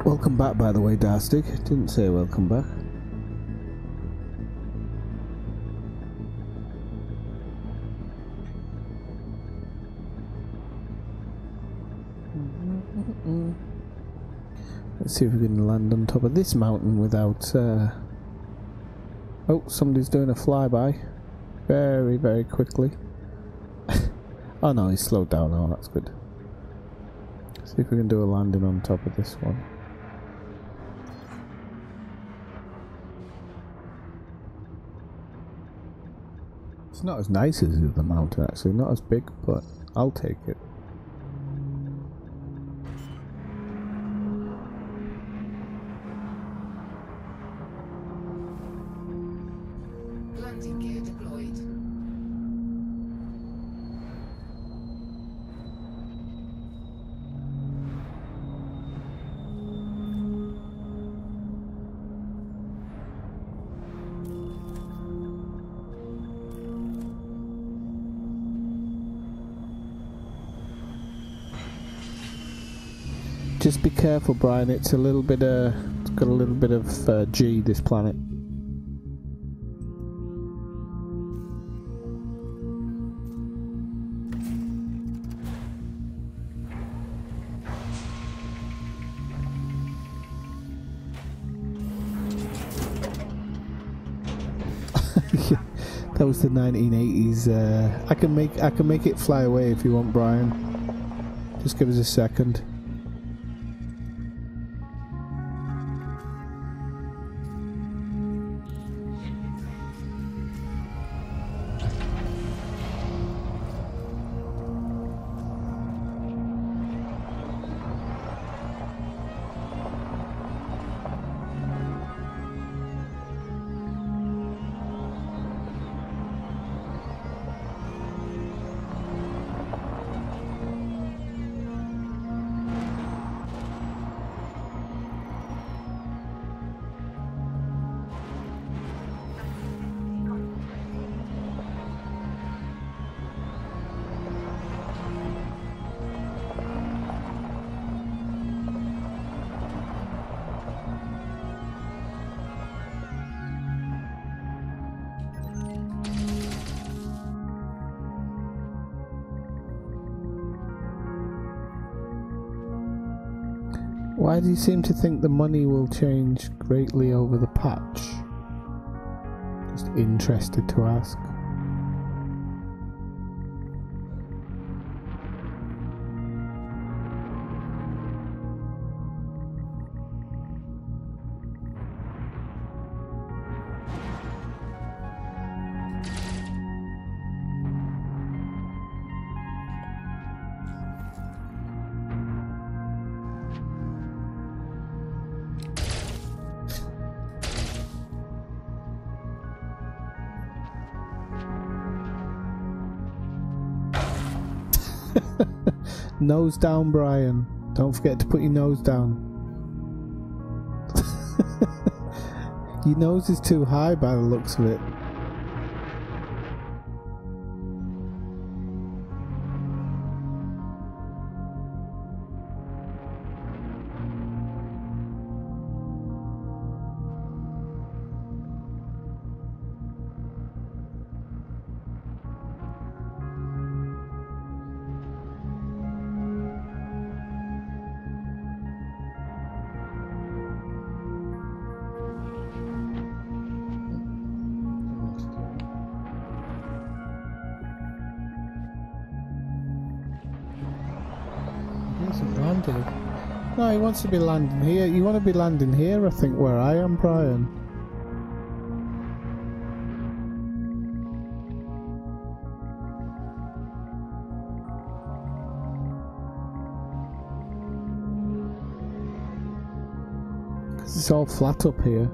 Welcome back, by the way, Darstig. Didn't say welcome back. Let's see if we can land on top of this mountain without... Oh, somebody's doing a flyby. Very, very quickly. Oh no, he's slowed down now, that's good. See if we can do a landing on top of this one. It's not as nice as the mountain actually, not as big, but I'll take it. Landing gear deployed. Just be careful, Brian. It's a little bit it's got a little bit of G, this planet. That was the 1980s. I can make it fly away if you want, Brian. Just give us a second. Why do you seem to think the money will change greatly over the patch? Just interested to ask. Nose down, Brian. Don't forget to put your nose down. Your nose is too high by the looks of it. No, he wants to be landing here. You want to be landing here, I think, where I am, Brian. Because it's all flat up here.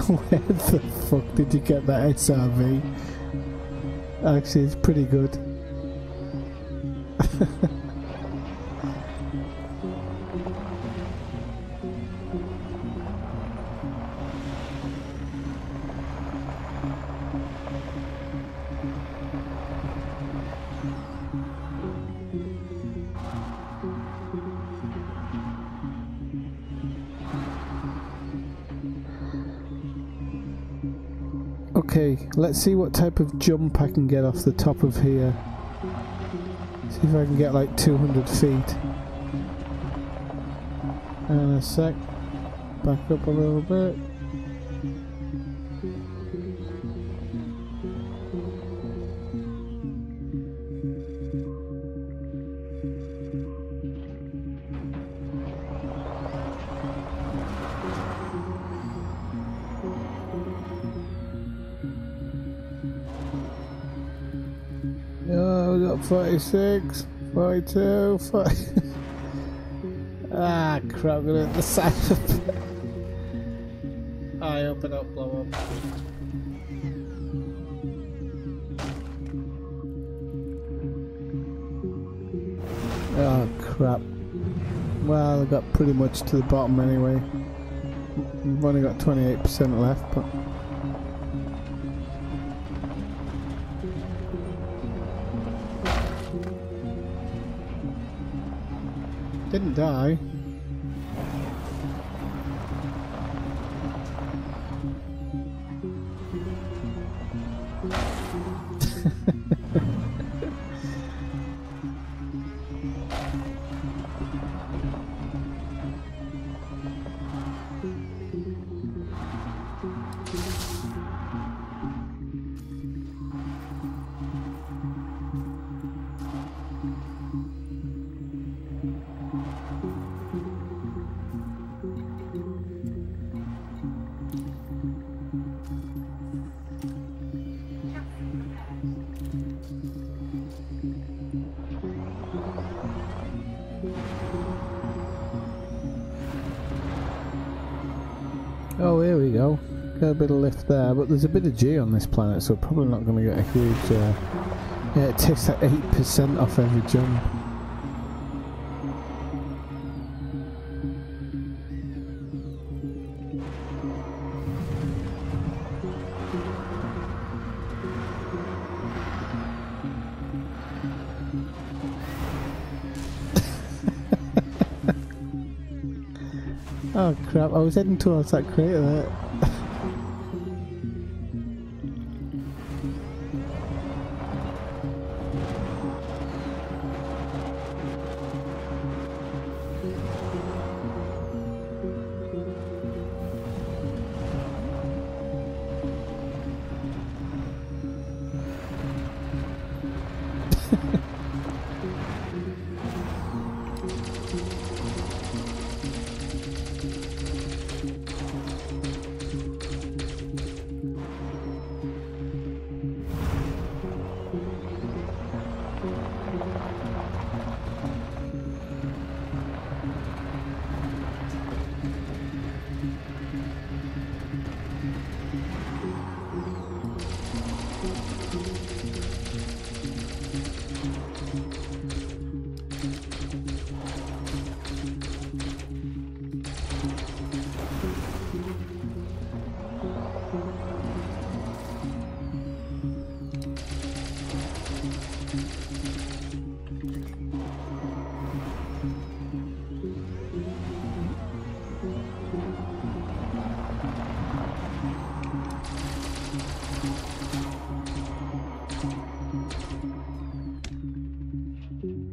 Where the fuck did you get that SRV? Actually, it's pretty good. Okay, let's see what type of jump I can get off the top of here. See if I can get like 200 feet. And a sec. Back up a little bit. Oh, we got 46, 42, 40. Ah, crap, I'm gonna hit the side of it. I hope I don't blow up. Oh, crap. Well, I got pretty much to the bottom anyway. We've only got 28% left, but... Didn't die. Oh, here we go. Got a bit of lift there, but there's a bit of G on this planet, so probably not going to get a huge... yeah, it takes like 8% off every jump. Oh crap, I was heading towards that crater there.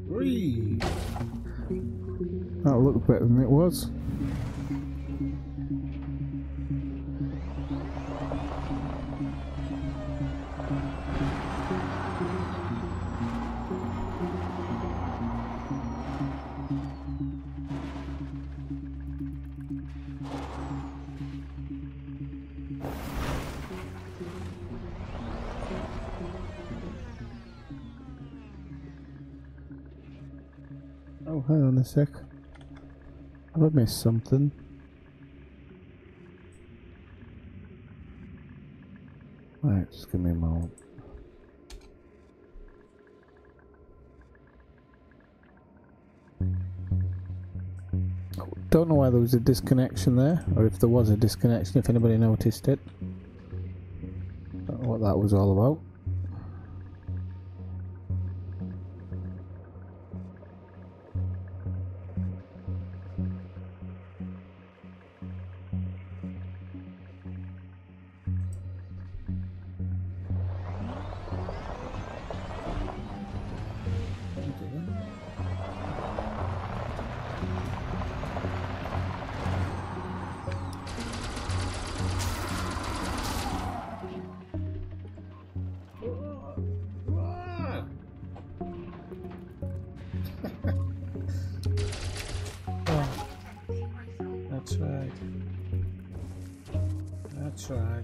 Whee! That'll look better than it was. Oh, hang on a sec. Have I missed something? Right, just give me a moment. Don't know why there was a disconnection there, or if there was a disconnection, if anybody noticed it. Don't know what that was all about. That's right. That's right.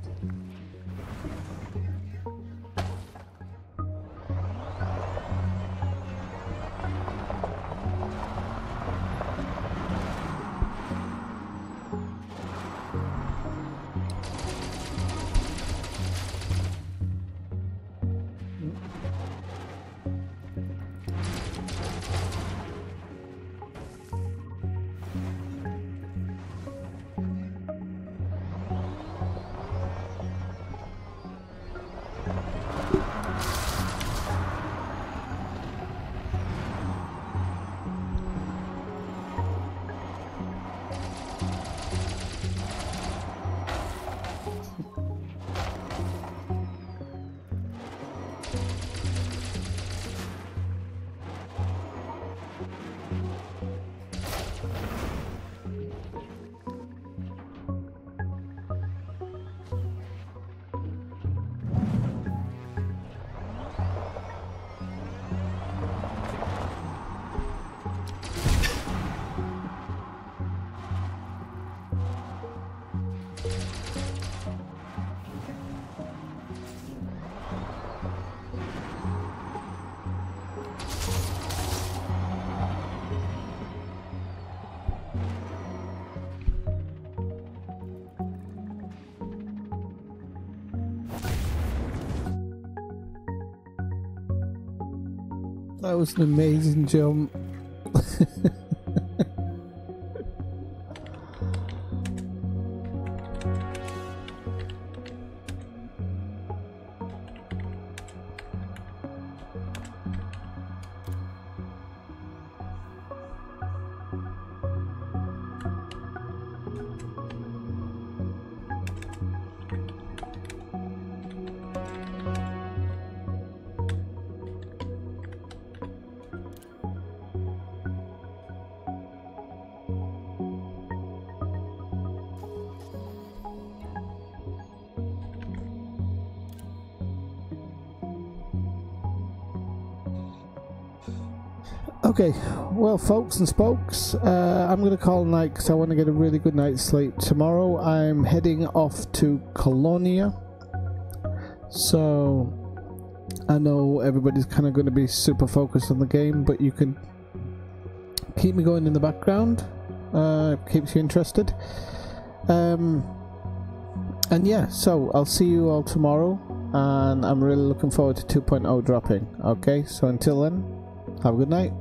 That was an amazing jump. Okay, well folks and spokes, I'm going to call it night because I want to get a really good night's sleep. Tomorrow I'm heading off to Colonia, so I know everybody's kind of going to be super focused on the game, but you can keep me going in the background, keeps you interested. And yeah, so I'll see you all tomorrow, and I'm really looking forward to 2.0 dropping. Okay, so until then, have a good night.